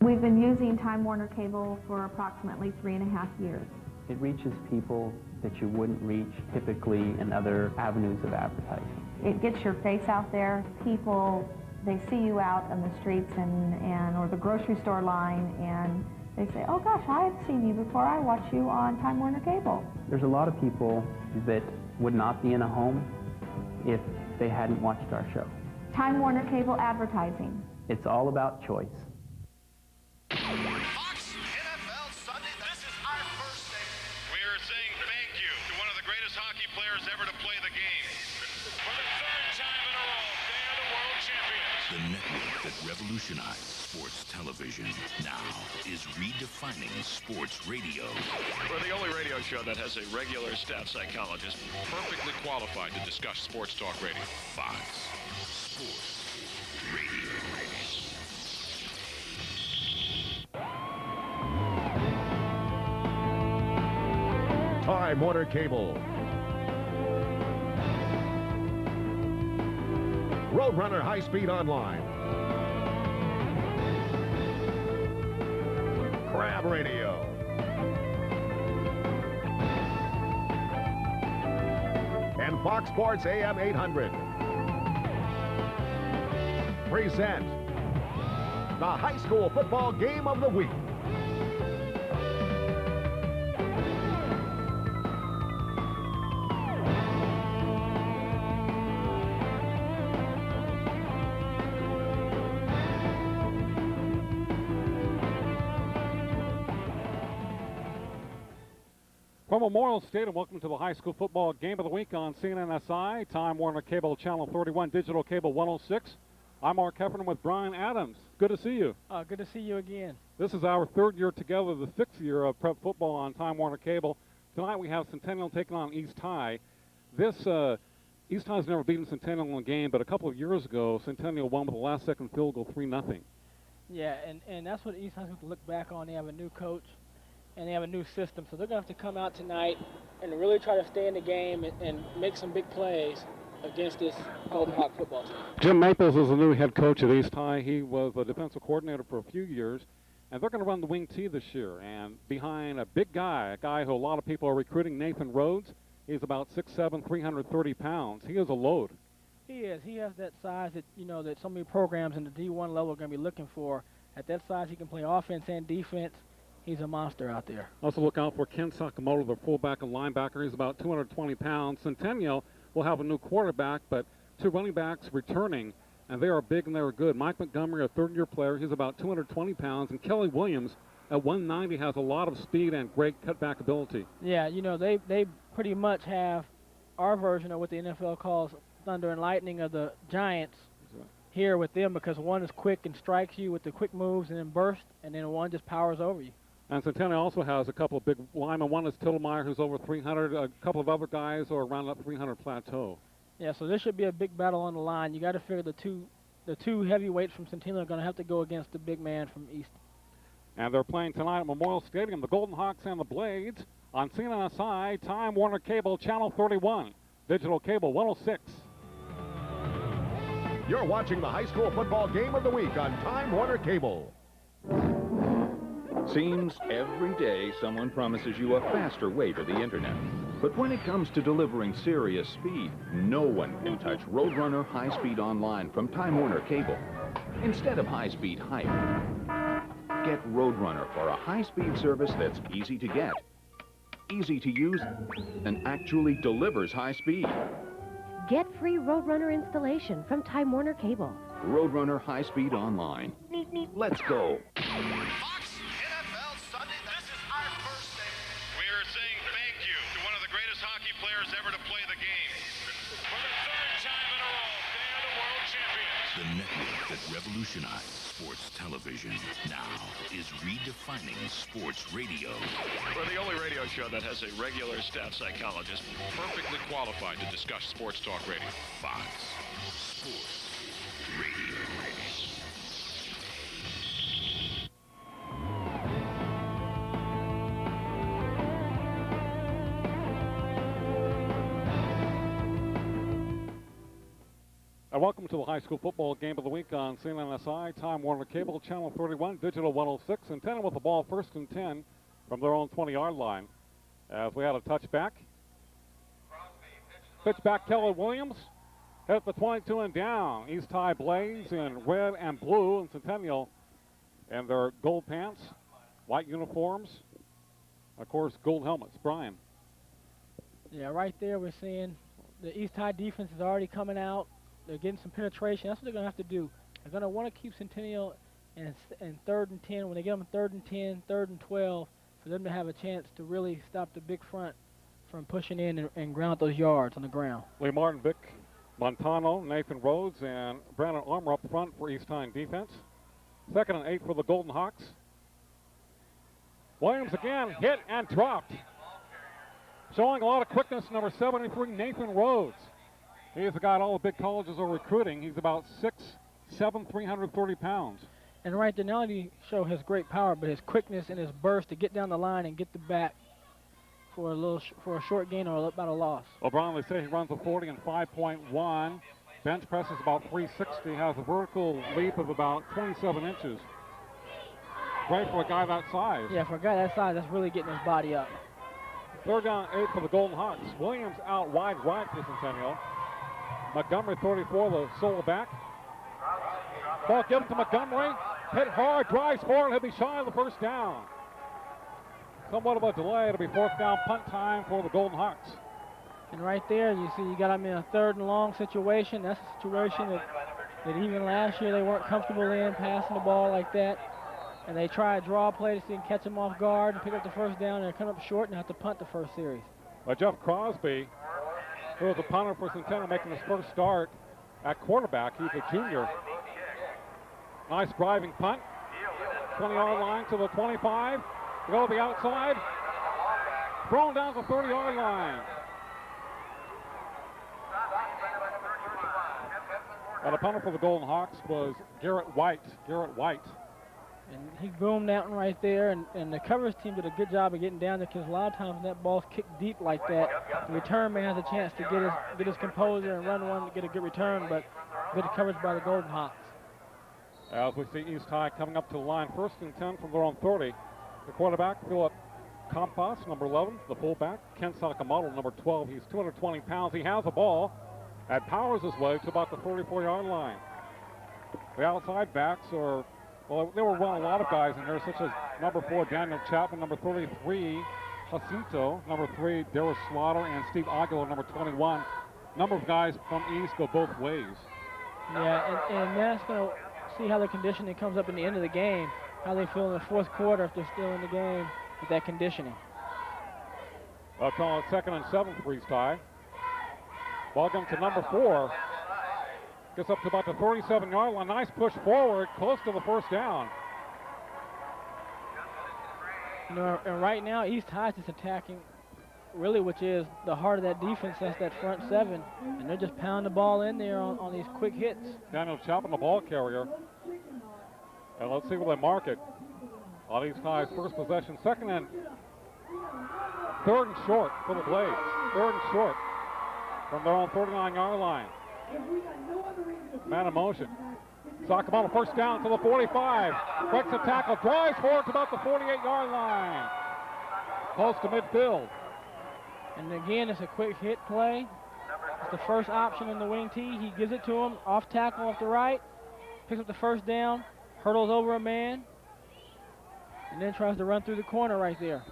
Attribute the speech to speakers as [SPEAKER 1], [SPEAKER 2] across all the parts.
[SPEAKER 1] We've been using Time Warner Cable for approximately 3.5 years.
[SPEAKER 2] It reaches people that you wouldn't reach typically in other avenues of advertising.
[SPEAKER 1] It gets your face out there. People, they see you out on the streets or the grocery store line, and they say, oh gosh, I've seen you before. I watch you on Time Warner Cable.
[SPEAKER 2] There's a lot of people that would not be in a home if they hadn't watched our show.
[SPEAKER 1] Time Warner Cable advertising.
[SPEAKER 2] It's all about choice.
[SPEAKER 3] Fox NFL Sunday, this is our first day.
[SPEAKER 4] We are saying thank you to one of the greatest hockey players ever to play the game. For the third time in a row, they are the world champions.
[SPEAKER 5] The network that revolutionized sports television now is redefining sports radio.
[SPEAKER 4] We're the only radio show that has a regular staff psychologist perfectly qualified to discuss sports talk radio.
[SPEAKER 5] Fox Sports Radio.
[SPEAKER 6] Time Warner Cable. Roadrunner High Speed Online. Crab Radio. And Fox Sports AM 800 present the High School Football Game of the Week.
[SPEAKER 7] From Memorial Stadium, welcome to the High School Football Game of the Week on CNNSI, Time Warner Cable Channel 31, Digital Cable 106. I'm Mark Heffernan with Brian Adams. Good to see you.
[SPEAKER 8] Good to see you again.
[SPEAKER 7] This is our third year together, the sixth year of prep football on Time Warner Cable. Tonight we have Centennial taking on East High. East High's never beaten Centennial in a game, but a couple of years ago, Centennial won with a last-second field goal, 3-0.
[SPEAKER 8] Yeah, and that's what East High's going to look back on. They have a new coach, and they have a new system, so they're going to have to come out tonight and really try to stay in the game and make some big plays against this Golden Hawk football team.
[SPEAKER 7] Jim Maples is the new head coach at East High. He was a defensive coordinator for a few years, and they're going to run the wing T this year. And behind a big guy, a guy who a lot of people are recruiting, Nathan Rhodes. He's about 6'7", 330 pounds. He is a load.
[SPEAKER 8] He is. He has that size that, that so many programs in the D1 level are going to be looking for. At that size, he can play offense and defense. He's a monster out there.
[SPEAKER 7] Also look out for Ken Sakamoto, the fullback and linebacker. He's about 220 pounds. Centennial will have a new quarterback, but two running backs returning, and they are big and they are good. Mike Montgomery, a third-year player, he's about 220 pounds, and Kelly Williams at 190 has a lot of speed and great cutback ability.
[SPEAKER 8] Yeah, they pretty much have our version of what the NFL calls thunder and lightning of the Giants here with them, because one is quick and strikes you with the quick moves and then burst, and then one just powers over you.
[SPEAKER 7] And Centennial also has a couple of big linemen. One is Tittlemeyer, who's over 300. A couple of other guys are around that 300 plateau.
[SPEAKER 8] Yeah, so this should be a big battle on the line. You got to figure the two heavyweights from Centennial are going to have to go against the big man from East.
[SPEAKER 7] And they're playing tonight at Memorial Stadium, the Golden Hawks and the Blades, on CNNSI, Time Warner Cable Channel 31, Digital Cable 106.
[SPEAKER 6] You're watching the High School Football Game of the Week on Time Warner Cable.
[SPEAKER 9] Seems every day someone promises you a faster way to the internet. But when it comes to delivering serious speed, no one can touch Roadrunner High Speed Online from Time Warner Cable. Instead of high-speed hype, get Roadrunner for a high-speed service that's easy to get, easy to use, and actually delivers high speed.
[SPEAKER 10] Get free Roadrunner installation from Time Warner Cable.
[SPEAKER 9] Roadrunner High Speed Online. Let's go.
[SPEAKER 3] Fox NFL Sunday, this is our first day.
[SPEAKER 4] We are saying thank you to one of the greatest hockey players ever to play the game. For the third time in a row, they are the world champions.
[SPEAKER 5] The network that revolutionized sports television now is redefining sports radio.
[SPEAKER 4] We're the only radio show that has a regular staff psychologist perfectly qualified to discuss sports talk radio.
[SPEAKER 5] Fox Sports Radio.
[SPEAKER 7] And welcome to the high school football game of the week on CNNSI, Time Warner Cable, Channel 31, Digital 106. Centennial with the ball 1st and 10 from their own 20-yard line. As we had a touchback. Pitch back, Keller Williams. Hit the 22 and down. East High Blaze in red and blue, and Centennial in their gold pants, white uniforms, of course, gold helmets. Brian.
[SPEAKER 8] Yeah, right there we're seeing the East High defense is already coming out. They're getting some penetration. That's what they're going to have to do. They're going to want to keep Centennial in 3rd and 10. When they get them 3rd and 10, 3rd and 12, for them to have a chance to really stop the big front from pushing in and ground those yards on the ground.
[SPEAKER 7] Lee Martin, Vic Montano, Nathan Rhodes, and Brandon Armour up front for East High defense. 2nd and 8 for the Golden Hawks. Williams again hit and dropped. Showing a lot of quickness, number 73, Nathan Rhodes. He's the guy all the big colleges are recruiting. He's about 6'7", 330 pounds.
[SPEAKER 8] And right there, not only show his great power, but his quickness and his burst to get down the line and get the back for a short gain or about a loss.
[SPEAKER 7] O'Brien, they say he runs a 40 and 5.1. Bench press is about 360. Has a vertical leap of about 27 inches. Great for a guy that size.
[SPEAKER 8] Yeah, for a guy that size, that's really getting his body up.
[SPEAKER 7] 3rd down 8 for the Golden Hawks. Williams out wide right for Centennial. Montgomery 34, the solo back. Ball given to Montgomery. Hit hard, drives forward. He'll be shy of the 1st down. Somewhat of a delay. It'll be 4th down punt time for the Golden Hawks.
[SPEAKER 8] And right there, you see you got them in a 3rd and long situation. That's a situation that even last year they weren't comfortable in, passing the ball like that. And they try a draw play to see and catch them off guard and pick up the 1st down, and they come up short and have to punt the first series.
[SPEAKER 7] Jeff Crosby, who was a punter for Centennial, making his first start at quarterback. He's a junior. Nice driving punt. 20-yard line to the 25. Go to the outside. Thrown down to the 30-yard line. And the punter for the Golden Hawks was Garrett White.
[SPEAKER 8] And he boomed out right there, and the coverage team did a good job of getting down there, because a lot of times when that ball's kicked deep like that, the return man has a chance to get his composure and run one to get a good return, but good coverage by the Golden Hawks.
[SPEAKER 7] As we see East High coming up to the line, 1st and 10 from their own 30. The quarterback, Philip Compas, number 11. The fullback, Ken Sakamoto, number 12. He's 220 pounds. He has the ball and powers his way to about the 34-yard line. The outside backs are, well, they were running a lot of guys in there, such as number 4, Daniel Chapman, number 33, Jacinto, number 3, Darius Slaughter, and Steve Aguilar, number 21. Number of guys from East go both ways.
[SPEAKER 8] Yeah, and that's going to see how the conditioning comes up in the end of the game, how they feel in the 4th quarter if they're still in the game with that conditioning.
[SPEAKER 7] They'll call it 2nd and 7 for East High. Ball comes to number 4. Gets up to about the 37-yard line. Nice push forward, close to the 1st down.
[SPEAKER 8] You know, and right now East High is attacking, really, which is the heart of that defense. That's that front 7, and they're just pounding the ball in there on these quick hits.
[SPEAKER 7] Daniel Chapman, the ball carrier. And let's see where they mark it on East High's first possession. 2nd and 3rd and short for the Blades. 3rd and short from their own 39-yard line. Man in motion. Sakamoto 1st down to the 45. Breaks the tackle, drives forward to about the 48-yard line. Close to midfield.
[SPEAKER 8] And again, it's a quick hit play. It's the first option in the wing tee. He gives it to him, off tackle off the right. Picks up the 1st down, hurdles over a man, and then tries to run through the corner right there.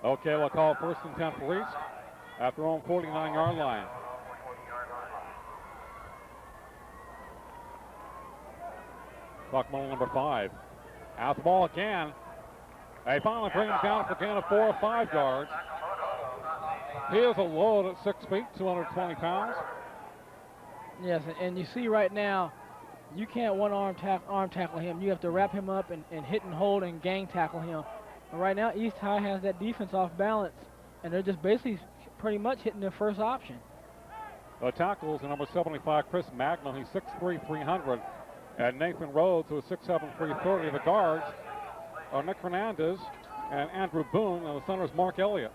[SPEAKER 7] Okay, we'll call it 1st and 10 for East at their own 49-yard line. Sakamoto, number 5. Out the ball again. They finally bring him down for a gain of 4 or 5 yards. He is a load at 6 feet, 220 pounds.
[SPEAKER 8] Yes, and you see right now, you can't one-arm tackle him. You have to wrap him up and hit and hold and gang tackle him. But right now, East High has that defense off balance, and they're just basically pretty much hitting their first option.
[SPEAKER 7] The tackles are number 75, Chris Magno. He's 6'3", 300. And Nathan Rhodes, who is 6'7", 330. The guards are Nick Fernandez and Andrew Boone, and the center is Mark Elliott,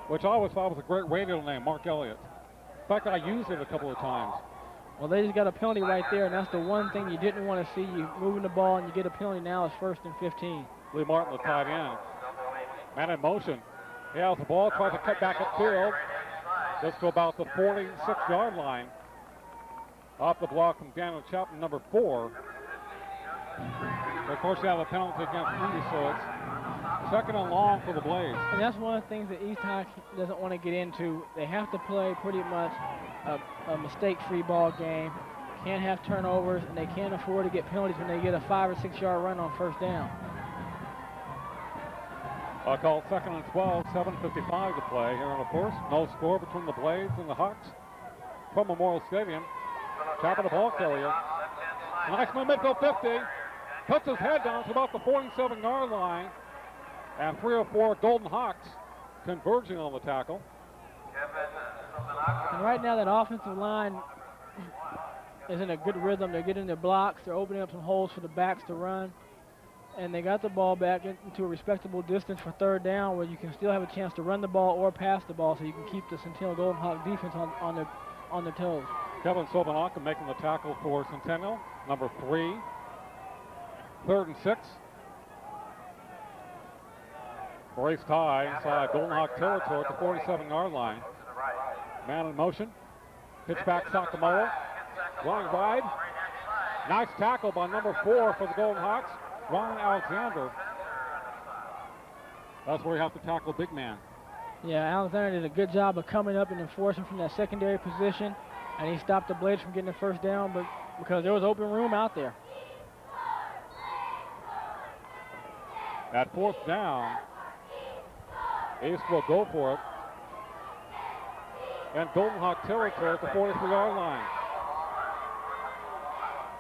[SPEAKER 7] which I always thought was a great radio name, Mark Elliott. fact, I used it a couple of times.
[SPEAKER 8] Well, they just got a penalty right there, and that's the one thing you didn't want to see. You moving the ball and you get a penalty now. It's 1st and 15.
[SPEAKER 7] Lee Martin, the tight end. Man in motion. He has the ball, tries to cut back upfield. Just to about the 46-yard line. Off the block from Daniel Chapman, number 4. Of course, you have a penalty against Indy, so it's 2nd and long for the Blades.
[SPEAKER 8] And that's one of the things that East High doesn't want to get into. They have to play pretty much a mistake-free ball game. Can't have turnovers, and they can't afford to get penalties when they get a 5 or 6 yard run on 1st down.
[SPEAKER 7] I call 2nd and 12, 7:55 to play here on the 1st. No score between the Blades and the Hawks from Memorial Stadium. Chapman, the ball carrier. Nice move, midfield 50. Puts his head down to about the 47-yard line. And 3 or 4 Golden Hawks converging on the tackle.
[SPEAKER 8] And right now that offensive line is in a good rhythm. They're getting their blocks. They're opening up some holes for the backs to run. And they got the ball back into a respectable distance for 3rd down where you can still have a chance to run the ball or pass the ball so you can keep the Centennial Golden Hawk defense on their toes.
[SPEAKER 7] Kevin Silvanaka making the tackle for Centennial, number 3. 3rd and 6. For East High inside Golden Hawk territory at the 47-yard line. Man in motion. Pitch back Sakamoto. Running wide. Nice tackle by number 4 for the Golden Hawks, Ryan Alexander. That's where you have to tackle big man.
[SPEAKER 8] Yeah, Alexander did a good job of coming up and enforcing from that secondary position. And he stopped the Blades from getting the 1st down, but because there was open room out there.
[SPEAKER 7] At 4th down, East will go for it. And Golden Hawk territory at the 43-yard line.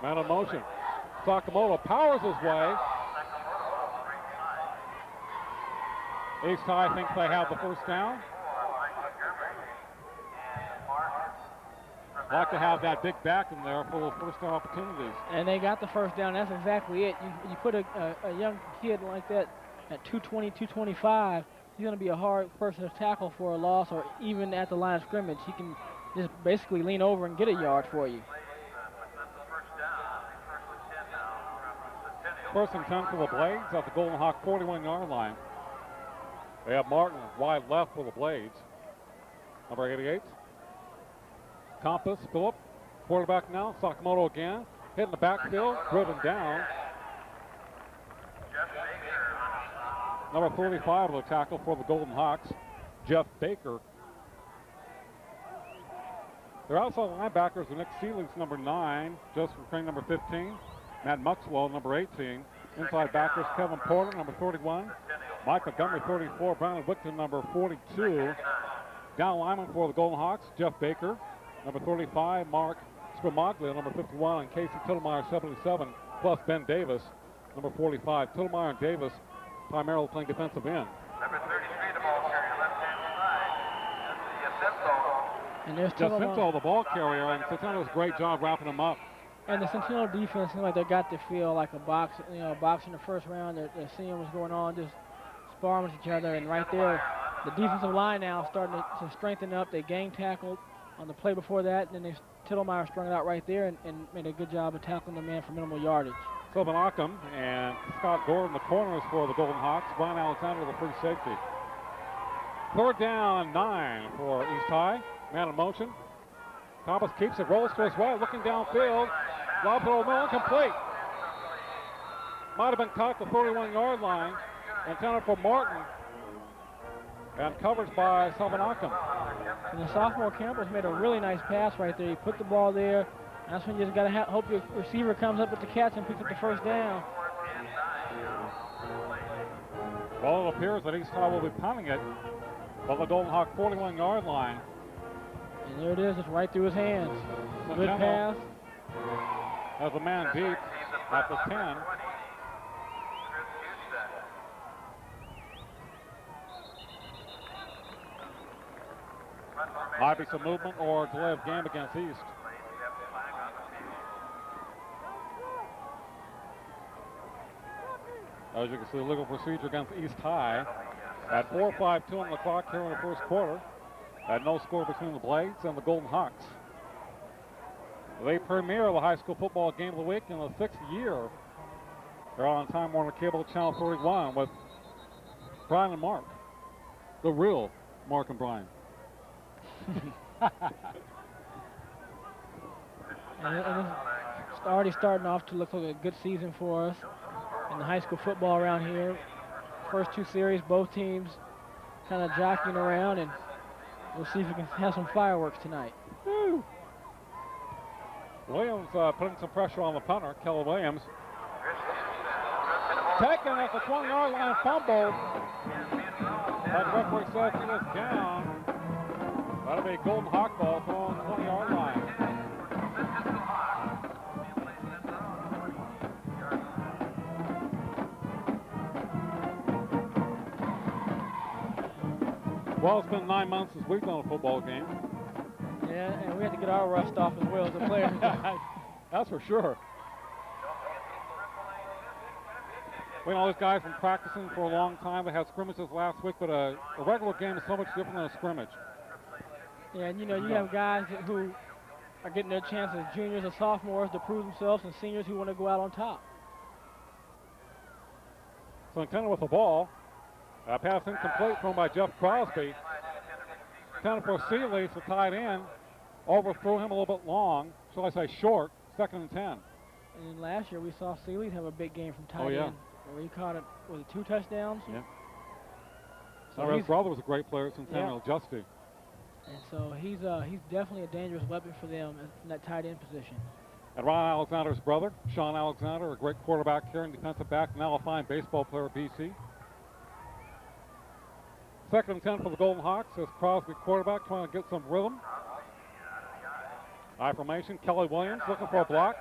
[SPEAKER 7] Man in motion. Sakamoto powers his way. East High thinks they have the 1st down. Like to have that big back in there for those 1st down opportunities.
[SPEAKER 8] And they got the 1st down. That's exactly it. You put a young kid like that at 220, 225, he's going to be a hard person to tackle for a loss or even at the line of scrimmage. He can just basically lean over and get a yard for you.
[SPEAKER 7] 1st and 10 for the Blades at the Golden Hawk 41-yard line. They have Martin wide left for the Blades. Number 88. Compass, Phillip, quarterback now, Sakamoto again, hitting the backfield, driven down. Number 35 of the tackle for the Golden Hawks, Jeff Baker. Their outside linebackers are Nick Seeley's number 9, Joseph Crane number 15, Matt Muxwell number 18. Inside backers Kevin Porter number 31, Mike Montgomery 34, Brandon Wickton number 42. Down lineman for the Golden Hawks, Jeff Baker. Number 35, Mark Sprimaglia, number 51, and Casey Tittlemeyer, 77, plus Ben Davis, number 45. Tittlemeyer and Davis primarily playing defensive end.
[SPEAKER 3] Number 33, the ball carrier, left-hand side. Jacinto.
[SPEAKER 8] And there's
[SPEAKER 7] Jacinto, the ball carrier, and Centennial does a great job wrapping him up.
[SPEAKER 8] And the Centennial defense seems like they got to feel like a box, box in the 1st round. They're seeing what's going on, just sparring with each other. And right there, the defensive line now starting to strengthen up. They gang tackled on the play before that, and then Tittlemeyer sprung it out right there and made a good job of tackling the man for minimal yardage.
[SPEAKER 7] Sylvan Ockham and Scott Gordon, the corners for the Golden Hawks. Brian Alexander, the free safety. 3rd down and 9 for East High. Man in motion. Thomas keeps it, rolls to his right, looking downfield. Lob to the middle, incomplete. Might have been caught at the 31-yard line. Intended for Martin. And covered by Sylvan Ockham.
[SPEAKER 8] And the sophomore Campbell's made a really nice pass right there. He put the ball there. And that's when you just got to hope your receiver comes up with the catch and picks up the 1st down.
[SPEAKER 7] Well, it appears that East High will be punting it from the Golden Hawk 41-yard line.
[SPEAKER 8] And there it is, just right through his hands. Good pass.
[SPEAKER 7] Has a man deep at the 10. Might be some movement or delay of game against East. As you can see, legal procedure against East High. At 4:52 on the clock here in the 1st quarter. At no score between the Blades and the Golden Hawks. They premiere the high school football game of the week in the 6th year. They're on Time Warner Cable Channel 31 with Brian and Mark. The real Mark and Brian.
[SPEAKER 8] And it's already starting off to look like a good season for us in the high school football around here. First 2 series, both teams kind of jockeying around, and we'll see if we can have some fireworks tonight.
[SPEAKER 7] Woo. Williams putting some pressure on the punter, Kelly Williams. Taken at the 20-yard line, fumbled. But the referee says he was down. That'll be a Golden Hawk ball on the 20-yard line. Well, it's been 9 months since we've done a football game.
[SPEAKER 8] Yeah, and we have to get our rust off as well as the players.
[SPEAKER 7] That's for sure. We know these guys have been practicing for a long time. They had scrimmages last week, but a regular game is so much different than a scrimmage.
[SPEAKER 8] Yeah, and you know, you have guys who are getting their chance as juniors or sophomores to prove themselves, and seniors who want to go out on top.
[SPEAKER 7] Centennial with the ball. Pass incomplete, thrown by Jeff Crosby. Intended for Seeley to tight end. Overthrew him a little bit long, shall I say short, 2nd and 10.
[SPEAKER 8] And then last year we saw Seeley have a big game from tight
[SPEAKER 7] Oh, yeah.
[SPEAKER 8] end, where he caught it, was it 2 touchdowns?
[SPEAKER 7] Yeah.
[SPEAKER 8] So
[SPEAKER 7] his brother was a great player at Centennial,
[SPEAKER 8] yeah.
[SPEAKER 7] Justy.
[SPEAKER 8] And so he's definitely a dangerous weapon for them in that tight end position.
[SPEAKER 7] And Ron Alexander's brother, Sean Alexander, a great quarterback here and defensive back, now a fine baseball player at BC. 2nd and 10 for the Golden Hawks as Crosby quarterback trying to get some rhythm. I formation, Kelly Williams looking for a block.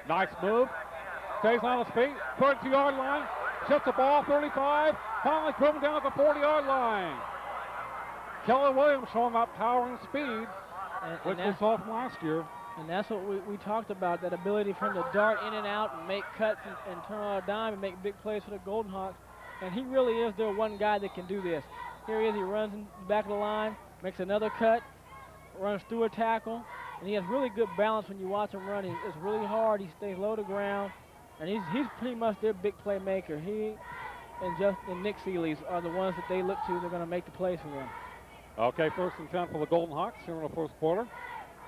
[SPEAKER 7] Nice move. Stays on his feet, 32-yard line. Shifts the ball, 35. Finally driven down at the 40-yard line. Kelly Williams showing that power and speed, which we saw from last year.
[SPEAKER 8] And that's what we talked about, that ability for him to dart in and out and make cuts and turn on a dime and make big plays for the Golden Hawks. And he really is their one guy that can do this. Here he is, he runs in the back of the line, makes another cut, runs through a tackle, and he has really good balance when you watch him run. It's really hard, he stays low to ground, and he's pretty much their big playmaker. He and Nick Seeley's are the ones that they look to. They're going to make the plays for them.
[SPEAKER 7] Okay, 1st and 10 for the Golden Hawks here in the first quarter.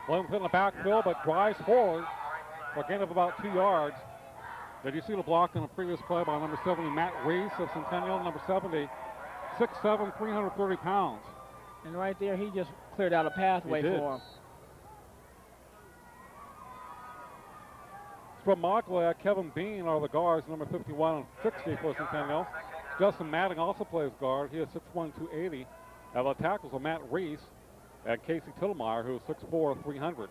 [SPEAKER 7] Williams in the backfield, but drives forward for a gain of about 2 yards. Did you see the block in the previous play by number 70, Matt Reese of Centennial, number 70, 6'7", 330 pounds.
[SPEAKER 8] And right there, he just cleared out a pathway for him.
[SPEAKER 7] From Moglia, Kevin Bean are the guards, number 51 and 60 for Centennial. Justin Matting also plays guard. He is 6'1", 280. Now the tackles are Matt Reese and Casey Tittlemeyer, who is 6'4", 300.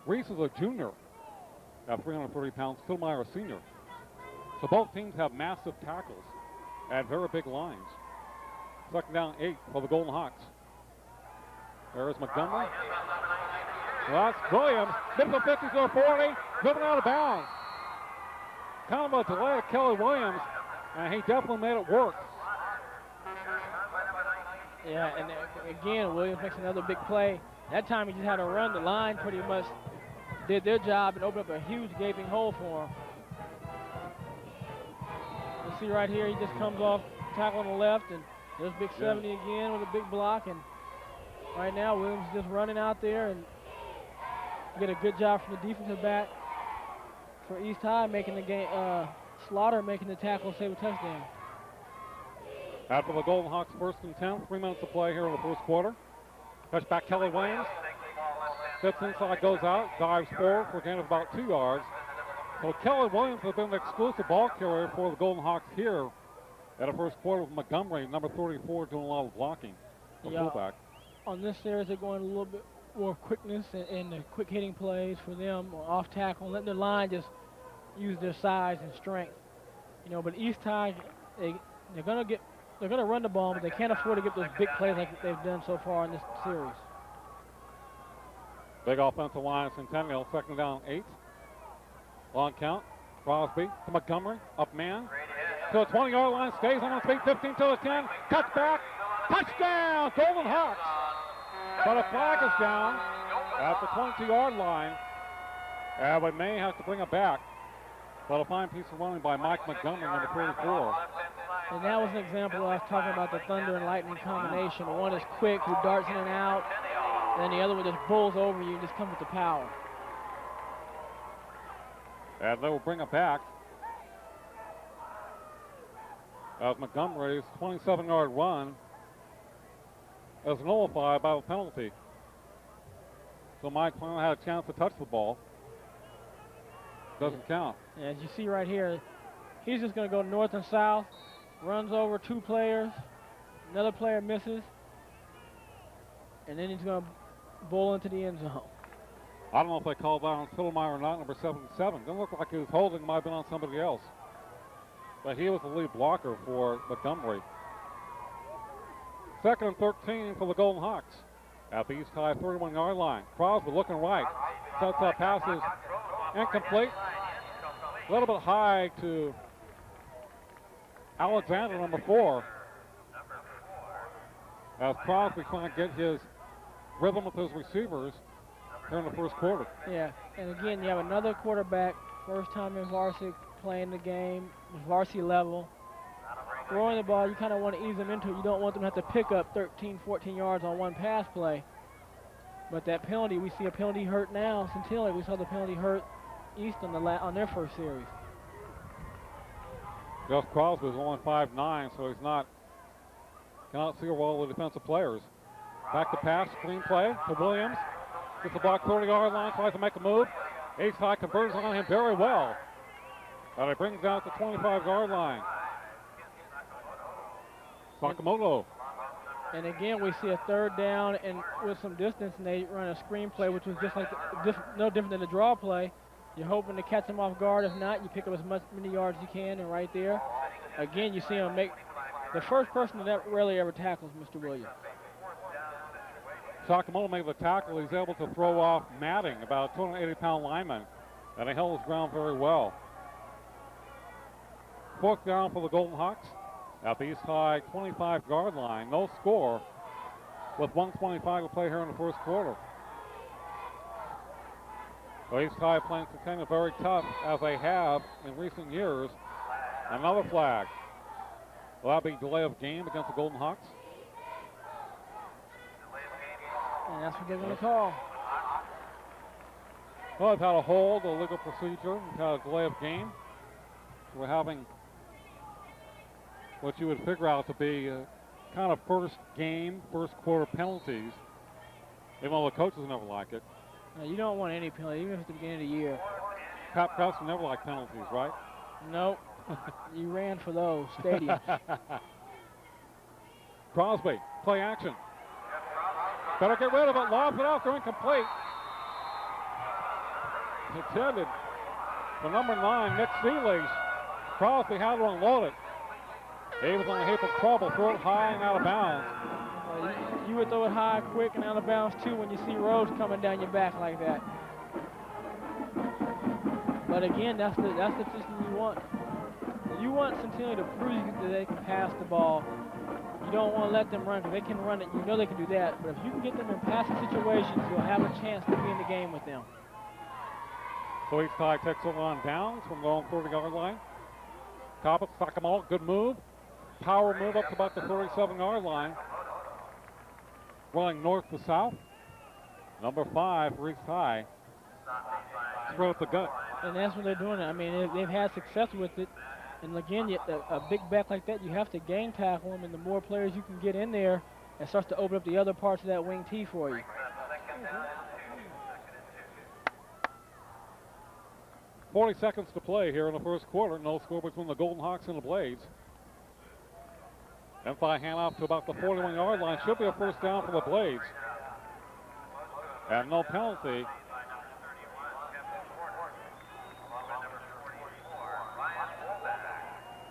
[SPEAKER 7] Reese is a junior at 330 pounds. Tittlemeyer a senior. So both teams have massive tackles and very big lines. 2nd down 8 for the Golden Hawks. There is Montgomery. Well, that's Williams. Gets the 50 to the 40. Driven out of bounds. Kind of a delay of Kelly Williams, and he definitely made it work.
[SPEAKER 8] Yeah, and again, Williams makes another big play. That time he just had to run. The line pretty much did their job and opened up a huge gaping hole for him. You see right here, he just comes off tackle on the left, and there's big 70 again with a big block. And right now, Williams is just running out there and get a good job from the defensive back for East High, making the game. Slaughter making the tackle, save a touchdown.
[SPEAKER 7] After the Golden Hawks 1st and 10, 3 minutes to play here in the first quarter. Touchback Kelly Williams. Steps inside, goes out, dives forward for a gain of about 2 yards. So Kelly Williams has been the exclusive ball carrier for the Golden Hawks here at the first quarter with Montgomery, number 34, doing a lot of blocking. Fullback.
[SPEAKER 8] On this series, they're going a little bit more quickness and the quick hitting plays for them, or off tackle, letting the line just use their size and strength. You know, but East High, they're going to run the ball, but they can't afford to get those big plays like they've done so far in this series.
[SPEAKER 7] Big offensive line, Centennial, 2nd down 8. Long count. Crosby to Montgomery, up man. To the 20-yard line, stays on his feet, 15 to the 10. Cuts back, touchdown, Golden Hawks. But a flag is down at the 22-yard line. And we may have to bring it back. But a fine piece of running by Mike Montgomery, number 34.
[SPEAKER 8] And that was an example I was talking about, the thunder and lightning combination. One is quick, who darts in and out, and then the other one just bowls over you and just comes with the power.
[SPEAKER 7] And they will bring it back as Montgomery's 27-yard run is nullified by the penalty. So Mike finally had a chance to touch the ball. Doesn't count.
[SPEAKER 8] As you see right here, he's just going to go north and south, runs over 2 players, another player misses, and then he's going to bowl into the end zone.
[SPEAKER 7] I don't know if they called that on Fiddlemeyer or not, number 77. Didn't look like he was holding, might have been on somebody else. But he was the lead blocker for Montgomery. 2nd and 13 for the Golden Hawks at the East High 31-yard line. Crosby looking right. Sets up passes incomplete. A little bit high to Alexander, number 4. As Crosby trying to get his rhythm with his receivers here in the first quarter.
[SPEAKER 8] Yeah, and again, you have another quarterback, first time in varsity playing the game, varsity level. Throwing the ball, you kind of want to ease them into it. You don't want them to have to pick up 13, 14 yards on one pass play. But that penalty, we see a penalty hurt now. Centennial, we saw the penalty hurt East on their first series.
[SPEAKER 7] Gus Crosby is only 5'9", so he's cannot see all the defensive players. Back to pass, screen play to Williams. Gets the block 30-yard line, tries to make a move. East High converts on him very well. And it brings down to the 25-yard line. Sakamoto.
[SPEAKER 8] And again, we see a 3rd down and with some distance, and they run a screen play, which was just like no different than the draw play. You're hoping to catch them off guard. If not, you pick up as many yards as you can, and right there, again, you see him make the first person that rarely ever tackles Mr. Williams.
[SPEAKER 7] Sakamoto made the tackle. He's able to throw off Matting, about a 280-pound lineman, and he held his ground very well. 4th down for the Golden Hawks at the East High 25-yard line. No score with 1:25 to play here in the first quarter. So East High playing Centennial very tough, as they have in recent years. Another flag. Will that be delay of game against the Golden Hawks?
[SPEAKER 8] And that's what they're going to call.
[SPEAKER 7] Well, they've had a hold, a legal procedure, we've had a delay of game. So we're having what you would figure out to be kind of first quarter penalties, even though the coaches never like it.
[SPEAKER 8] You don't want any penalty, even if it's the beginning of the year.
[SPEAKER 7] Pat Preston never liked penalties, right?
[SPEAKER 8] Nope. You ran for those stadiums.
[SPEAKER 7] Crosby, play action. Better get rid of it. Lobs it out. They're incomplete. Intended for number 9, Nick Seeley's. Crosby had to unload it. He was on a heap of trouble. Throw it high and out of bounds.
[SPEAKER 8] You would throw it high, quick, and out of bounds, too, when you see Rhodes coming down your back like that. But again, that's the position you want. You want Centennial to prove that they can pass the ball. You don't want to let them run, because they can run it. You know they can do that. But if you can get them in passing situations, you'll have a chance to be in the game with them.
[SPEAKER 7] So East High takes over on downs from the own 30-yard line. Coppett, Sakamoto, good move. Power move up to about the 37-yard line. Running north to south. Number 5 for East High. Throw at the gut.
[SPEAKER 8] And that's what they're doing. I mean, they've had success with it. And again, a big back like that, you have to gang tackle him, and the more players you can get in there, it starts to open up the other parts of that wing T for you.
[SPEAKER 7] 40 seconds to play here in the first quarter. No score between the Golden Hawks and the Blades. Empire handoff to about the 41-yard line. Should be a first down for the Blades. And no penalty.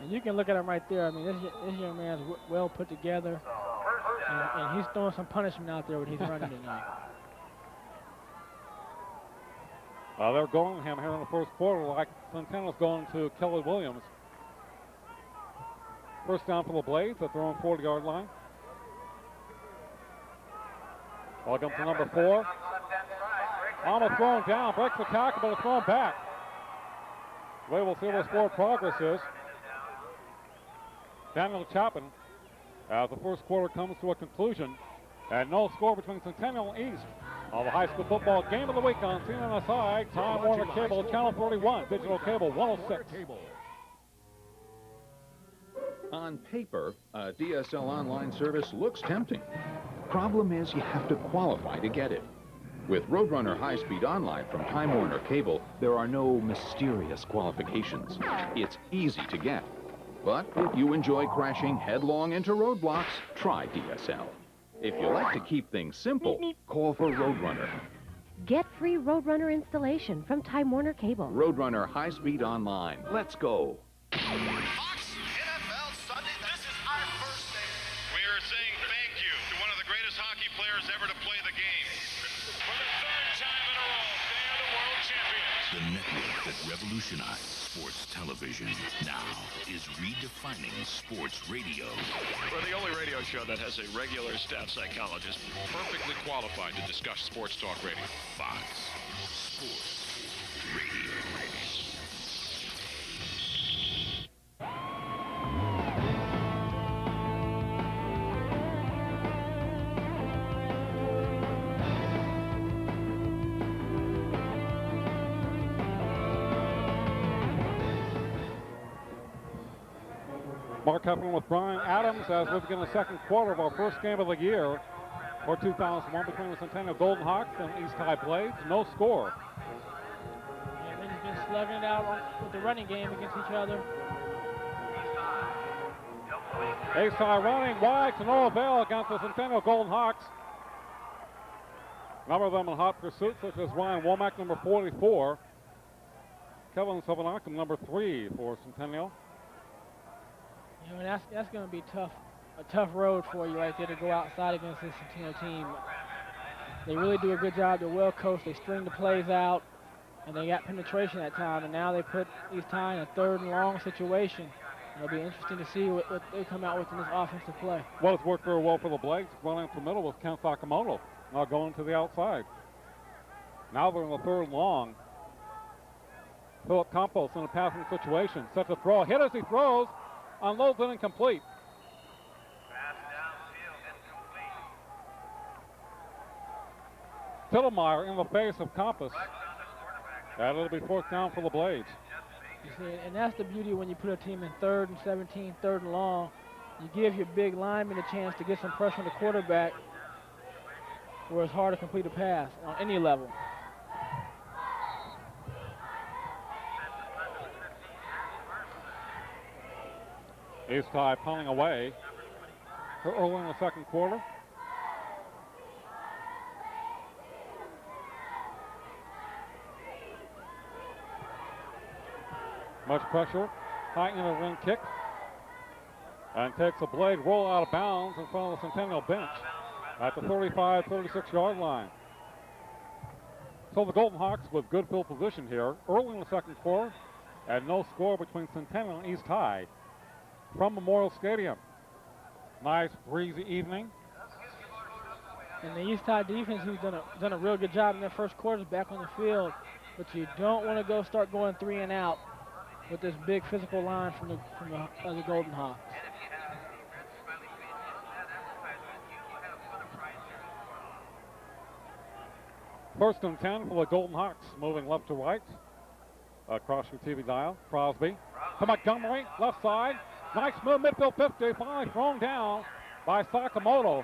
[SPEAKER 8] And you can look at him right there. I mean, this young man's well put together. And he's throwing some punishment out there when he's running tonight.
[SPEAKER 7] They're going to him here in the first quarter like Centennial's going to Kelly Williams. First down for the Blades at their own 40-yard line. Ball comes to number 4. Almost thrown down, breaks the tackle, but it's thrown back. We will see what his forward progress is. Daniel Chapin, as the first quarter comes to a conclusion, and no score between Centennial and East. On the high school football game of the week on CNSI, Time Warner Cable, Channel 31, Digital Cable 106.
[SPEAKER 9] On paper, a DSL online service looks tempting. Problem is, you have to qualify to get it. With Roadrunner High-Speed Online from Time Warner Cable, there are no mysterious qualifications. It's easy to get. But if you enjoy crashing headlong into roadblocks, try DSL. If you like to keep things simple, call for Roadrunner.
[SPEAKER 10] Get free Roadrunner installation from Time Warner Cable.
[SPEAKER 9] Roadrunner High-Speed Online. Let's go.
[SPEAKER 3] Fox NFL Sunday, this is our first day.
[SPEAKER 4] We are saying thank you to one of the greatest hockey players ever to play the game. For the third time in a row, they are the world champions.
[SPEAKER 5] The network that revolutionized sports television now is redefining sports radio.
[SPEAKER 11] We're the only radio show that has a regular staff psychologist perfectly qualified to discuss sports talk radio.
[SPEAKER 5] Fox Sports Radio.
[SPEAKER 7] Mark Huffman with Brian Adams as we begin the second quarter of our first game of the year for 2001 between the Centennial Golden Hawks and East High Blades. No score.
[SPEAKER 8] And then he's been slugging it out with the running game against each other.
[SPEAKER 7] East High running wide to no avail against the Centennial Golden Hawks. A number of them in hot pursuit, such as Ryan Womack, number 44. Kevin Savanakum, number 3 for Centennial.
[SPEAKER 8] You know, that's going to be tough, a tough road for you right there to go outside against this Centennial team. They really do a good job. They're well coached. They string the plays out, and they got penetration at time. And now they put East High in a 3rd and long situation. It'll be interesting to see what they come out with in this offensive play.
[SPEAKER 7] Well, it's worked very well for the Blades. Running up the middle with Ken Sakamoto, now going to the outside. Now they're in the 3rd and long. Philip Campos in a passing situation. Sets a throw. Hit as he throws. Unloads and incomplete. Tittlemeyer in the face of Campos. And it'll be 4th down for the Blades.
[SPEAKER 8] You see, and that's the beauty when you put a team in 3rd and 17, 3rd and long. You give your big lineman a chance to get some pressure on the quarterback where it's hard to complete a pass on any level.
[SPEAKER 7] East High pulling away early in the second quarter. Much pressure. High in a ring kick. And takes a Blade roll out of bounds in front of the Centennial bench at the 35, 36-yard line. So the Golden Hawks with good field position here early in the second quarter, and no score between Centennial and East High from Memorial Stadium. Nice breezy evening.
[SPEAKER 8] And the East High defense, who's done a real good job in their first quarter, is back on the field. But you don't want to start going 3 and out with this big physical line from the Golden Hawks.
[SPEAKER 7] First and 10 for the Golden Hawks, moving left to right across your TV dial. Crosby to Montgomery, left side. Nice move, midfield 50, finally thrown down by Sakamoto.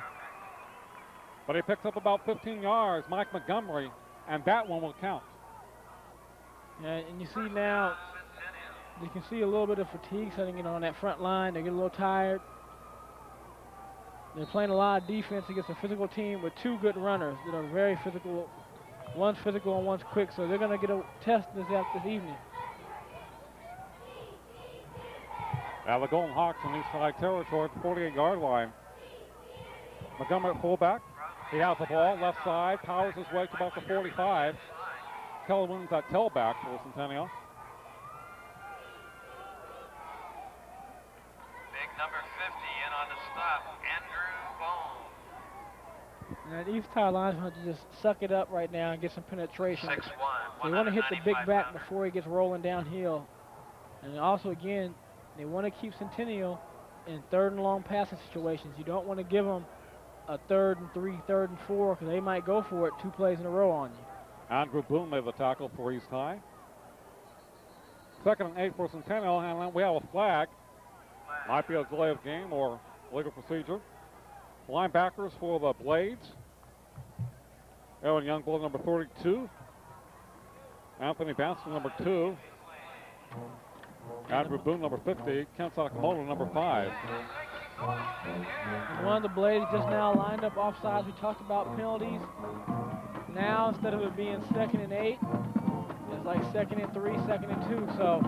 [SPEAKER 7] But he picks up about 15 yards, Mike Montgomery, and that one will count.
[SPEAKER 8] Yeah, and you see now, you can see a little bit of fatigue setting in on that front line. They get a little tired. They're playing a lot of defense against a physical team with 2 good runners that are very physical. One's physical and one's quick, so they're going to get a test this evening.
[SPEAKER 7] Now the Golden Hawks in East Side territory at the 48-yard line. Montgomery at fullback. He has the ball, left side, powers his way to about the 45. Kelly wins that tailback for Centennial.
[SPEAKER 3] Big number 50 in on the stop, Andrew Bone.
[SPEAKER 8] And East High Lions want to just suck it up right now and get some penetration. They want to hit the big back before he gets rolling downhill. And also, again, they want to keep Centennial in 3rd and long passing situations. You don't want to give them a 3rd and 3, 3rd and 4, because they might go for it 2 plays in a row on you.
[SPEAKER 7] Andrew Boone made the tackle for East High. 2nd and 8 for Centennial, and then we have a flag. Might be a delay of game or legal procedure. Linebackers for the Blades. Aaron Youngblood, number 32. Anthony Banston, number 2. Andrew Boone, number 50. Kent Sakamoto, number 5.
[SPEAKER 8] And one of the Blades just now lined up offsides. We talked about penalties. Now, instead of it being 2nd and 8, it's like 2nd and 3, 2nd and 2. So,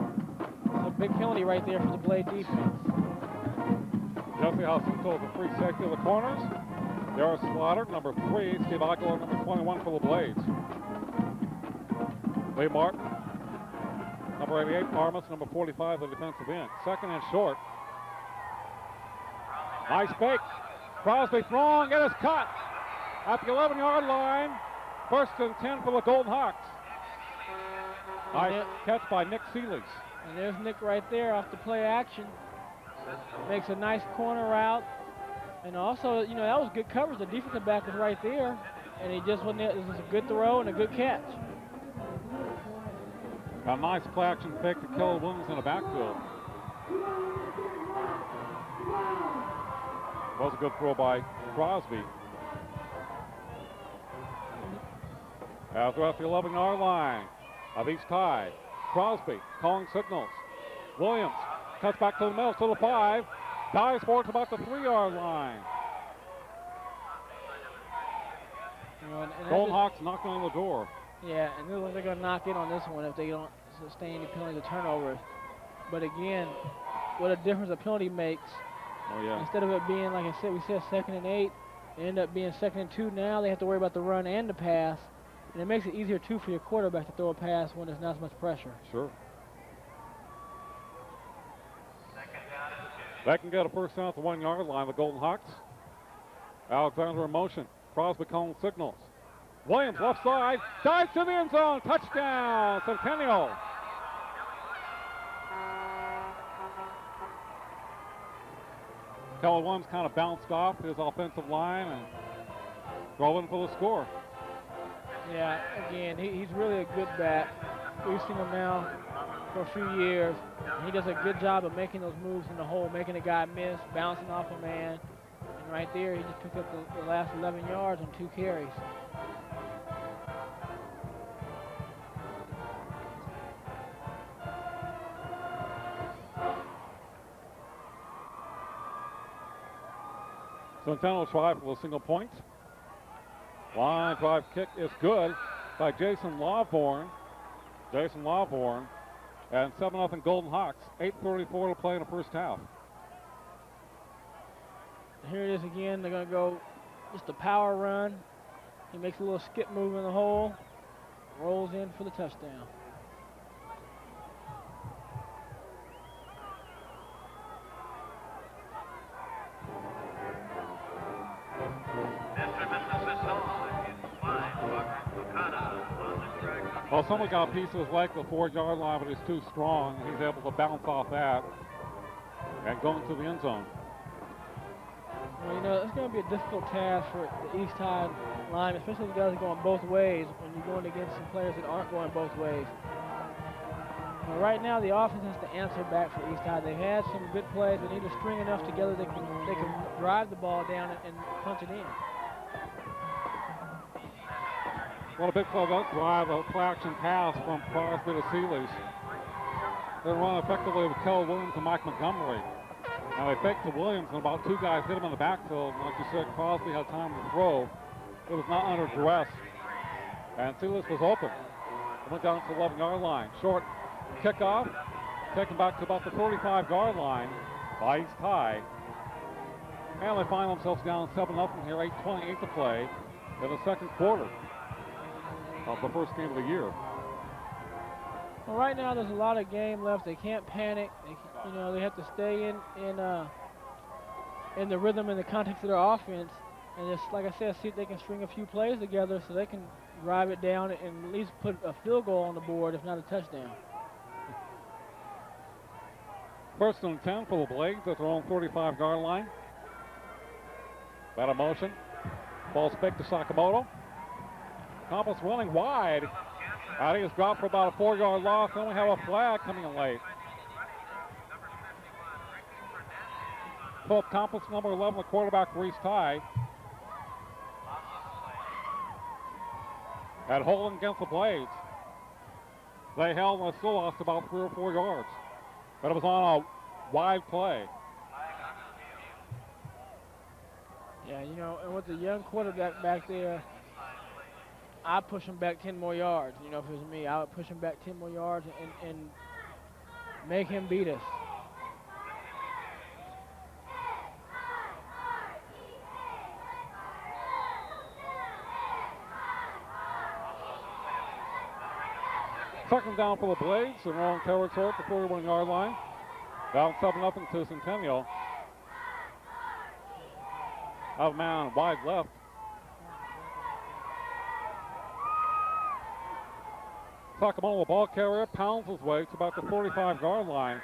[SPEAKER 8] a big penalty right there for the Blade defense.
[SPEAKER 7] Jesse Jacinto is the free safety of the corners. Darius Slaughter, number 3. Steve Aguilar, number 21 for the Blades. Lee Martin, number 88. Parmas, number 45, the defensive end. 2nd and short. Nice fake. Crosby throwing, it is caught at the 11-yard line. 1st and 10 for the Golden Hawks. Nice catch by Nick Seeley.
[SPEAKER 8] And there's Nick right there off the play action. Makes a nice corner route. And also, you know, that was good coverage. The defensive back was right there. And he just wasn't there. This was a good throw and a good catch.
[SPEAKER 7] A nice play action fake to Kelly Williams in the backfield. Was a good throw by Crosby. As we're at the 11-yard line of East High. Crosby calling signals. Williams cuts back to the middle to the 5. Dives forward to about the 3-yard line.
[SPEAKER 8] You know, and
[SPEAKER 7] Golden Hawks knocking on the door.
[SPEAKER 8] Yeah, and they're going to knock in on this one if they don't sustain any penalties or turnovers. But again, what a difference a penalty makes.
[SPEAKER 7] Oh, yeah.
[SPEAKER 8] Instead of it being, like I said, we said 2nd and 8, it ended up being 2nd and 2. Now they have to worry about the run and the pass. And it makes it easier, too, for your quarterback to throw a pass when there's not as much pressure.
[SPEAKER 7] Sure. They can get a first down at the 1-yard line, the Golden Hawks. Alexander in motion. Crosby calling signals. Williams left side, dives to the end zone, touchdown, Centennial. Kelly Williams kind of bounced off his offensive line and drove in for the score.
[SPEAKER 8] Yeah, again, he's really a good back. We've seen him now for a few years. He does a good job of making those moves in the hole, making a guy miss, bouncing off a man. And right there, he just picked up the last 11 yards on 2 carries.
[SPEAKER 7] Centennial try for a single point. Line drive kick is good by Jason Lawborn. And 7-0 Golden Hawks. 8:34 to play in the first half.
[SPEAKER 8] Here it is again. They're going to go just a power run. He makes a little skip move in the hole. Rolls in for the touchdown.
[SPEAKER 7] Well, someone got a piece of his leg to the 4-yard line, but he's too strong. He's able to bounce off that and go into the end zone.
[SPEAKER 8] Well, you know, it's going to be a difficult task for the East High line, especially the guys that are going both ways when you're going against some players that aren't going both ways. Well, right now, the offense has to answer back for East High. They've had some good plays. They need to string enough together they can drive the ball down and punch it in.
[SPEAKER 7] Well, a big play that drive, a play-action pass from Crosby to Seeley's. They run effectively with Kelly Williams and Mike Montgomery. Now they faked to Williams, and about 2 guys hit him in the backfield. And like you said, Crosby had time to throw. It was not under duress. And Seeley's was open. Went down to the 11-yard line. Short kickoff, taken back to about the 35-yard line by East High. And they find themselves down 7-0 here, 8:28 to play in the second quarter of the first game of the year.
[SPEAKER 8] Well, right now there's a lot of game left. They can't panic. They have to stay in the rhythm and the context of their offense. And just, like I said, see if they can string a few plays together so they can drive it down and at least put a field goal on the board, if not a touchdown.
[SPEAKER 7] First and 10 for the Blades at their own 35-yard line. Better motion. Ball's picked to Sakamoto. Campos running wide. I think it's dropped for about a 4-yard loss. Then we have a flag coming in late. Philip Campos, number 11, the quarterback for East High. At holding against the Blades. They held and still lost about 3 or 4 yards. But it was on a wide play.
[SPEAKER 8] Yeah, you know, and with the young quarterback back there, I'd push him back 10 more yards. You know, if it was me, I would push him back 10 more yards and make him beat us.
[SPEAKER 7] Second down for the Blades in their own territory at the 41-yard line. Down 7-0 to Centennial. Out of man wide left. Sakamoto, the ball carrier, pounds his way to about the 45-yard line.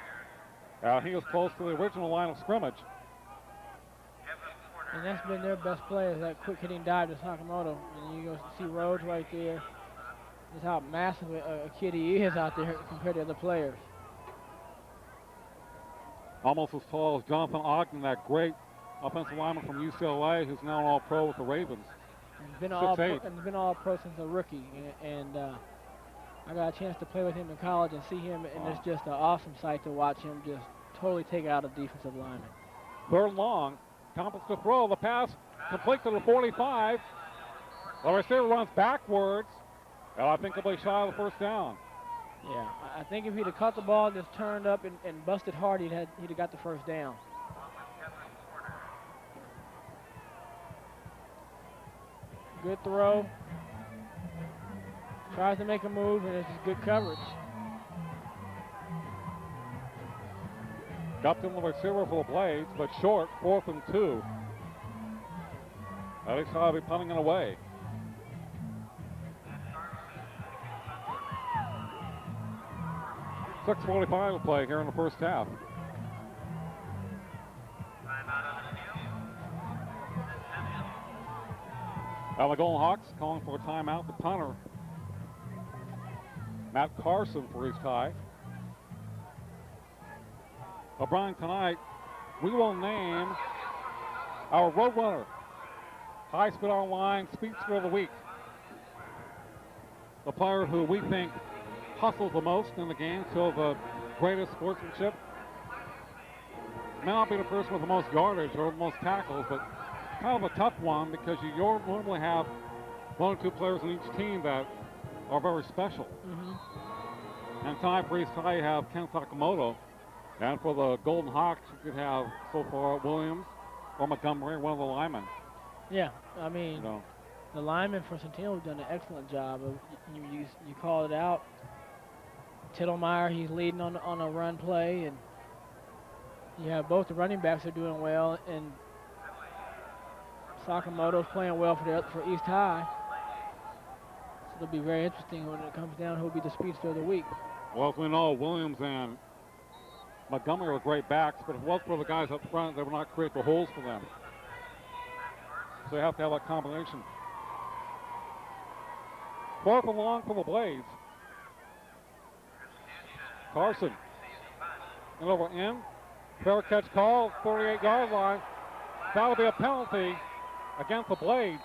[SPEAKER 7] He is close to the original line of scrimmage.
[SPEAKER 8] And that's been their best play, is that quick hitting dive to Sakamoto. And you go see Rhodes right there. Just how massive a kid he is out there compared to other players.
[SPEAKER 7] Almost as tall as Jonathan Ogden, that great offensive lineman from UCLA, who's now an All-Pro with the Ravens.
[SPEAKER 8] And been all pro since a rookie. And I got a chance to play with him in college and see him, and it's just an awesome sight to watch him just totally take out a defensive lineman.
[SPEAKER 7] Third and long. Campos to throw. The pass complete to the 45. The receiver runs backwards. And I think he'll be shy of the first down.
[SPEAKER 8] Yeah, I think if he'd have caught the ball and just turned up and busted hard, he'd have got the first down. Good throw. Tries to make a move, and it's just good coverage.
[SPEAKER 7] Got in the receiver for the Blades, but short, 4th and 2. At least I'll be punting it away. .6:45 to play here in the first half. Now the Golden Hawks calling for a timeout. The punter, Matt Carson for East High. O'Brien, tonight we will name our Roadrunner High Speed Online Speedster of the Week. The player who we think hustles the most in the game, shows the greatest sportsmanship. May not be the person with the most yardage or the most tackles, but kind of a tough one because you normally have 1 or 2 players in each team that are very special. And tonight for East High you have Ken Sakamoto, and for the Golden Hawks you could have so far Williams or Montgomery, one of the linemen.
[SPEAKER 8] Yeah, I mean, the linemen for Centennial have done an excellent job. You called it out. Tittlemeyer, he's leading on a run play, and you have both the running backs are doing well, and Sakamoto's playing well for East High. So it'll be very interesting when it comes down who'll be the speedster of the week.
[SPEAKER 7] Well, as we know, Williams and Montgomery are great backs, but if it was for the guys up front, they would not create the holes for them. So you have to have that combination. 4th and long for the Blades. Carson. And over in. Fair catch call, 38-yard line. That'll be a penalty against the Blades.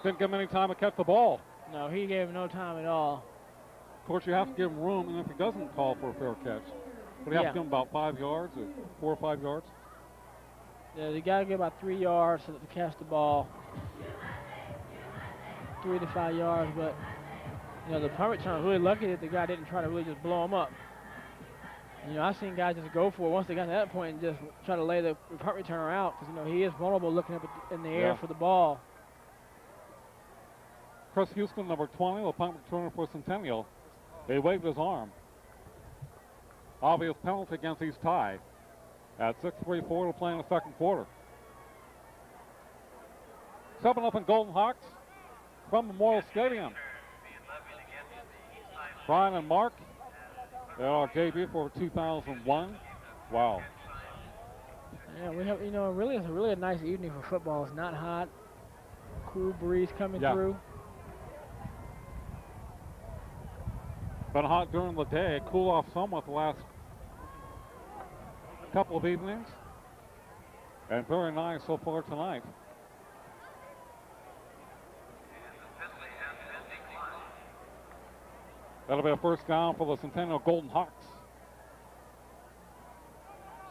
[SPEAKER 7] Didn't give him any time to catch the ball.
[SPEAKER 8] No, he gave him no time at all.
[SPEAKER 7] Of course, you have to give him room, and if he doesn't call for a fair catch, but you have to give him about 5 yards or 4 or 5 yards.
[SPEAKER 8] Yeah, you got to get about 3 yards to catch the ball. 3 to 5 yards, but you know, the punt return was really lucky that the guy didn't try to really just blow him up. You know, I've seen guys just go for it once they got to that point and just try to lay the punt returner out because, you know, he is vulnerable looking up in the air for the ball.
[SPEAKER 7] Chris Houston, number 20, the punt returner for Centennial. They waved his arm. Obvious penalty against East High. At 6:34 to play in the second quarter. 7-0 Golden Hawks from Memorial Stadium. Brian and Mark, they are JV for 2001. Wow.
[SPEAKER 8] Yeah, we have, it's really a nice evening for football. It's not hot, cool breeze coming through.
[SPEAKER 7] Been hot during the day, cool off somewhat the last couple of evenings, and very nice so far tonight. That'll be a first down for the Centennial Golden Hawks.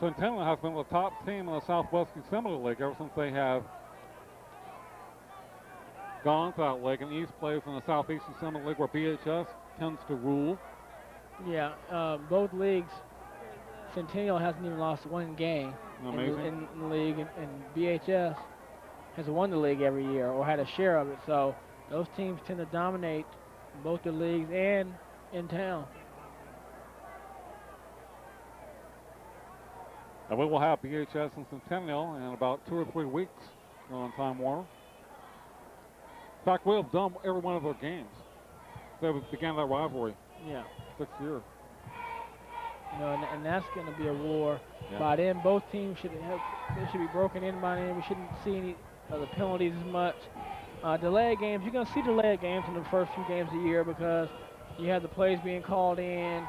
[SPEAKER 7] Centennial has been the top team in the Southwest Assembly League ever since they have gone to that league, and East plays in the Southeast Assembly League where BHS tends to rule.
[SPEAKER 8] Yeah, both leagues, Centennial hasn't even lost one game in the league, and BHS has won the league every year or had a share of it. So those teams tend to dominate both the leagues and in town.
[SPEAKER 7] And we will have BHS and Centennial in about 2 or 3 weeks on Time Warner. In fact, we have done every one of their games. They began that rivalry.
[SPEAKER 8] Yeah.
[SPEAKER 7] 6th year.
[SPEAKER 8] And that's going to be a war.
[SPEAKER 7] Yeah.
[SPEAKER 8] By then, both teams should be broken in by then. We shouldn't see any of the penalties as much. Delayed games, you're going to see delayed games in the first few games of the year because you have the plays being called in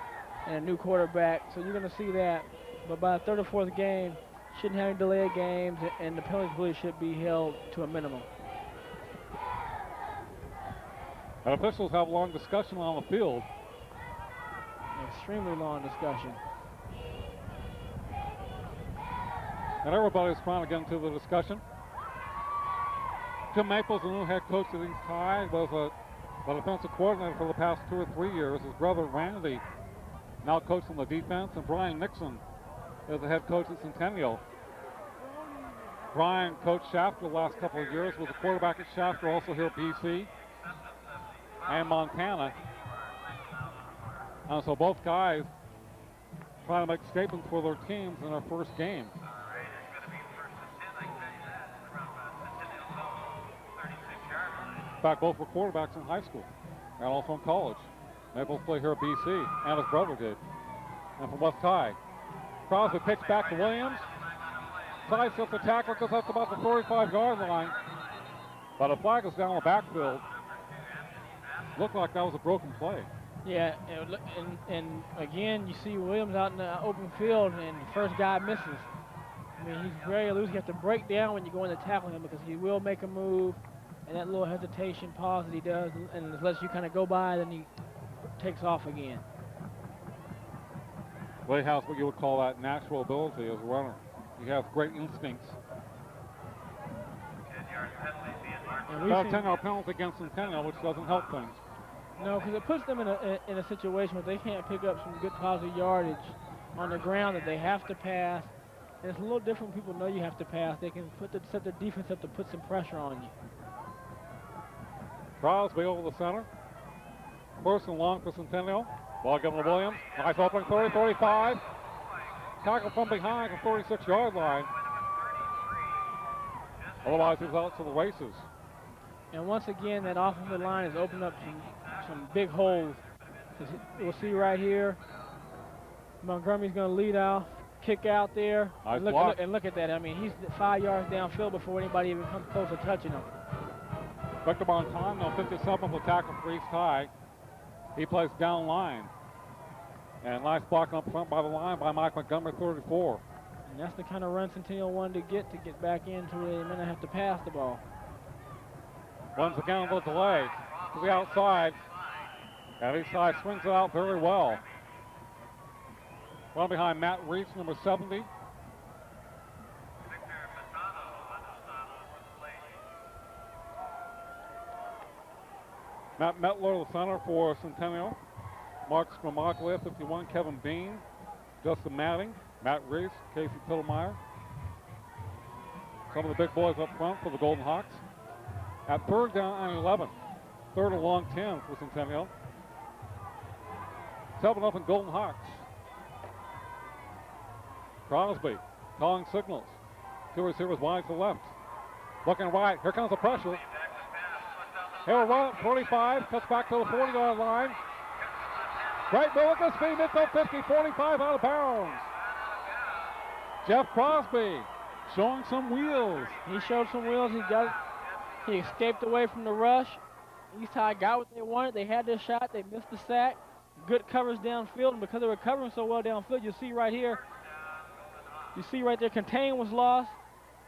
[SPEAKER 8] and a new quarterback, so you're going to see that. But by the third or fourth game, shouldn't have any delayed games, and the penalties really should be held to a minimum.
[SPEAKER 7] And officials have a long discussion on the field.
[SPEAKER 8] Extremely long discussion.
[SPEAKER 7] And everybody's trying to get into the discussion. Jim Maples, the new head coach of East High, was a defensive coordinator for the past 2 or 3 years. His brother Randy now coaching the defense, and Brian Nixon is the head coach at Centennial. Brian coached Shafter the last couple of years, was a quarterback at Shafter, also here at BC and Montana. So both guys trying to make statements for their teams in their first game. In fact, both were quarterbacks in high school and also in college. Maples played here at BC, and his brother did. And from West High, Crosby pitch back to Williams. Sidesteps the tackle because that's about the 45-yard line. But a flag is down in the backfield. Looked like that was a broken play.
[SPEAKER 8] Yeah, and again, you see Williams out in the open field, and the first guy misses. I mean, he's very loose. You have to break down when you go in to tackle him because he will make a move, and that little hesitation pause that he does, and lets you kind of go by, then he takes off again.
[SPEAKER 7] Well, he has what you would call that natural ability as a runner. He has great instincts. About 10-yard penalty against Centennial, which doesn't help things.
[SPEAKER 8] No, because it puts them in a situation where they can't pick up some good positive yardage on the ground that they have to pass. And it's a little different when people know you have to pass. They can set the defense up to put some pressure on you.
[SPEAKER 7] Crosby over the center. First and long for Centennial. Ball given to Williams. Nice opening 30, 35. Tackle from behind the 36-yard line. Otherwise, he's out to the races.
[SPEAKER 8] And once again, that offensive line has opened up some big holes. We'll see right here. Montgomery's going to lead off, kick out there.
[SPEAKER 7] Nice
[SPEAKER 8] and look at that. I mean, he's 5 yards downfield before anybody even comes close to touching him.
[SPEAKER 7] Victor Montano, 57th the tackle for East High. He plays down line. And nice blocking up front by the line by Mike Montgomery, 34.
[SPEAKER 8] And that's the kind of run Centennial wanted to get back into where they may not have to pass the ball.
[SPEAKER 7] Once again, the delay to the outside. And East High swings it out very well. One behind Matt Reese, number 70. Matt Metler, the center for Centennial. Mark Scramaglia, 51. Kevin Bean, Justin Matting, Matt Reese, Casey Pittlemeyer. Some of the big boys up front for the Golden Hawks. At third down and 11. Third and long 10 for Centennial. 7-0 Golden Hawks. Crosby calling signals. Two receivers wide to the left. Looking right. Here comes the pressure. He'll run at 45. Cuts back to the 40-yard line. Great move at the speed. Midfield 50. 45 out of bounds. Jeff Crosby showing some wheels.
[SPEAKER 8] He showed some wheels. He escaped away from the rush. East High got what they wanted. They had their shot. They missed the sack. Good covers downfield, and because they were covering so well downfield, you see right here, you see right there, contain was lost.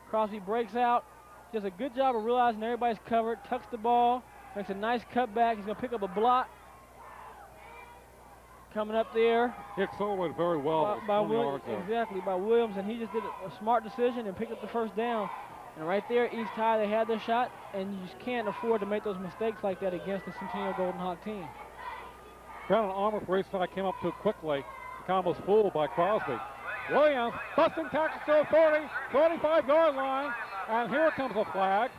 [SPEAKER 8] Crosby breaks out. Does a good job of realizing everybody's covered, tucks the ball, makes a nice cutback. He's going to pick up a block. Coming up there.
[SPEAKER 7] He accelerated very well.
[SPEAKER 8] By Williams, exactly, by Williams, and he just did a smart decision and picked up the first down. And right there, East High, they had their shot, and you just can't afford to make those mistakes like that against the Centennial Golden Hawk team.
[SPEAKER 7] Brandon Armour for East High came up too quickly. The combo was fooled by Crosby. Williams, busting tackle to the 30, 25-yard line, and here comes a flag.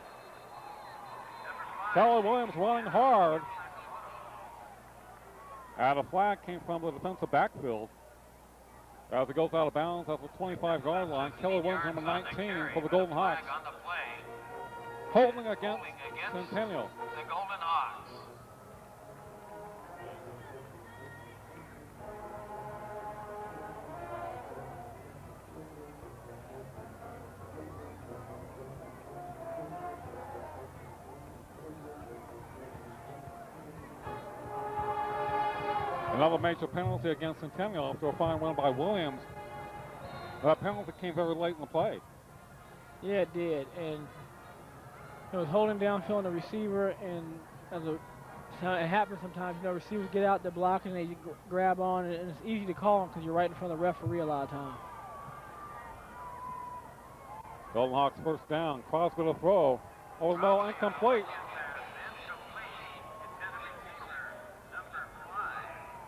[SPEAKER 7] Kelly Williams running hard. And a flag came from the defensive backfield. As it goes out of bounds at the 25-yard line, Kelly Williams, number 19 for the Golden Hawks. Holding against Centennial.
[SPEAKER 3] The Golden Hawks.
[SPEAKER 7] Another major penalty against Centennial after a fine win by Williams. That penalty came very late in the play.
[SPEAKER 8] Yeah, it did, and it was holding downfield on the receiver, and it happens sometimes. You know, receivers get out, they're blocking, they grab on, and it's easy to call them because you're right in front of the referee a lot of times.
[SPEAKER 7] Golden Hawks first down. Crosby to throw. Over the middle, incomplete.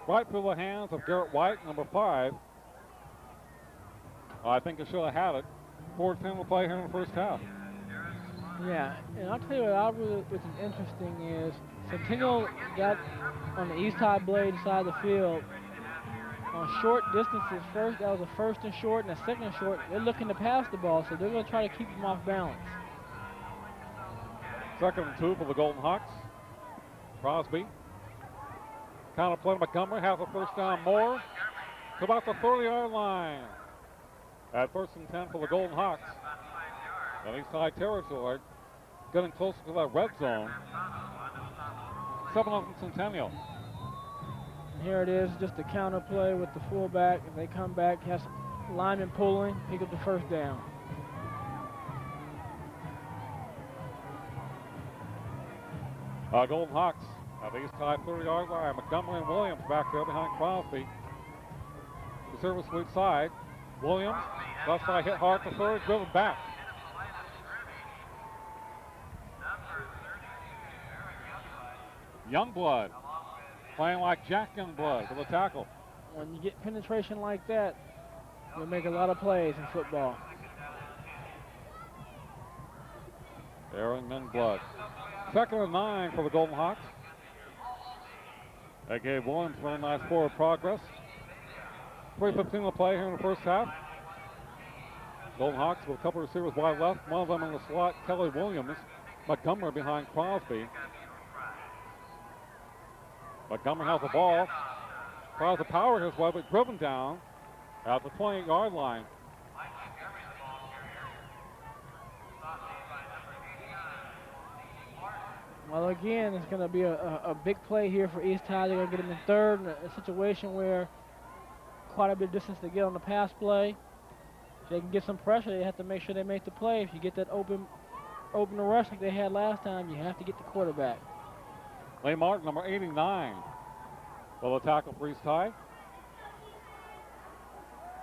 [SPEAKER 7] Right through the hands of Garrett White, number 5. I think he should have had it. 4-10 to play here in the first half.
[SPEAKER 8] Yeah, and I'll tell you what's interesting is Centennial got on the East High blade side of the field on short distances. First, that was a first and short, and a second and short. They're looking to pass the ball, so they're going to try to keep them off balance.
[SPEAKER 7] 2nd and 2 for the Golden Hawks. Crosby. Counter play to Montgomery, has a first down more. To about the 30-yard line. At 1st and 10 for the Golden Hawks. And East High territory, getting closer to that red zone. 7 on Centennial.
[SPEAKER 8] And here it is, just a counter play with the fullback. If they come back, has lineman pulling, pick up the first down.
[SPEAKER 7] Golden Hawks at the East High 30-yard line. Montgomery and Williams back there behind Crosby. Receiver sweep side. Williams, left side hit hard to third, driven back. Youngblood playing like Jack Youngblood for the tackle.
[SPEAKER 8] When you get penetration like that, you'll make a lot of plays in football.
[SPEAKER 7] Aaron Youngblood. 2nd and 9 for the Golden Hawks. That gave Williams very nice forward progress. 3:15 to play here in the first half. Golden Hawks with a couple of receivers wide left. One of them in the slot, Kelly Williams. Montgomery behind Crosby. Montgomery has the ball. Tries to power his way, but driven down at the 28-yard line.
[SPEAKER 8] Well, again, it's going to be a big play here for East High. They're going to get him in third in a situation where quite a bit of distance to get on the pass play. If they can get some pressure, they have to make sure they make the play. If you get that open rush like they had last time, you have to get the quarterback.
[SPEAKER 7] Lee Martin, number 89, will the tackle for East High.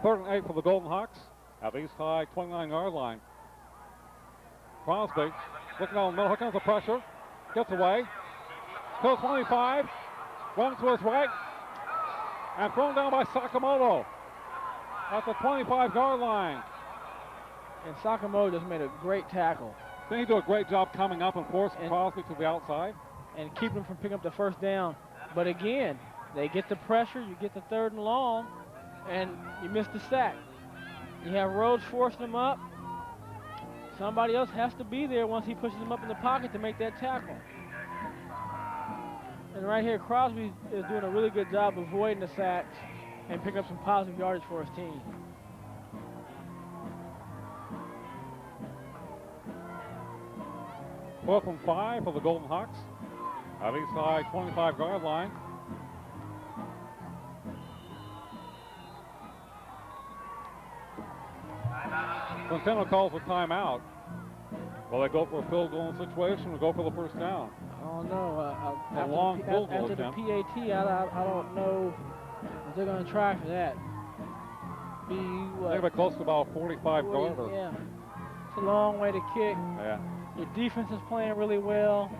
[SPEAKER 7] 3rd and 8 for the Golden Hawks at the East High 29-yard line. Crosby looking down the middle. Here comes the pressure. Gets away. Till 25. Runs to his right. And thrown down by Sakamoto at the 25-yard line.
[SPEAKER 8] And Sakamoto just made a great tackle.
[SPEAKER 7] I think he did a great job coming up and forcing Crosby to the outside.
[SPEAKER 8] And keeping him from picking up the first down. But again, they get the pressure, you get the 3rd and long, and you miss the sack. You have Rhodes forcing him up. Somebody else has to be there once he pushes him up in the pocket to make that tackle. And right here, Crosby is doing a really good job avoiding the sacks and picking up some positive yardage for his team.
[SPEAKER 7] Fourth and 5 for the Golden Hawks. At east side 25-yard line. Centennial calls a timeout. Will they go for a field goal situation or go for the first down?
[SPEAKER 8] I don't know.
[SPEAKER 7] A long field goal
[SPEAKER 8] after the
[SPEAKER 7] attempt.
[SPEAKER 8] PAT, I don't know if they're going to try for that. Be what?
[SPEAKER 7] They're close to about 45-yarder.
[SPEAKER 8] Yeah. It's a long way to kick.
[SPEAKER 7] Yeah.
[SPEAKER 8] Your defense is playing really well.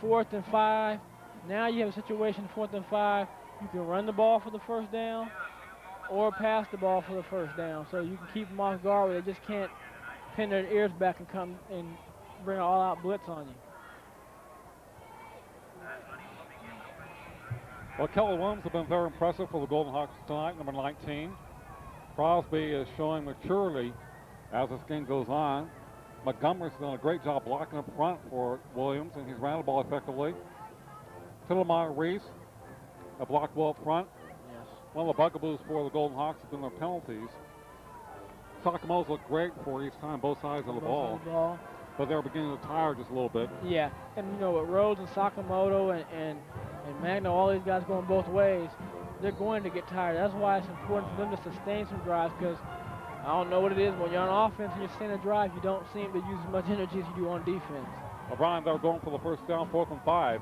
[SPEAKER 8] 4th and 5. Now you have a situation, 4th and 5. You can run the ball for the first down or pass the ball for the first down. So you can keep them off guard where they just can't pin their ears back and come and bring an all-out blitz on you.
[SPEAKER 7] Well, Kelly Williams has been very impressive for the Golden Hawks tonight, number 19. Crosby is showing maturity as this game goes on. Montgomery's done a great job blocking up front for Williams, and he's ran the ball effectively. Tittlemeyer Reese, a blocked ball up front.
[SPEAKER 8] Yes.
[SPEAKER 7] One of the bugaboos for the Golden Hawks has been their penalties. Sakamoto's look great for each time, both sides of the ball. But they're beginning to tire just a little bit.
[SPEAKER 8] Yeah, and you know, with Rhodes and Sakamoto and Magno, all these guys going both ways, they're going to get tired. That's why it's important for them to sustain some drives, because I don't know what it is, when you're on offense and you're sustaining a drive, you don't seem to use as much energy as you do on defense.
[SPEAKER 7] O'Brien, they're going for the first down, 4th and 5.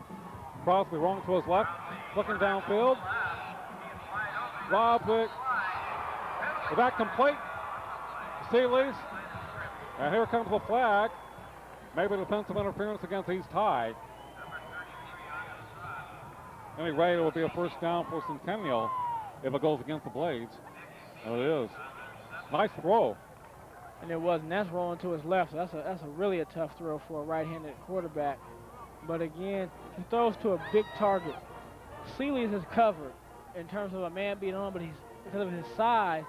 [SPEAKER 7] Crosby rolling to his left, looking downfield. Robs it. Is that complete? Seeley's. And here comes the flag. Maybe defensive interference against East High. Anyway, it will be a first down for Centennial if it goes against the Blades. And it is. Nice throw.
[SPEAKER 8] And it was, and that's rolling to his left. So that's a really a tough throw for a right-handed quarterback. But again, he throws to a big target. Seeley's is covered in terms of a man being on, but because of his size,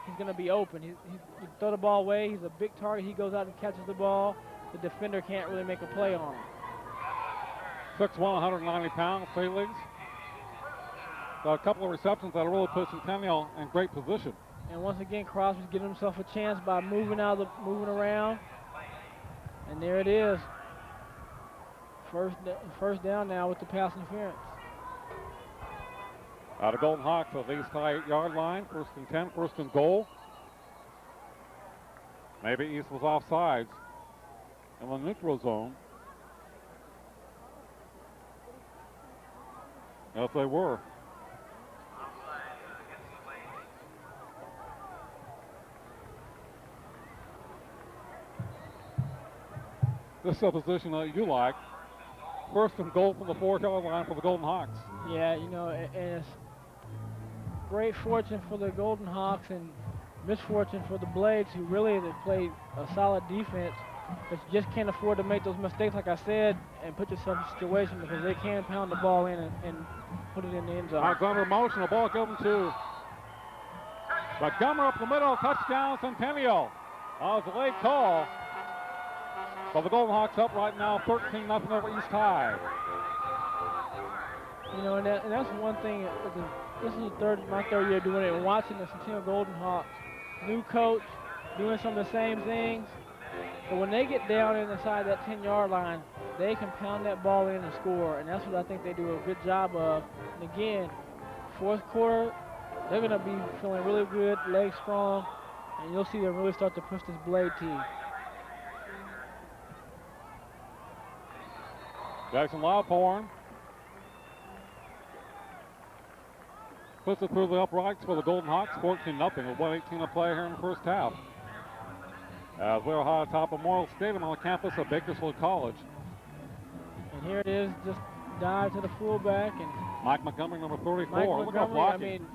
[SPEAKER 8] he's going to be open. He throw the ball away. He's a big target. He goes out and catches the ball. The defender can't really make a play on him.
[SPEAKER 7] 6'1", 190 pounds, Seeley's. Got a couple of receptions that really put Centennial in great position.
[SPEAKER 8] And once again, Crosby's giving himself a chance by moving around. And there it is. First down now with the pass interference.
[SPEAKER 7] The Golden Hawks at the East High 8-yard line. 1st and 10, 1st and goal. Maybe East was offsides in the neutral zone. Yes, they were. This is a position that you like. 1st and goal from the 4-yard line for the Golden Hawks.
[SPEAKER 8] Yeah, you know, and it's great fortune for the Golden Hawks and misfortune for the Blades, who really have played a solid defense, but you just can't afford to make those mistakes, like I said, and put yourself in a situation, because they can pound the ball in and put it in the end zone.
[SPEAKER 7] Alexander motion, the ball given to Montgomery up the middle, touchdown Centennial. That was a late call. So the Golden Hawks up right now, 13-0 over East High.
[SPEAKER 8] You know, and that's one thing. This is my third year doing it, and watching the Centennial Golden Hawks. New coach, doing some of the same things. But when they get down inside that 10-yard line, they can pound that ball in and score, and that's what I think they do a good job of. And again, 4th quarter, they're going to be feeling really good, legs strong, and you'll see them really start to push this Blade team.
[SPEAKER 7] Jackson Loudhorn puts it through the uprights for the Golden Hawks, 14-0, with 1:18 to play here in the first half. As we're high atop Memorial Stadium on the campus of Bakersfield College.
[SPEAKER 8] And here it is, just dive to the fullback. And
[SPEAKER 7] Mike Montgomery, number 34.
[SPEAKER 8] Mike
[SPEAKER 7] Look at
[SPEAKER 8] Montgomery,
[SPEAKER 7] blocking.
[SPEAKER 8] I mean,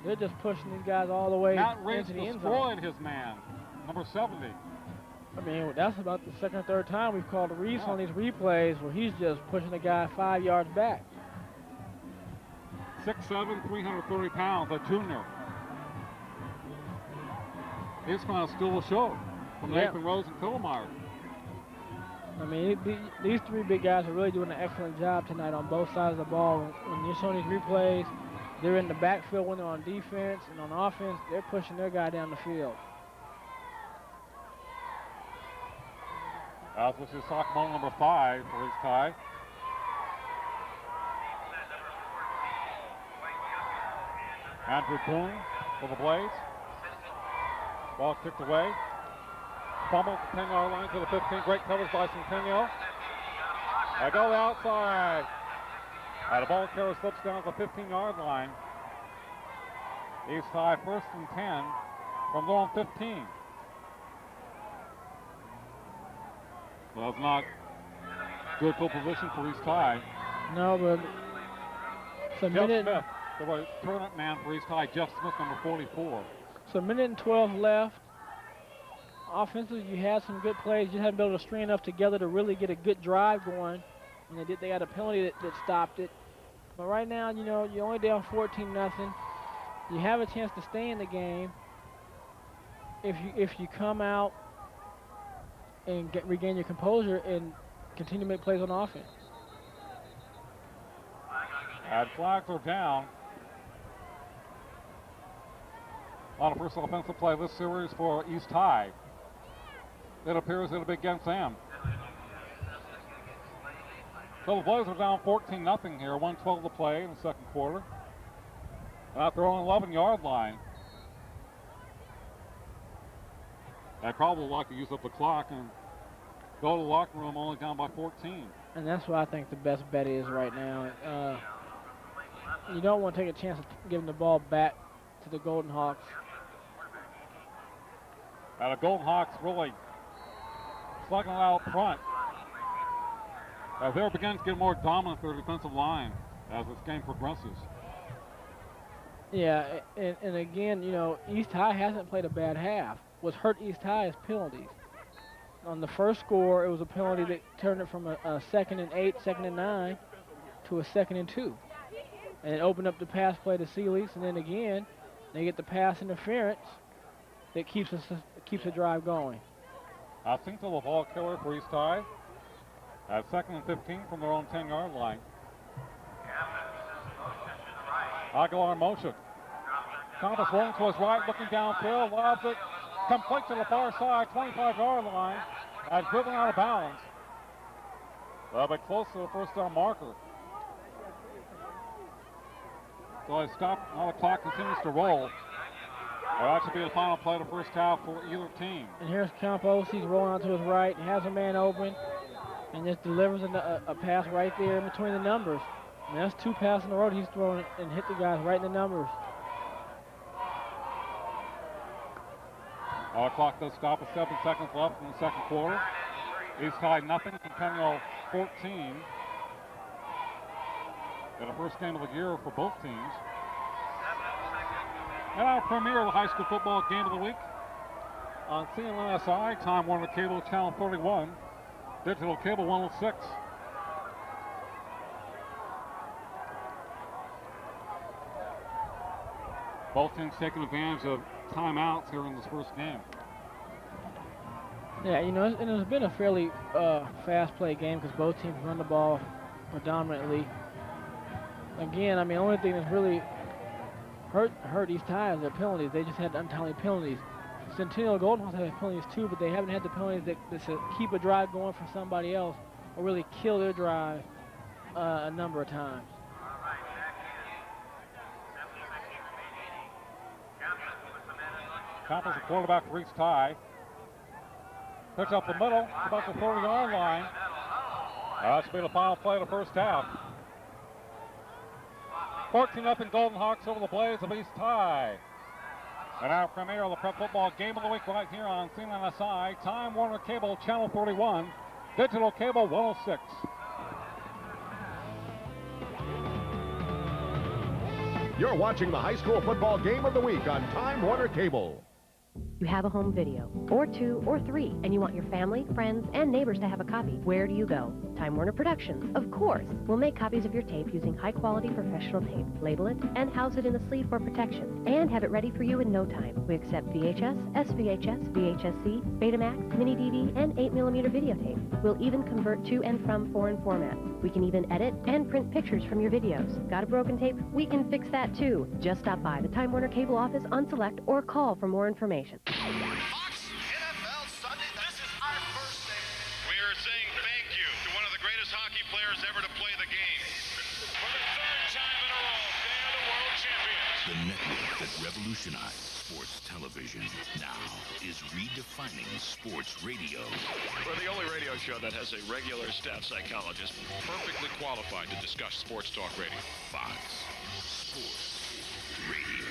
[SPEAKER 8] they're just pushing these guys all the way
[SPEAKER 7] Matt Reese
[SPEAKER 8] into the end
[SPEAKER 7] destroyed
[SPEAKER 8] zone.
[SPEAKER 7] his man, number 70.
[SPEAKER 8] I mean, that's about the second or third time we've called Reese on these replays where he's just pushing the guy 5 yards back.
[SPEAKER 7] 6'7", 330 pounds, a junior. He's going to steal the show from
[SPEAKER 8] Yeah.
[SPEAKER 7] Nathan Rose and Killmeyer.
[SPEAKER 8] I mean, these three big guys are really doing an excellent job tonight on both sides of the ball. When you're showing these replays, they're in the backfield when they're on defense, and on offense, they're pushing their guy down the field.
[SPEAKER 7] This is sophomore number 5 for East High. Andrew Boone for the Blaze. Ball kicked away. Fumble at the 10-yard line to the 15. Great coverage by Centennial. They go outside. The ball carrier slips down at the 15-yard line. East High 1st and 10 from their own 15. Well, that's not good field position for East High.
[SPEAKER 8] No, but it's a
[SPEAKER 7] Jeff
[SPEAKER 8] minute.
[SPEAKER 7] Smith, the tournament man for East High. Jeff Smith, number 44.
[SPEAKER 8] So a minute and 12 left. Offensively, you had some good plays. You haven't been able to string enough together to really get a good drive going. And they got a penalty that stopped it. But right now, you know, you're only down 14-0. You have a chance to stay in the game if you come out and regain your composure and continue to make plays on offense.
[SPEAKER 7] And flags are down on the first offensive play of this series for East High. It appears it'll be against them. So the Blaze are down 14-0 here, 1:12 to play in the second quarter. At their own 11-yard line. They probably like to use up the clock and go to the locker room only down by 14.
[SPEAKER 8] And that's what I think the best bet is right now. You don't want to take a chance of giving the ball back to the Golden Hawks.
[SPEAKER 7] The Golden Hawks really slugging it out front. They're beginning to get more dominant for their defensive line as this game progresses.
[SPEAKER 8] Yeah, and again, you know, East High hasn't played a bad half. What's hurt East High is penalties. On the first score, it was a penalty that turned it from a 2nd and 8, 2nd and 9 to a 2nd and 2. And it opened up the pass play to Seeley's, and then again, they get the pass interference that keeps the drive going.
[SPEAKER 7] I think the ball carrier for East High at 2nd and 15 from their own 10-yard line. Aguilar in motion. Thomas rolling to his right, looking downfield, lobs it, complete to the far side, 25-yard line, and dribbling out of bounds. A bit close to the first down marker. So they stop, now the clock continues to roll. That should be the final play of the first half for either team.
[SPEAKER 8] And here's Campos, he's rolling out to his right, and has a man open, and just delivers a pass right there in between the numbers. And that's 2 passes in a row he's throwing and hit the guys right in the numbers.
[SPEAKER 7] Our clock does stop with 7 seconds left in the second quarter. East High nothing, Centennial 14. In the first game of the year for both teams. And our premiere of the high school football game of the week on CNNSI, Time Warner Cable Channel 31, Digital Cable 106. Both teams taking advantage of timeouts here in this first game.
[SPEAKER 8] Yeah, you know, and it's been a fairly fast play game because both teams run the ball predominantly. Again, I mean, the only thing that's really hurt East High is their penalties. They just had untimely penalties. Centennial Golden Hawks have penalties too, but they haven't had the penalties that should keep a drive going for somebody else or really kill their drive a number of times.
[SPEAKER 7] Campos, the quarterback for East High. Picks up the middle, about the 30-yard line. That should be the final play of the first half. 14-0 Golden Hawks over the Blaze of East High. And our premiere of the Prep Football Game of the Week right here on CNNSI, Time Warner Cable Channel 41, Digital Cable 106.
[SPEAKER 6] You're watching the high school football game of the week on Time Warner Cable.
[SPEAKER 10] You have a home video, or 2 or 3, and you want your family, friends, and neighbors to have a copy. Where do you go? Time Warner Productions, of course. We'll make copies of your tape using high-quality professional tape, label it, and house it in a sleeve for protection, and have it ready for you in no time. We accept VHS, SVHS, VHS-C, Betamax, Mini DV, and 8mm videotape. We'll even convert to and from foreign formats. We can even edit and print pictures from your videos. Got a broken tape? We can fix that too. Just stop by the Time Warner Cable office on Select or call for more information.
[SPEAKER 3] Fox NFL Sunday, this is our first station.
[SPEAKER 4] We are saying thank you to one of the greatest hockey players ever to play the game. For the third time in a row, they are the world champions.
[SPEAKER 5] The network that revolutionized sports television now is redefining sports radio.
[SPEAKER 11] We're the only radio show that has a regular staff psychologist perfectly qualified to discuss sports talk radio.
[SPEAKER 5] Fox Sports Radio.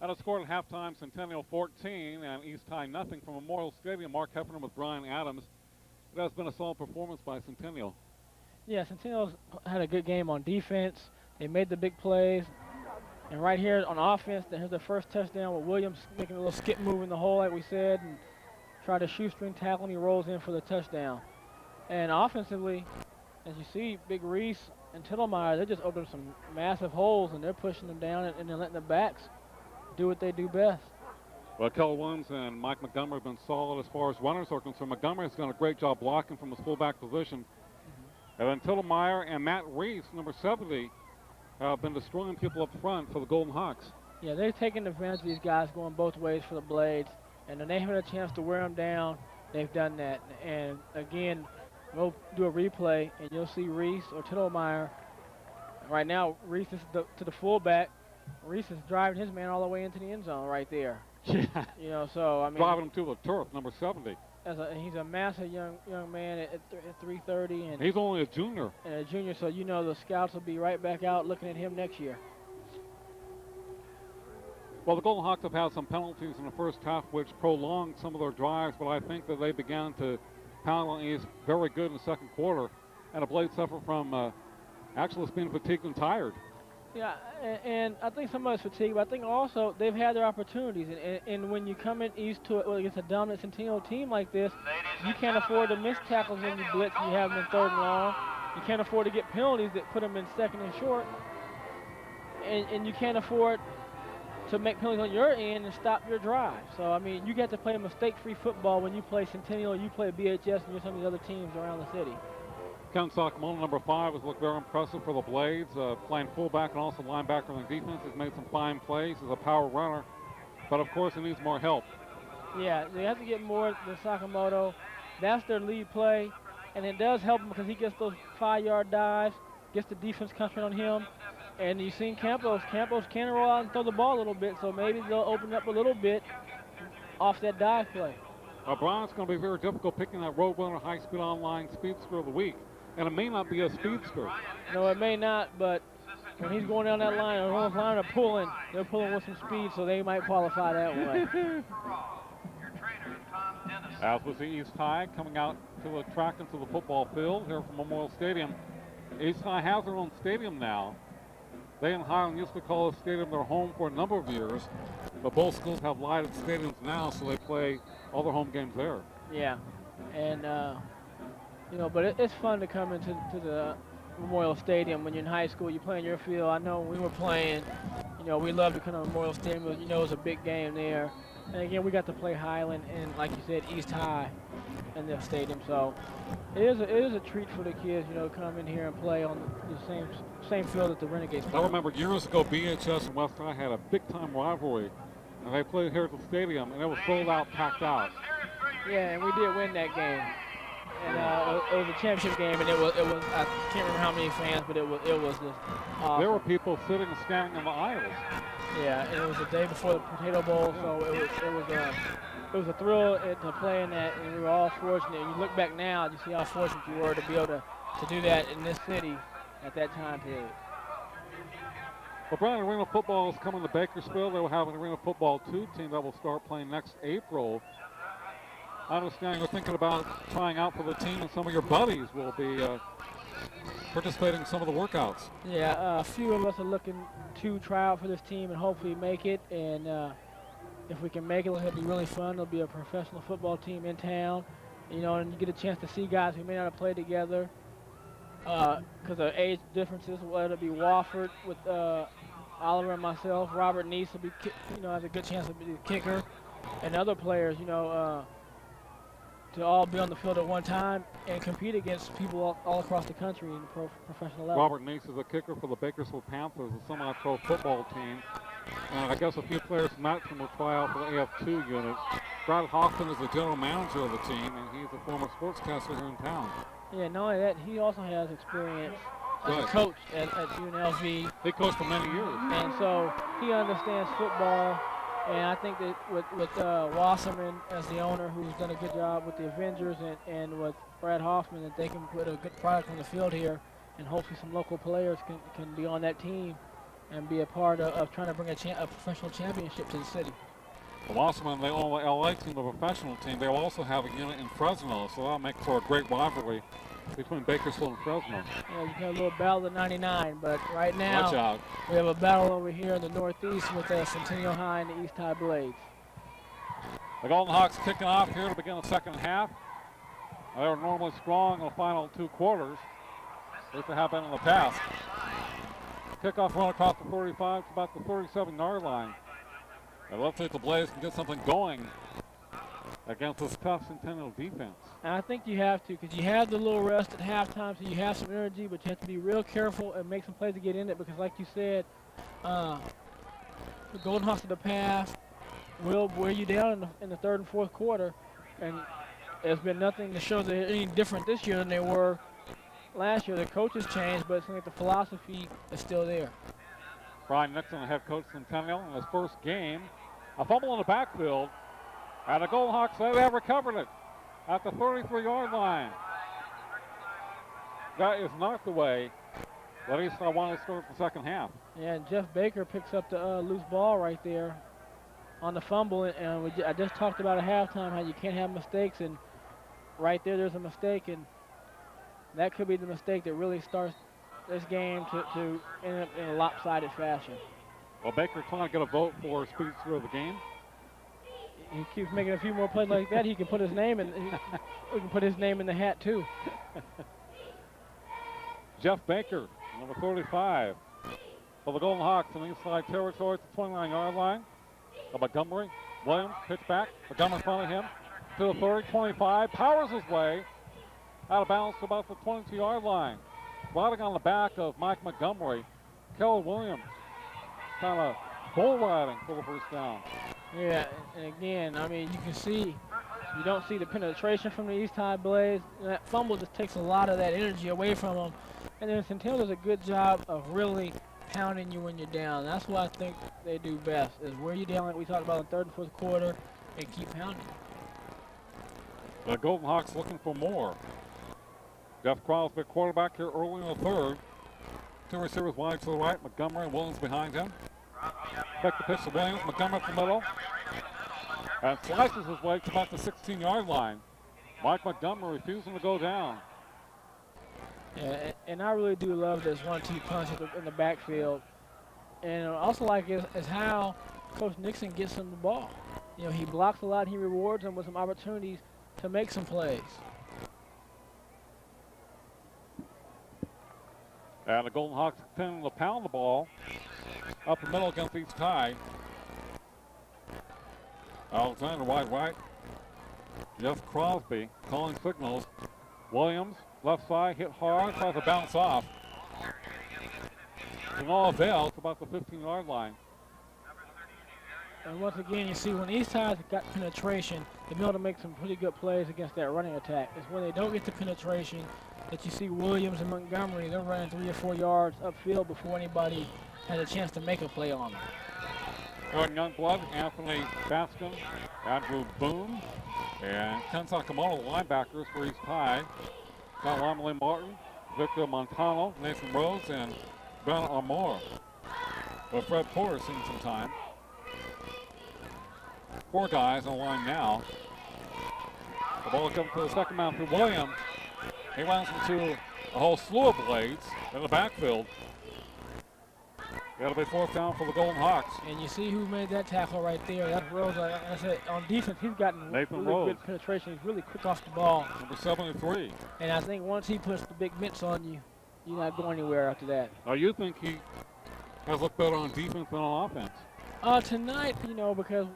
[SPEAKER 7] At a score at halftime, Centennial 14 and East High nothing from Memorial Stadium. Mark Heffernan with Brian Adams. It has been a solid performance by Centennial.
[SPEAKER 8] Yeah, Centennial's had a good game on defense. They made the big plays. And right here on offense, here's the first touchdown with Williams making a little skip move in the hole, like we said, and tried to shoestring tackle, and he rolls in for the touchdown. And offensively, as you see, Big Reese and Tittlemeyer, they just opened some massive holes, and they're pushing them down and they're letting the backs do what they do best.
[SPEAKER 7] Well, Kel Williams and Mike Montgomery have been solid as far as runners are concerned. Montgomery has done a great job blocking from his fullback position. And then Tittlemeyer and Matt Reese, number 70, have been destroying people up front for the Golden Hawks.
[SPEAKER 8] Yeah, they're taking advantage of these guys going both ways for the Blades. And when they have a chance to wear them down, they've done that. And again, we'll do a replay, and you'll see Reese or Tittlemeyer. Right now, Reese is to the fullback. Reese is driving his man all the way into the end zone right there.
[SPEAKER 7] Yeah.
[SPEAKER 8] You know, so I mean,
[SPEAKER 7] driving him to the turf, number 70.
[SPEAKER 8] He's a massive young man at 330, and
[SPEAKER 7] he's only a junior.
[SPEAKER 8] And a junior, so you know the scouts will be right back out looking at him next year.
[SPEAKER 7] Well, the Golden Hawks have had some penalties in the first half, which prolonged some of their drives, but I think that they began to penalties very good in the second quarter, and the Blades suffer from actually being fatigued and tired.
[SPEAKER 8] Yeah, and I think some of it's fatigue, but I think also they've had their opportunities. And when you come in east to it against a dominant Centennial team like this, you can't afford to miss tackles when you blitz and you have them in 3rd and long. You can't afford to get penalties that put them in 2nd and short. And you can't afford to make penalties on your end and stop your drive. So, I mean, you get to play mistake-free football when you play Centennial, you play BHS, and you're some of these other teams around the city.
[SPEAKER 7] Ken Sakamoto, number 5, has looked very impressive for the Blades, playing fullback and also linebacker on the defense. He's made some fine plays. He's a power runner, but of course he needs more help.
[SPEAKER 8] Yeah, they have to get more than Sakamoto. That's their lead play, and it does help him because he gets those 5-yard dives, gets the defense coming on him, and you've seen Campos. Campos can roll out and throw the ball a little bit, so maybe they'll open up a little bit off that dive play.
[SPEAKER 7] Brian, it's going to be very difficult picking that Roadrunner high-speed online speedster of the week. And it may not be a speedster.
[SPEAKER 8] No, it may not, but when he's going down that line, the whole line are pulling. They're pulling with some speed, so they might qualify that way.
[SPEAKER 7] As we see East High coming out to the track into the football field here from Memorial Stadium. East High has their own stadium now. They and Highland used to call this stadium their home for a number of years, but both schools have lighted stadiums now, so they play all their home games there.
[SPEAKER 8] Yeah, and you know, but it's fun to come into the Memorial Stadium when you're in high school. You play in your field. I know when we were playing, you know, we loved to come to Memorial Stadium. You know, it was a big game there. And again, we got to play Highland and, like you said, East High in the stadium. So it is a treat for the kids, you know, to come in here and play on the same field that the Renegades play.
[SPEAKER 7] I remember years ago, BHS and West High had a big-time rivalry, and they played here at the stadium, and it was sold out, packed out.
[SPEAKER 8] Yeah, and we did win that game. And it was a championship game, and it was I can't remember how many fans, but it was just awesome.
[SPEAKER 7] There were people sitting and standing in the aisles.
[SPEAKER 8] Yeah, and it was the day before the Potato Bowl, so it was a thrill to play in that, and we were all fortunate. And you look back now, you see how fortunate you were to be able to do that in this city at that time period.
[SPEAKER 7] Well, Brian, Arena Football is coming to Bakersfield. They will have an Arena Football 2 team that will start playing next April. I understand you're thinking about trying out for the team, and some of your buddies will be participating in some of the workouts.
[SPEAKER 8] Yeah, a few of us are looking to try out for this team and hopefully make it. And if we can make it, it'll be really fun. It'll be a professional football team in town, you know, and you get a chance to see guys who may not have played together because of age differences. Whether it be Wofford with Oliver and myself, Robert Neese will be, has a good chance to be the kicker, and other players, to all be on the field at one time and compete against people all across the country in the professional level.
[SPEAKER 7] Robert Neese is a kicker for the Bakersfield Panthers, a semi-pro football team. And I guess a few players from that team will try out for the AF2 unit. Brad Hoffman is the general manager of the team, and he's a former sportscaster here in town.
[SPEAKER 8] Yeah, not only that, he also has experience as a coach at UNLV.
[SPEAKER 7] He coached for many years.
[SPEAKER 8] And so he understands football. And I think that with Wasserman as the owner, who's done a good job with the Avengers, and with Brad Hoffman, that they can put a good product on the field here, and hopefully some local players can be on that team and be a part of trying to bring a professional championship to the city.
[SPEAKER 7] The Wasserman, they own the LA team, the professional team. They will also have a unit in Fresno, so that'll make for a great rivalry between Bakersfield and Fresno.
[SPEAKER 8] Yeah, you got a little battle of 99, but right now
[SPEAKER 7] watch out.
[SPEAKER 8] We have a battle over here in the Northeast with Centennial High and the East High Blades.
[SPEAKER 7] The Golden Hawks kicking off here to begin the second half. They were normally strong in the final 2 quarters, as they have been in the past. Kickoff run across the 35 to about the 37-yard line. And let's see if the Blaze can get something going against this tough Centennial defense.
[SPEAKER 8] And I think you have to, because you have the little rest at halftime, so you have some energy, but you have to be real careful and make some plays to get in it, because like you said, the Golden Hawks of the past will wear you down in the third and fourth quarter, and there's been nothing to show they're any different this year than they were last year. The coaches changed, but it seems like the philosophy is still there.
[SPEAKER 7] Brian Nixon, the head coach of Centennial, in his first game. A fumble in the backfield, and the Golden Hawks, they have recovered it at the 33-yard line. That is not the way that East I want to start the second half.
[SPEAKER 8] Yeah, and Jeff Baker picks up the loose ball right there on the fumble, and I just talked about at halftime how you can't have mistakes, and right there's a mistake, and that could be the mistake that really starts this game to end up in a lopsided fashion.
[SPEAKER 7] Well, Baker trying to get a vote for speedster of the game.
[SPEAKER 8] He keeps making a few more plays like that. He can put his name in. We can put his name in the hat too.
[SPEAKER 7] Jeff Baker, number 35, for the Golden Hawks in the inside territory at the 29-yard line. Montgomery, Williams, pitch back. Montgomery in front of him to the 30, 25, powers his way out of bounds to about the 22-yard line. Riding on the back of Mike Montgomery, Keller Williams kind of bull riding for the first down.
[SPEAKER 8] Yeah, and again, I mean, you can see, you don't see the penetration from the East High Blaze. That fumble just takes a lot of that energy away from them. And then Centennial does a good job of really pounding you when you're down. That's what I think they do best, is wear you down like we talked about in the third and fourth quarter and keep pounding.
[SPEAKER 7] The Golden Hawks looking for more. Jeff Crosby, quarterback here early in the third. 2 receivers wide to the right, Montgomery and Williams behind him. Back the pitch to Williams, Montgomery up the middle. And slices his way to about the 16-yard line. Mike Montgomery refusing to go down.
[SPEAKER 8] Yeah, and I really do love this 1-2 punch in the backfield. And I also like is how Coach Nixon gets him the ball. You know, he blocks a lot, he rewards him with some opportunities to make some plays.
[SPEAKER 7] And the Golden Hawks continue to pound the ball up the middle against East High. Alexander wide right. Jeff Crosby calling signals. Williams, left side, hit hard, tries to bounce off. To no avail, it's about the 15-yard line.
[SPEAKER 8] And once again, you see when East High's got penetration, they've been able to make some pretty good plays against that running attack. It's when they don't get the penetration that you see Williams and Montgomery, they're running 3 or 4 yards upfield before anybody has a chance to make a play on them.
[SPEAKER 7] Aaron Youngblood, Anthony Baskin, Andrew Boone, and Ken Sakamoto, the linebackers for East High. Got Lamley Martin, Victor Montano, Nathan Rose, and Ben Armour. But Fred Porter seeing some time. 4 guys on the line now. The ball comes to the second man for Williams. He runs into a whole slew of blades in the backfield. That'll be 4th down for the Golden Hawks.
[SPEAKER 8] And you see who made that tackle right there. That's Rose. Like I said, on defense, he's gotten
[SPEAKER 7] Nathan
[SPEAKER 8] really
[SPEAKER 7] Rose.
[SPEAKER 8] good penetration. He's really quick off the ball.
[SPEAKER 7] Number 73.
[SPEAKER 8] And I think once he puts the big mitts on you, you're not going anywhere after that.
[SPEAKER 7] Now you think he has looked better on defense than on offense?
[SPEAKER 8] Tonight, because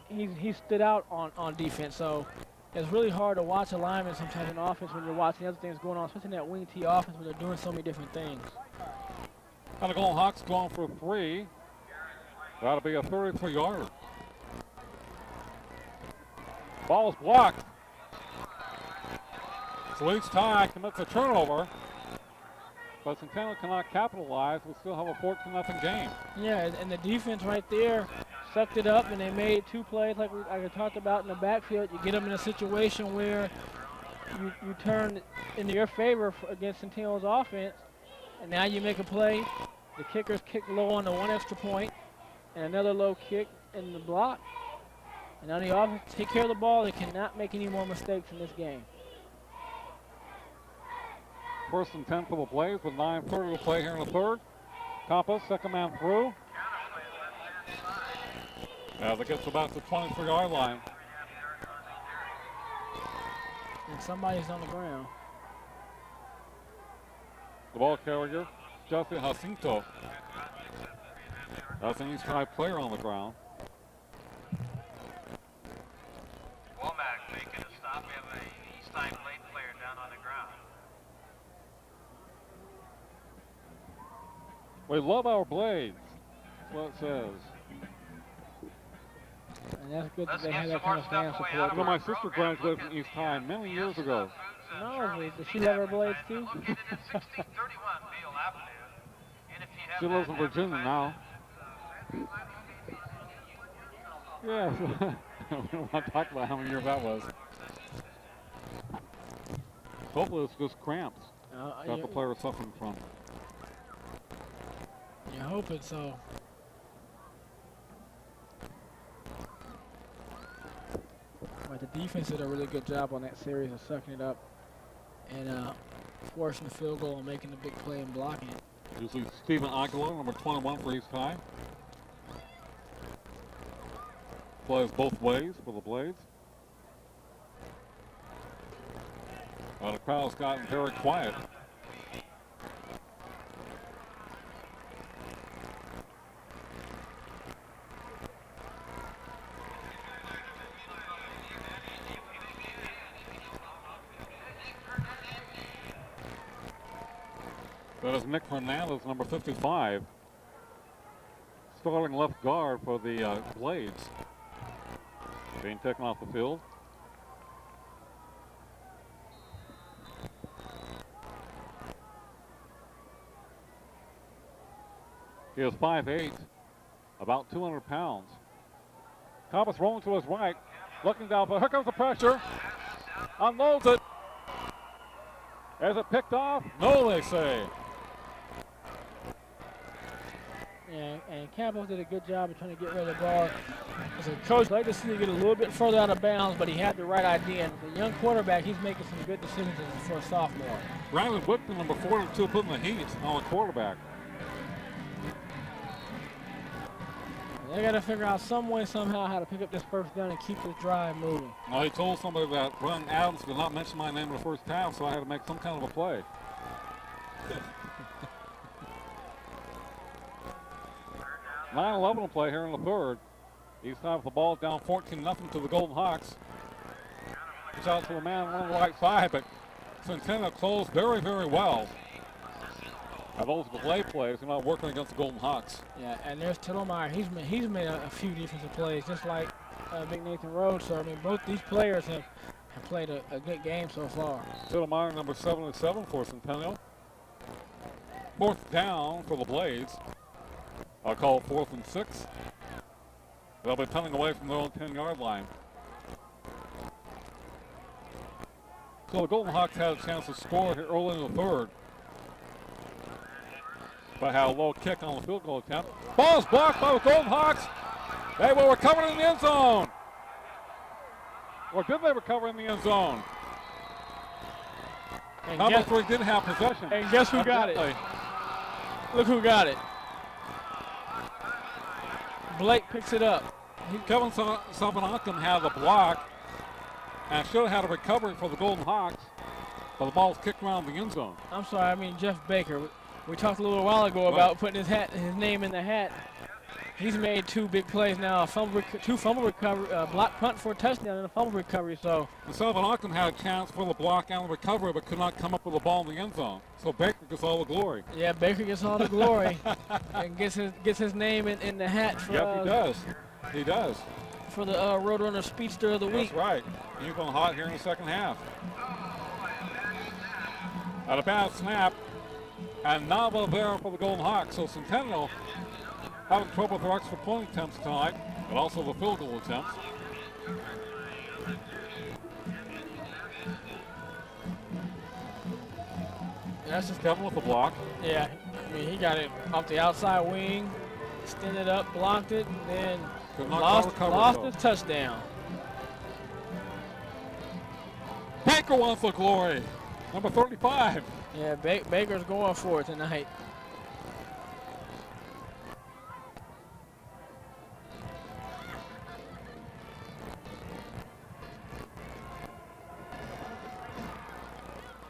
[SPEAKER 8] he stood out on defense. So it's really hard to watch a lineman sometimes in offense when you're watching other things going on, especially in that wing T offense where they're doing so many different things.
[SPEAKER 7] Now the Golden Hawks going for 3. That'll be a 33-yarder. Ball's blocked. Sweets Ty commits a turnover. But Centennial cannot capitalize. We still have a 14-0 game.
[SPEAKER 8] Yeah, and the defense right there sucked it up, and they made 2 plays like I talked about in the backfield. You get them in a situation where you turn into your favor against Centennial's offense, and now you make a play. The kickers kick low on the 1 extra point, and another low kick in the block. And now the offense take care of the ball. They cannot make any more mistakes in this game.
[SPEAKER 7] 1st and 10 for the Blaze with 9:30 to play here in the 3rd. Compass, second man through. That gets about the 23-yard line.
[SPEAKER 8] And somebody's on the ground.
[SPEAKER 7] The ball carrier, Justin Jacinto. That's an East High player on the ground.
[SPEAKER 12] Womack making a stop. We have an East High Blade player down on the ground.
[SPEAKER 7] We love our Blades. That's what it says.
[SPEAKER 8] And that's good that they have that kind of fan support.
[SPEAKER 7] You know, my sister graduated from East High many years ago.
[SPEAKER 8] No, does she have her blades too?
[SPEAKER 7] She lives in Virginia now. Yeah, we don't want to talk about how many years that was. Hopefully it's just cramps that the player is suffering from.
[SPEAKER 8] You're hoping so. But the defense did a really good job on that series of sucking it up and forcing the field goal and making the big play and blocking it.
[SPEAKER 7] You see Stephen Aguilar, number 21 for East High. Plays both ways for the Blades. The crowd's gotten very quiet. That is Nick Hernandez, number 55. Starting left guard for the Blades. Being taken off the field. He is 5'8", about 200 pounds. Thomas rolling to his right, looking down, but here comes the pressure. Unloads it. Is it picked off? No, they say.
[SPEAKER 8] Yeah, and Campbell did a good job of trying to get rid of the ball. As a coach, I'd like to see him get a little bit further out of bounds, but he had the right idea. And as a young quarterback, he's making some good decisions for a sophomore.
[SPEAKER 7] Riley Whitman, number 42, putting the heat on the quarterback.
[SPEAKER 8] They got to figure out some way, somehow, how to pick up this first down and keep this drive moving.
[SPEAKER 7] Well, he told somebody that Ron Adams did not mention my name in the first half, so I had to make some kind of a play. 9-11 will play here in the 3rd. East High with the ball down 14-0 to the Golden Hawks. It's out to a man on the right side, but Centennial closed very, very well. Now those delay plays, they're not working against the Golden Hawks.
[SPEAKER 8] Yeah, and there's Tillmeyer. He's made a few defensive plays, just like Big Nathan Rhodes. So, I mean, both these players have played a good game so far.
[SPEAKER 7] Tillmeyer, number 77 for Centennial. 4th down for the Blades. I'll call it 4th and 6. They'll be punting away from their own 10-yard line. So the Golden Hawks had a chance to score here early in the 3rd. but had a low kick on the field goal attempt. Ball's blocked by the Golden Hawks. They will recover in the end zone. Or did they recover in the end zone?
[SPEAKER 8] And
[SPEAKER 7] Number 3 did have possession.
[SPEAKER 8] And guess who got it? Look who got it. Blake picks it up.
[SPEAKER 7] Kevin Sabanakam had the block and should have had a recovery for the Golden Hawks, but the ball's kicked around the end zone.
[SPEAKER 8] I'm sorry, I mean Jeff Baker. We talked a little while ago about putting his name in the hat. He's made 2 big plays now, 2 fumble recovery, block punt for a touchdown and a fumble recovery. So
[SPEAKER 7] Sabanakam had a chance for the block and the recovery, but could not come up with the ball in the end zone. So Baker gets all the glory.
[SPEAKER 8] Yeah, Baker gets all the glory and gets his name in the hat. For,
[SPEAKER 7] yep, he does. He does.
[SPEAKER 8] For the Roadrunner Speedster of the Week.
[SPEAKER 7] That's right. He's going hot here in the second half. At a bad snap, and Nava there for the Golden Hawks. So Centennial having trouble with their extra point attempts tonight, but also the field goal attempts.
[SPEAKER 8] That's just
[SPEAKER 7] Kevin with the block.
[SPEAKER 8] Yeah, I mean, he got it off the outside wing, extended up, blocked it, and then lost his touchdown.
[SPEAKER 7] Baker wants the glory. Number 35.
[SPEAKER 8] Yeah, Baker's going for it tonight.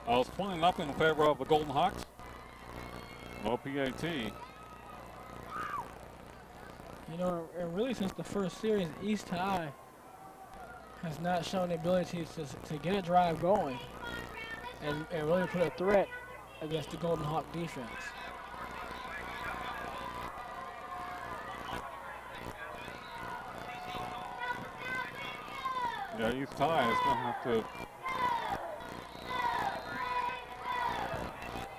[SPEAKER 7] It's 20-0 in favor of the Golden Hawks. No PAT.
[SPEAKER 8] You know, and really since the first series, East High has not shown the ability to get a drive going and really put a threat against the Golden Hawk defense.
[SPEAKER 7] Yeah, East High is going to have to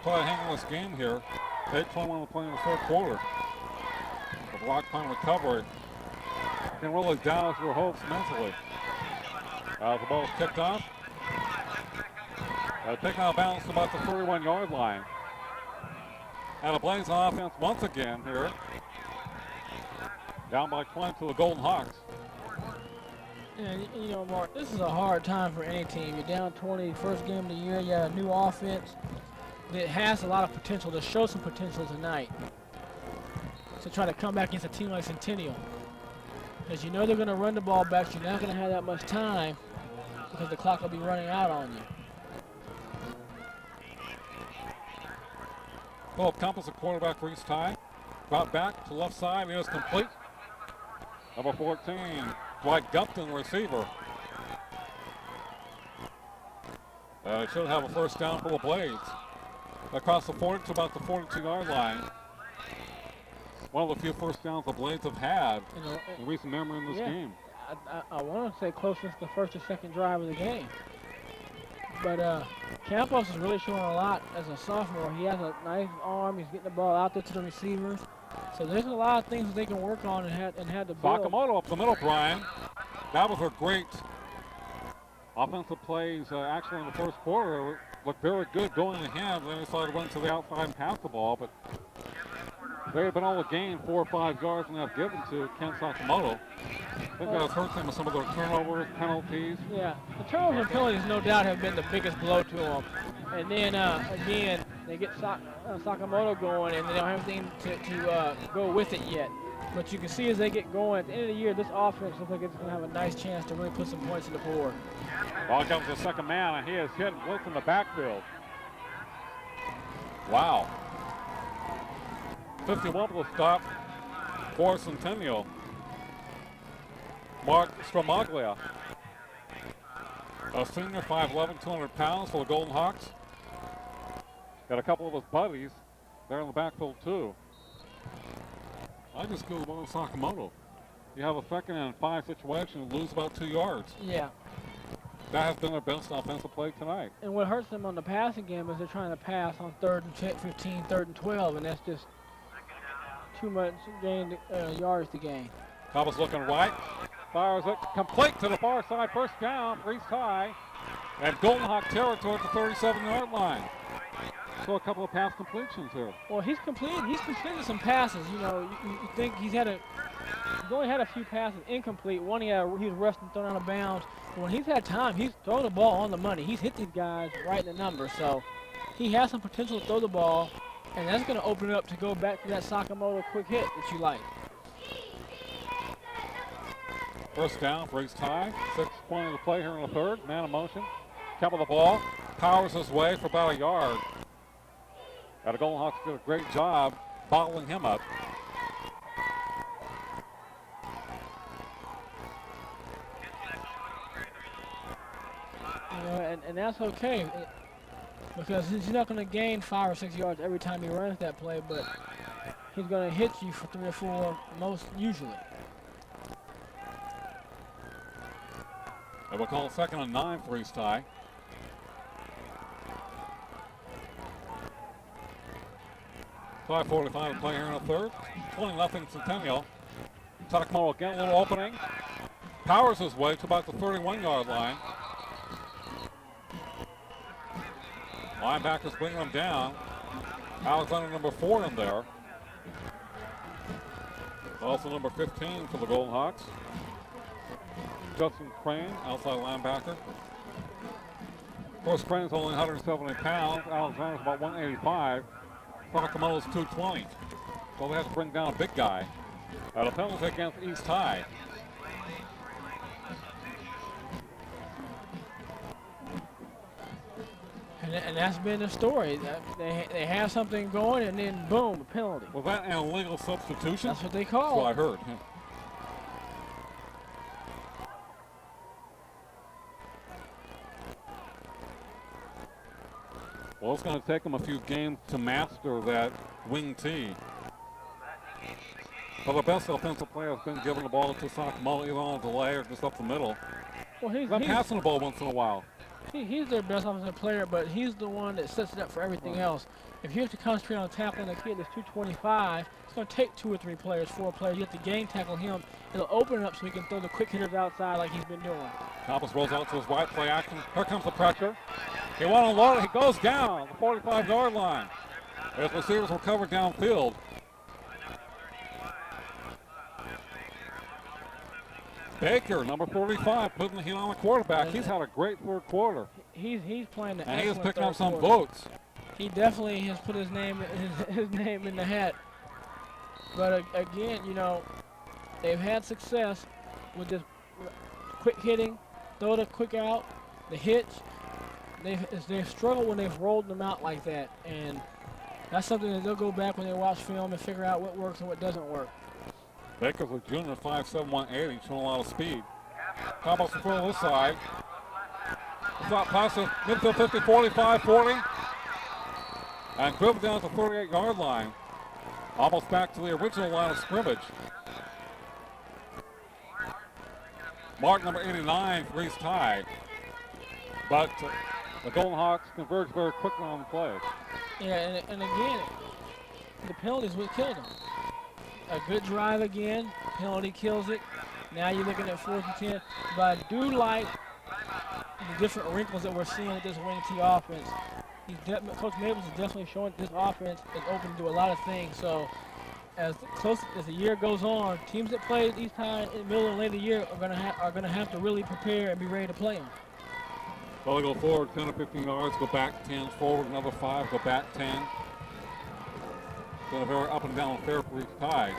[SPEAKER 7] try to hang in this game here. 8:21 to play in the third quarter. The block punt recovery can really douse their hopes mentally. The ball is kicked off. Taken out of bounds to about the 31-yard line. And a blaze on offense once again here. Down by 20 to the Golden Hawks.
[SPEAKER 8] And you know, Mark, this is a hard time for any team. You're down 20, first game of the year. You have a new offense that has a lot of potential, to show some potential tonight, to try to come back against a team like Centennial. Because you know they're going to run the ball back. You're not going to have that much time because the clock will be running out on you.
[SPEAKER 7] Well, Compass, the quarterback for East High. Brought back to left side. It is complete. Number 14, Dwight Gupton, receiver. Should have a first down for the Blades. Across the 40 to about the 42-yard line. One of the few first downs the Blades have had in recent memory in this game.
[SPEAKER 8] I want to say close since the first or second drive of the game. But Campos is really showing a lot as a sophomore. He has a nice arm. He's getting the ball out there to the receivers. So there's a lot of things that they can work on and had to build.
[SPEAKER 7] Sakamoto up the middle, Brian. That was a great offensive plays actually in the first quarter. Looked very good going ahead. Then they started to run to the outside and pass the ball. But they have been able to gain 4 or 5 yards and have given to Ken Sakamoto. I think that has hurt them with some of their turnovers, penalties.
[SPEAKER 8] Yeah, the turnovers and penalties no doubt have been the biggest blow to them. And then again, they get Sakamoto going and they don't have anything to go with it yet. But you can see as they get going, at the end of the year, this offense looks like it's going to have a nice chance to really put some points in the board.
[SPEAKER 7] Ball comes the second man, and he is hit blitz in the backfield. Wow. 51 will stop for Centennial. Mark Stramaglia, a senior, 5'11", 200 pounds for the Golden Hawks. Got a couple of his buddies there in the backfield, too. I just go with Sakamoto. You have a 2nd and 5 situation and lose about 2 yards.
[SPEAKER 8] Yeah.
[SPEAKER 7] That has been their best offensive play tonight.
[SPEAKER 8] And what hurts them on the passing game is they're trying to pass on 3rd and 15, 3rd and 12, and that's just too much yards to gain.
[SPEAKER 7] Compass looking right. Fires it complete to the far side. First down for East High. And Golden Hawk territory at the 37-yard line. show a couple of pass completions here.
[SPEAKER 8] Well, he's completed some passes. You know, you think he's only had a few passes incomplete. One he was rushed and thrown out of bounds. But when he's had time, he's thrown the ball on the money. He's hit these guys right in the number. So he has some potential to throw the ball, and that's going to open it up to go back to that Sakamoto quick hit that you like.
[SPEAKER 7] First down for East High. 6:20 to play here in the third. Man in motion. Kept the ball. Powers his way for about a yard. And the Golden Hawks did a great job bottling him up.
[SPEAKER 8] And that's okay because he's not going to gain 5 or 6 yards every time he runs that play, but he's going to hit you for 3 or 4 most usually.
[SPEAKER 7] And we'll call it 2nd and 9 for East High. .5:45 to play here in the third. 20-0 Centennial. Sakamoto again, a little opening. Powers his way to about the 31-yard line. Linebackers bringing him down. Alexander number 4 in there. Also number 15 for the Golden Hawks. Justin Crane, outside linebacker. Of course, Crane's only 170 pounds. Alexander's about 185. Sakamoto's 220. So they have to bring down a big guy. The penalty against East High.
[SPEAKER 8] And that's been the story. They have something going, and then boom, a penalty.
[SPEAKER 7] Was that an illegal substitution?
[SPEAKER 8] That's what they call
[SPEAKER 7] That's what I heard. Yeah. Well, it's going to take them a few games to master that wing T. But the best offensive player has been giving the ball to Sakamoto either on a delay or just up the middle.
[SPEAKER 8] Well, he's
[SPEAKER 7] passing the ball once in a while.
[SPEAKER 8] He's their best offensive player, but he's the one that sets it up for everything else. If you have to concentrate on tackling a kid that's 225, it's going to take 2 or 3 players, 4 players. You have to game tackle him. It'll open it up so he can throw the quick hitters outside like he's been doing.
[SPEAKER 7] Thomas rolls out to his right, play action. Here comes the pressure. He won't unload it. He goes down the 45-yard line. His receivers will cover downfield. Baker, number 45, putting the heat on the quarterback. He's had a great third quarter.
[SPEAKER 8] He's playing the
[SPEAKER 7] and he is picking up some
[SPEAKER 8] quarter.
[SPEAKER 7] votes.
[SPEAKER 8] He definitely has put his name in the hat. But again, you know, they've had success with this quick hitting, throw the quick out, the hitch. They've struggled when they've rolled them out like that, and that's something that they'll go back when they watch film and figure out what works and what doesn't work.
[SPEAKER 7] Baker's a junior, 5'7", 180, showing a lot of speed. Combos to throw on this side. Slot pass to midfield 50, 45, 40. And dribbled down to the 38-yard line. Almost back to the original line of scrimmage. Mark number 89 for East High. But the Golden Hawks converge very quickly on the play.
[SPEAKER 8] Yeah, and again, the penalties would kill them. A good drive again, penalty kills it. Now you're looking at 4th and 10. But I do like the different wrinkles that we're seeing with this wing T offense. Coach Maples is definitely showing this offense is open to do a lot of things. So as the year goes on, teams that play East High in the middle and late of the year are gonna have to really prepare and be ready to play them.
[SPEAKER 7] Well, they go forward 10 or 15 yards, go back 10, forward another 5, go back 10. Been a very up and down affair for East High.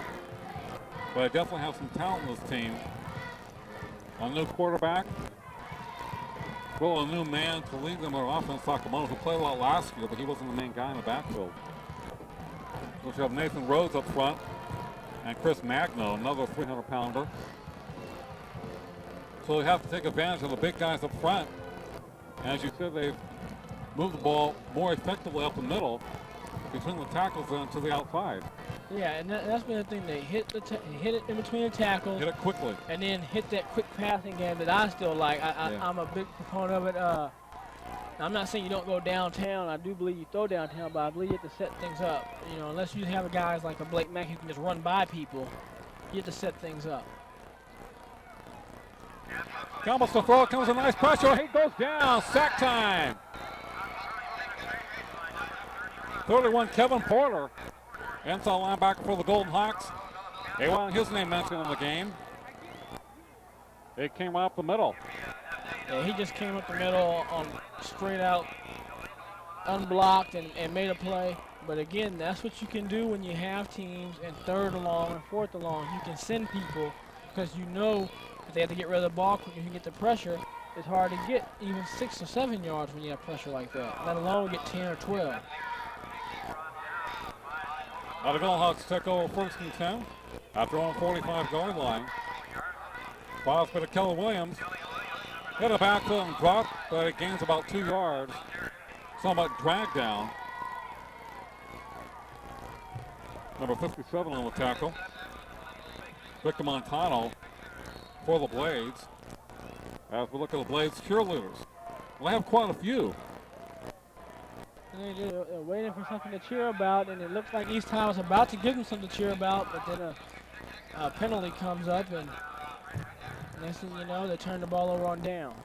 [SPEAKER 7] But I definitely have some talent in this team. A new quarterback. Well, a new man to lead them on offense, Sakamoto, who played a lot last year, but he wasn't the main guy in the backfield. So you have Nathan Rhodes up front and Chris Magno, another 300-pounder. So they have to take advantage of the big guys up front. And as you said, they've moved the ball more effectively up the middle between the tackles and to the outside.
[SPEAKER 8] Yeah, and that's been the thing. They hit it in between the tackles.
[SPEAKER 7] Hit it quickly.
[SPEAKER 8] And then hit that quick passing game that I still like. I'm a big proponent of it. I'm not saying you don't go downtown. I do believe you throw downtown, but I believe you have to set things up. You know, unless you have guys like a Blake Mack who can just run by people, you have to set things up.
[SPEAKER 7] Almost to throw. Comes a nice pressure. He goes down. Sack time. 31, Kevin Porter, inside linebacker for the Golden Hawks. They want his name mentioned in the game. It came up the middle.
[SPEAKER 8] Yeah, he just came up the middle on straight out, unblocked, and made a play. But again, that's what you can do when you have teams in third and long and fourth and long. You can send people because you know if they have to get rid of the ball quick, if you get the pressure, it's hard to get even 6 or 7 yards when you have pressure like that, let alone get 10 or 12.
[SPEAKER 7] Now the Golden Hawks take over 1st and 10 after on 45-yard line. Crosby to Keller Williams. Hit a backfield and drop, but it gains about 2 yards. Somewhat dragged down. Number 57 on the tackle. Victor Montano for the Blades. As we look at the Blades cheerleaders. We'll have quite a few.
[SPEAKER 8] And they're waiting for something to cheer about, and it looks like East High was about to give them something to cheer about, but then a penalty comes up, and next thing you know, they turn the ball over on downs.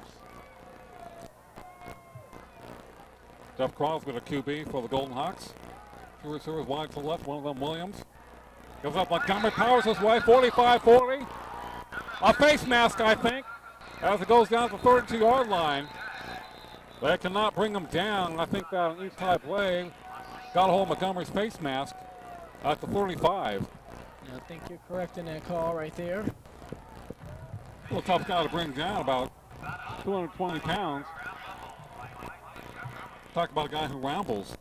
[SPEAKER 7] Jeff Crosby to QB for the Golden Hawks. 2 receivers wide to the left, one of them Williams. Gives up Montgomery, powers his way, 45-40. A face mask, I think, as it goes down to the 32-yard line. They cannot bring him down. I think that an East High play got a hold of Montgomery's face mask at the 45.
[SPEAKER 8] Yeah, I think you're correct in that call right there.
[SPEAKER 7] A little tough guy to bring down, about 220 pounds. Talk about a guy who rambles.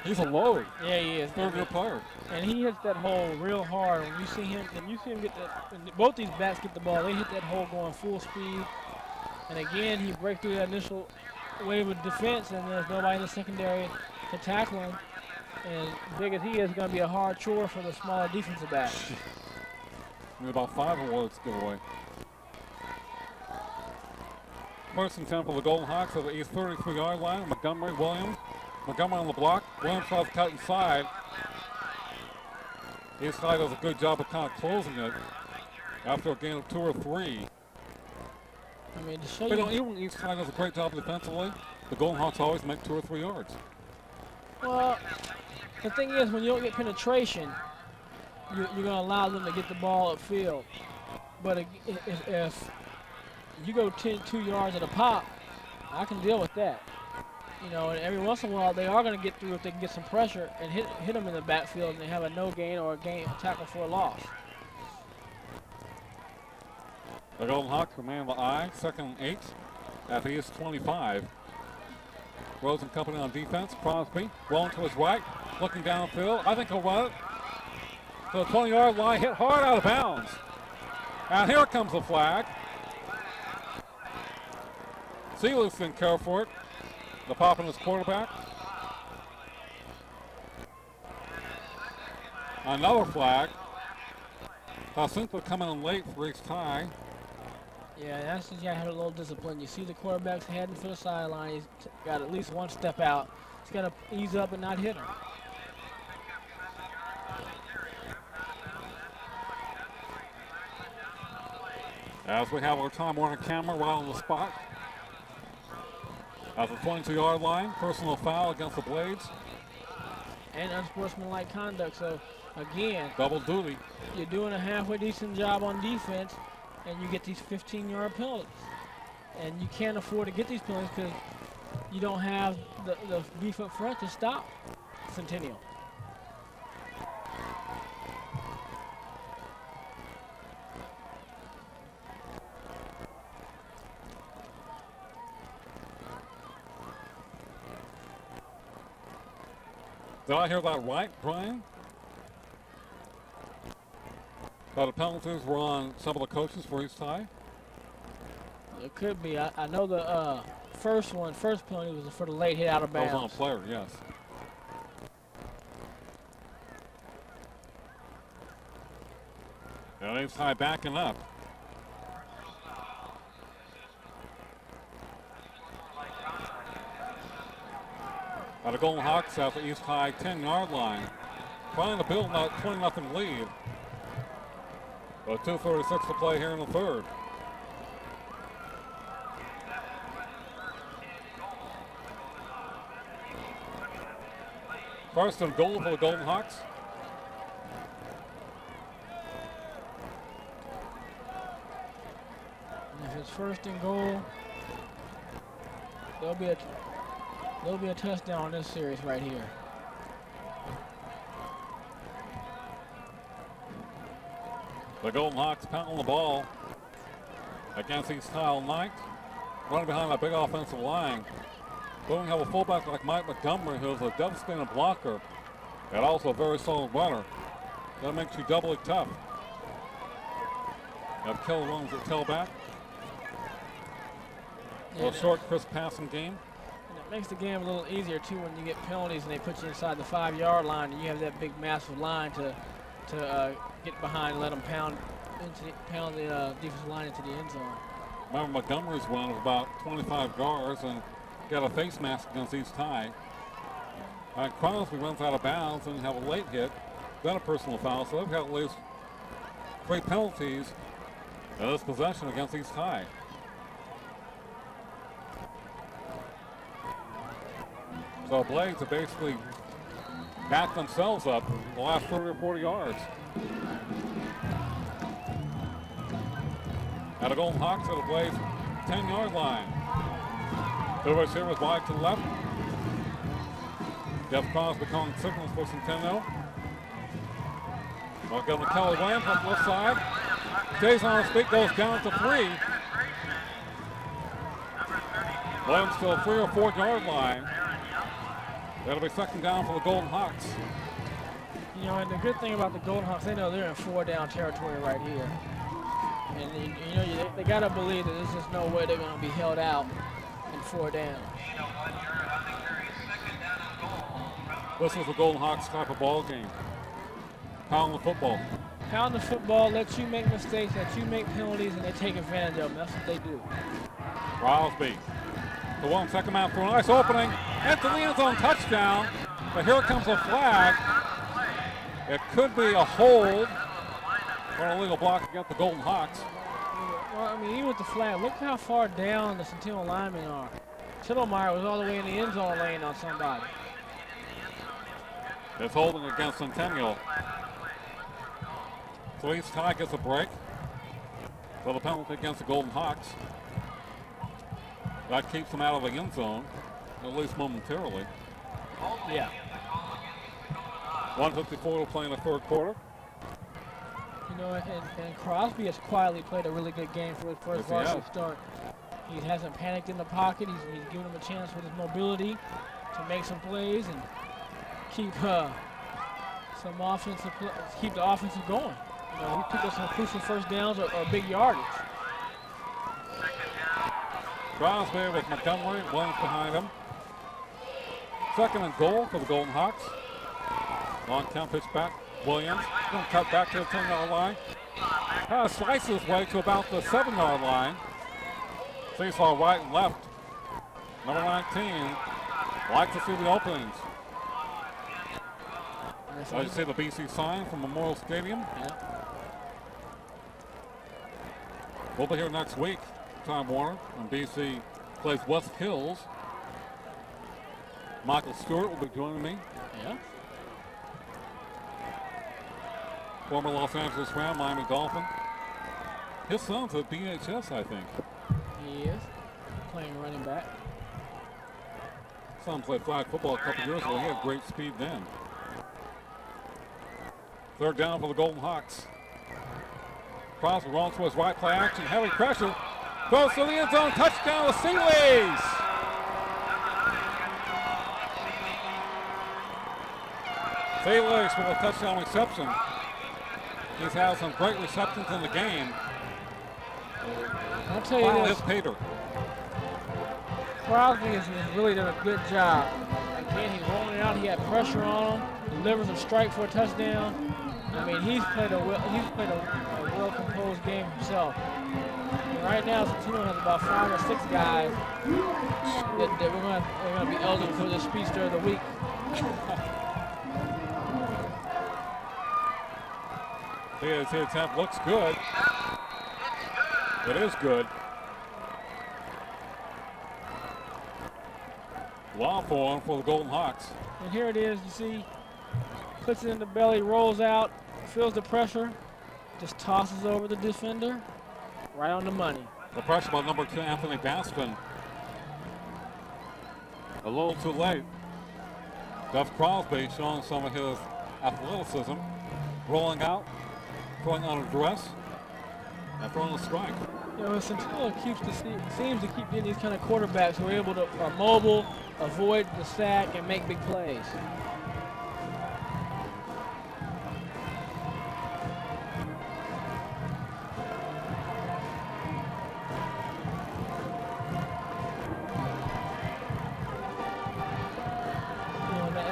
[SPEAKER 7] He's a load.
[SPEAKER 8] Yeah, he is.
[SPEAKER 7] Third-year player.
[SPEAKER 8] And he hits that hole real hard. When you see him get that, when both these backs get the ball, they hit that hole going full speed. And again, he breaks through that initial wave of defense, and there's nobody in the secondary to tackle him. And big as he is, going to be a hard chore for the smaller defensive back.
[SPEAKER 7] About 5 awards to give away. 1st and 10 for the Golden Hawks at the East 33-yard line. Montgomery, Williams. Montgomery on the block. Williams tries to cut inside. East High does a good job of kind of closing it after a gain of 2 or 3.
[SPEAKER 8] I mean, to show
[SPEAKER 7] But
[SPEAKER 8] you,
[SPEAKER 7] even East High does a great job defensively. The Golden Hawks always make 2 or 3 yards.
[SPEAKER 8] well, the thing is, when you don't get penetration, you're going to allow them to get the ball upfield. But if you go 2 yards at a pop, I can deal with that. You know, and every once in a while, they are going to get through if they can get some pressure and hit them in the backfield and they have a no gain or a tackle for a loss.
[SPEAKER 7] The Golden Hawks remain the eye, 2nd and 8 at the East 25. Rose and company on defense. Crosby rolling to his right, looking downfield. I think he'll run it to the 20-yard line, hit hard out of bounds. And here comes the flag. Sealu's didn't care for it. The pop on his quarterback. Another flag. Jacinto coming in late for East High.
[SPEAKER 8] Yeah, that's just, you got to have a little discipline. You see the quarterback's heading for the sideline. He's got at least one step out. He's got to ease up and not hit him.
[SPEAKER 7] As we have our Time Warner camera right on the spot. At the 22-yard line, personal foul against the Blades.
[SPEAKER 8] And unsportsmanlike conduct. So, again,
[SPEAKER 7] double duty.
[SPEAKER 8] You're doing a halfway decent job on defense, and you get these 15-yard penalties. And you can't afford to get these penalties because you don't have the beef up front to stop Centennial.
[SPEAKER 7] Did I hear that right, Brian? That the penalties were on some of the coaches for East High?
[SPEAKER 8] It could be. I know the first penalty was for the late hit out of bounds.
[SPEAKER 7] That was on a player, yes. And East High backing up. Now the Golden Hawks at the East High 10-yard line. Trying to build that 20-0 lead. But 2:36 to play here in the third. First and goal for the Golden Hawks.
[SPEAKER 8] If it's first and goal, there'll be a touchdown in this series right here.
[SPEAKER 7] The Golden Hawks pounding the ball against East Tile Knight. Running behind that big offensive line. But when you have a fullback like Mike Montgomery, who's a devastating blocker and also a very solid runner, that makes you doubly tough. You have Kell runs at tailback. A little short, crisp passing game.
[SPEAKER 8] And it makes the game a little easier too when you get penalties and they put you inside the 5-yard line and you have that big massive line to get behind and let them pound the defensive line into the end zone.
[SPEAKER 7] Remember Montgomery's run was about 25 yards and got a face mask against East High. Crosby runs out of bounds and have a late hit, then a personal foul, so they've got at least 3 penalties in this possession against East High. So Blades have basically backed themselves up the last 30 or 40 yards. Now the Golden Hawks at the Blades 10-yard line. Two receivers wide to the left. Jeff Crosby calling signals for Centennial. Well, going to Kelly Williams on the left side. Stays on his feet, goes down to 3. Williams to a 3 or 4 yard line. That'll be second down for the Golden Hawks.
[SPEAKER 8] You know, and the good thing about the Golden Hawks, they know they're in 4-down territory right here. And you know, they got to believe that there's just no way they're going to be held out in 4 down.
[SPEAKER 7] This is the Golden Hawks type of ball game. Pound the football.
[SPEAKER 8] Pound the football, let you make mistakes, let you make penalties, and they take advantage of them. That's what they do.
[SPEAKER 7] Crosby. The 1 second man for a nice opening. Into the end zone, touchdown. But here comes a flag. It could be a hold or an illegal block against the Golden Hawks.
[SPEAKER 8] Well, I mean, even with the flag, look how far down the Centennial linemen are. Tittlemeyer was all the way in the end zone laying on somebody.
[SPEAKER 7] It's holding against Centennial. So East High gets a break for the penalty against the Golden Hawks. That keeps them out of the end zone, at least momentarily.
[SPEAKER 8] Yeah.
[SPEAKER 7] 1:54 to play in the third quarter.
[SPEAKER 8] You know, and Crosby has quietly played a really good game for his first varsity start. He hasn't panicked in the pocket. He's given him a chance with his mobility to make some plays and keep some offensive, keep the offense going. You know, he picked up some crucial first downs or big yardage.
[SPEAKER 7] Crosby with Montgomery, Williams behind him. Second and goal for the Golden Hawks. Long count pitch back. Williams going to cut back to the 10-yard line. Slices his way to about the 7-yard line. Seesaw right and left. Number 19 likes to see the openings. You see the BC sign from Memorial Stadium.
[SPEAKER 8] Yeah.
[SPEAKER 7] We'll be here next week. Time Warner when BC plays West Hills. Michael Stewart will be joining me.
[SPEAKER 8] Yeah.
[SPEAKER 7] Former Los Angeles Ram, Miami Dolphin. His son's at BHS, I think.
[SPEAKER 8] He is playing running back.
[SPEAKER 7] Son played flag football a couple years ago. He had great speed then. Third down for the Golden Hawks. Crosby runs to his right, play action, heavy pressure. Goes to the end zone, touchdown to Seaways. Seaways with a touchdown reception. He's had some great receptions in the game.
[SPEAKER 8] I'll tell you this.
[SPEAKER 7] Peter.
[SPEAKER 8] Crosby has really done a good job. Again, he's rolling out. He had pressure on him. Delivers a strike for a touchdown. I mean, he's played a well-composed game himself. And right now, Centennial has about 5 or 6 guys that we're going to be eligible for the Speedster of the Week.
[SPEAKER 7] His attempt looks good. It is good. Long for him for the Golden Hawks.
[SPEAKER 8] And here it is, you see, puts it in the belly, rolls out, feels the pressure, just tosses over the defender, right on the money.
[SPEAKER 7] The pressure by number 2, Anthony Baskin. A little too late. Jeff Crosby showing some of his athleticism, rolling out, throwing out a dress, and throwing a strike.
[SPEAKER 8] You know, Centennial seems to keep getting these kind of quarterbacks who are able to are mobile, avoid the sack, and make big plays.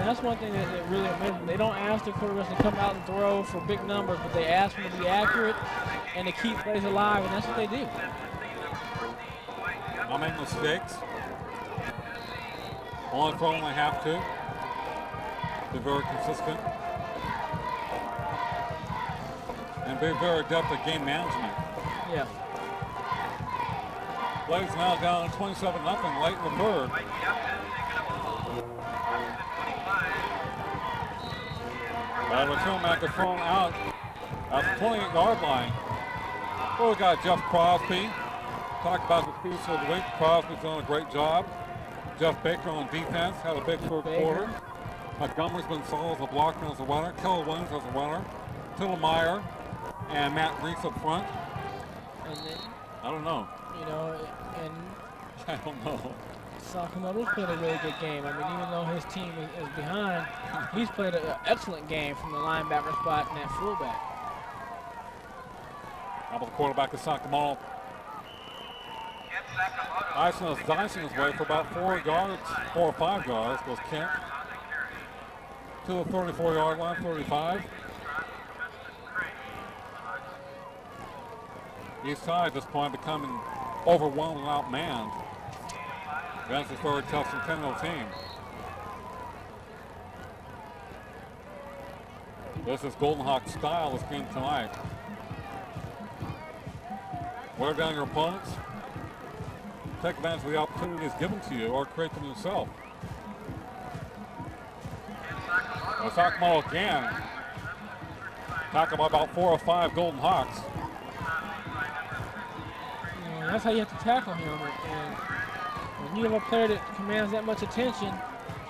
[SPEAKER 8] That's one thing that really amazes me. They don't ask the quarterbacks to come out and throw for big numbers, but they ask them to be accurate and to keep plays alive, and that's what they do.
[SPEAKER 7] Not make mistakes. Only throw when they have to. Be very consistent. And be very adept at game management.
[SPEAKER 8] Yeah.
[SPEAKER 7] Blaze now down 27-0 late in the third. The return back is thrown out at the 28-yard line. Well, we got Jeff Crosby. Talked about the speed of the week. Crosby's done a great job. Jeff Baker on defense had a big third quarter. Montgomery's been solid as a blocker and as a runner. Keller Williams as a runner. Tillemeyer and Matt Reese up front.
[SPEAKER 8] And then,
[SPEAKER 7] I don't know.
[SPEAKER 8] You know, and
[SPEAKER 7] I don't know.
[SPEAKER 8] Sakamoto's played a really good game. I mean, even though his team is behind, he's played an excellent game from the linebacker spot and that fullback.
[SPEAKER 7] How about the quarterback of Sakamoto? Dicing his way for about 4 or 5 yards. Goes Kent to the 34-yard line, 35. East side at this point becoming overwhelmed and outmanned against this very tough Centennial team. This is Golden Hawk style this game tonight. Wear down your opponents. Take advantage of the opportunities given to you or create them yourself. Sakamoto again. Talk about 4 or 5 Golden Hawks.
[SPEAKER 8] You know, that's how you have to tackle him. And when you have a player that commands that much attention,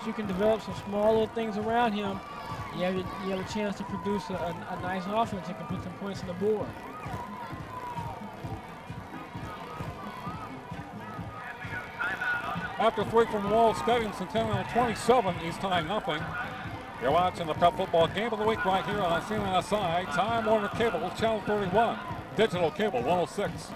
[SPEAKER 8] you can develop some small little things around him. You have a chance to produce a nice offense that can put some points on the board.
[SPEAKER 7] After 3 from Wall Stadium, Centennial 27, East Time nothing. You're watching the Prep Football Game of the Week right here on CNSI, Time Warner Cable, Channel 31, Digital Cable 106.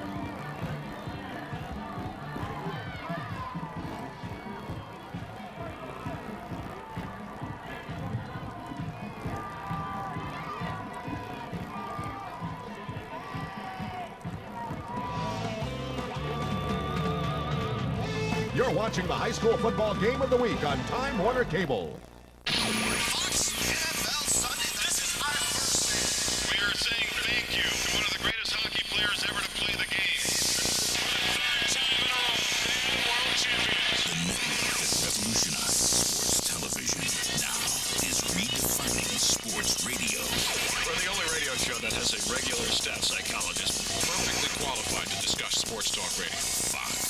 [SPEAKER 6] You're watching the high school football game of the week on Time Warner Cable.
[SPEAKER 3] Fox NFL Sunday, this is our first day.
[SPEAKER 4] We are saying thank you to one of the greatest hockey players ever to play the game. For the 3rd time in a row, they are the world champions.
[SPEAKER 5] The network that revolutionized sports television now is redefining sports radio.
[SPEAKER 11] We're the only radio show that has a regular staff psychologist perfectly qualified to discuss sports talk radio.
[SPEAKER 5] Fox.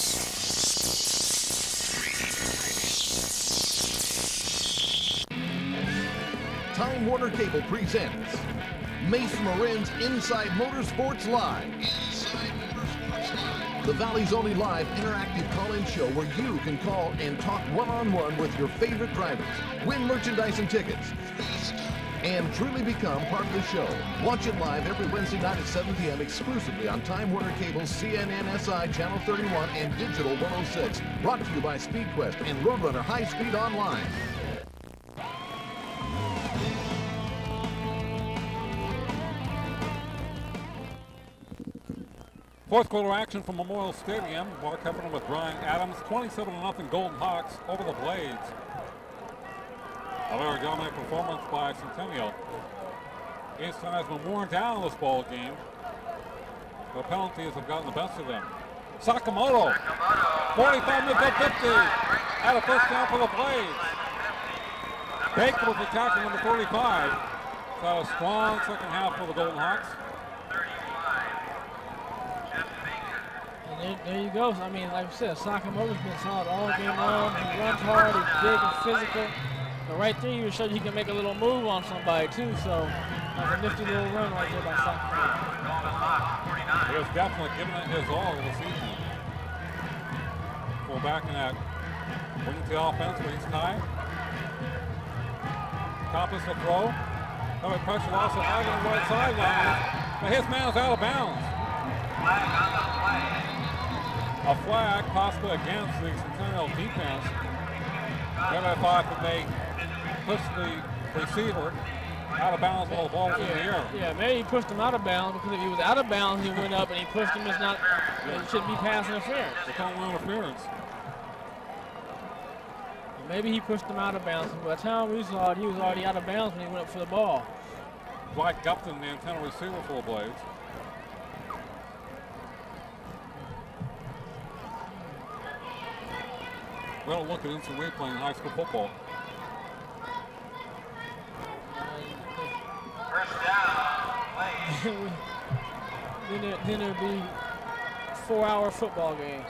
[SPEAKER 6] Time Warner Cable presents Mace Marin's Inside Motorsports Live. The Valley's only live interactive call-in show where you can call and talk one-on-one with your favorite drivers, win merchandise and tickets, and truly become part of the show. Watch it live every Wednesday night at 7 p.m. exclusively on Time Warner Cable's CNNSI Channel 31 and Digital 106. Brought to you by SpeedQuest and Roadrunner High Speed Online.
[SPEAKER 7] Fourth quarter action from Memorial Stadium. Mark Heffernan with Brian Adams. 27-0 Golden Hawks over the Blades. A very dominant performance by Centennial. East Side has been worn down in this ball game. The penalties have gotten the best of them. Sakamoto, 45 minutes up 50. Had a first down for the Blades. Baker with the tackle, number 35. So a strong second half for the Golden Hawks.
[SPEAKER 8] And there you go. I mean, like I said, Sakamoto's been solid all game long. He runs hard, he's big and physical. But right there, you showed he can make a little move on somebody, too. So that's a nifty little run right there by Sakamoto.
[SPEAKER 7] He was definitely giving it his all this season. Full back in that wing to offense where he's tied. Topless the throw. Another pressure also out on the right sideline. But his man is out of bounds. A flag possibly against the Centennial defense. Then I thought that they pushed the receiver out of bounds while the ball was in the air.
[SPEAKER 8] Yeah, maybe he pushed him out of bounds because if he was out of bounds, he went up and he pushed him. It shouldn't be pass interference.
[SPEAKER 7] They call it interference.
[SPEAKER 8] Maybe he pushed him out of bounds. By the time we saw it, he was already out of bounds when he went up for the ball.
[SPEAKER 7] Dwight Gupton, the antenna receiver for the Blades. We don't look at instant replay in high school football.
[SPEAKER 8] then there'd be a 4-hour football game.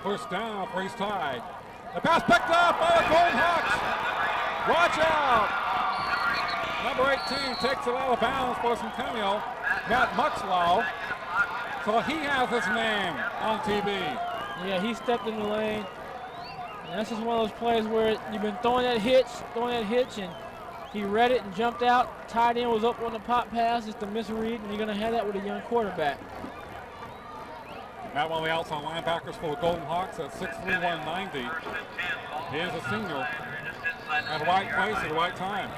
[SPEAKER 7] First down, Priest tied. The pass picked up by the Golden Hawks. Watch out. Number 18 takes it out of bounds for Centennial. Matt Muxlow. So he has his name on TV.
[SPEAKER 8] Yeah, he stepped in the lane. And that's just one of those plays where you've been throwing that hitch, and he read it and jumped out. Tight end was up on the pop pass, just a misread, and you're going to have that with a young quarterback.
[SPEAKER 7] Matt, one of the outside linebackers for the Golden Hawks at 6'3", 190. He is a senior at the right place at the right time.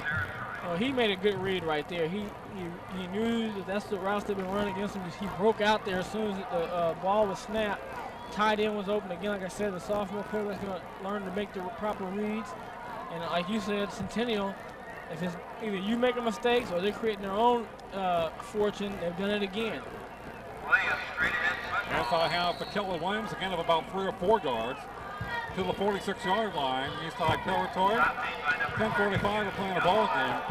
[SPEAKER 8] Well, he made a good read right there. He knew that that's the routes they've been running against him. He broke out there as soon as the ball was snapped. Tight end was open again. Like I said, the sophomore quarterback's going to learn to make the proper reads. And like you said, Centennial, if it's either you making mistakes or they're creating their own fortune, they've done it again.
[SPEAKER 7] Outside half for Kelly Williams, again of about 3 or 4 yards to the 46-yard line. East side territory. 10:45 to play in the ball game.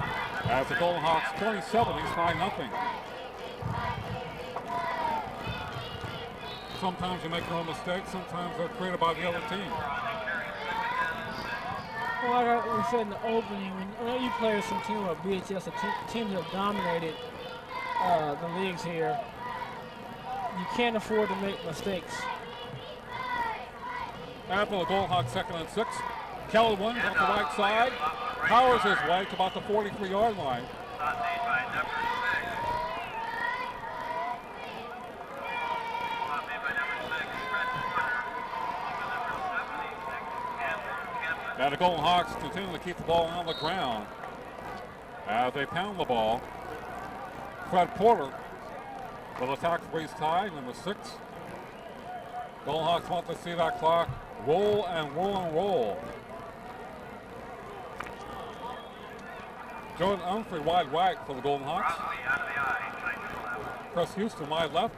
[SPEAKER 7] As the Golden Hawks 27, East side nothing. Sometimes you make your own mistakes, sometimes they're created by the other team.
[SPEAKER 8] Well, like we said in the opening, whenever you play with Centennial or BHS, the teams have dominated the leagues here. You can't afford to make mistakes.
[SPEAKER 7] After the Golden Hawks 2nd and 6. Kelly Williams off the right side. Powers his way to about the 43-yard line. And the Golden Hawks continue to keep the ball on the ground as they pound the ball. Fred Porter will attack for East Tide, number 6. Golden Hawks want to see that clock roll and roll and roll. Jordan Humphrey wide right for the Golden Hawks. Chris Houston wide left.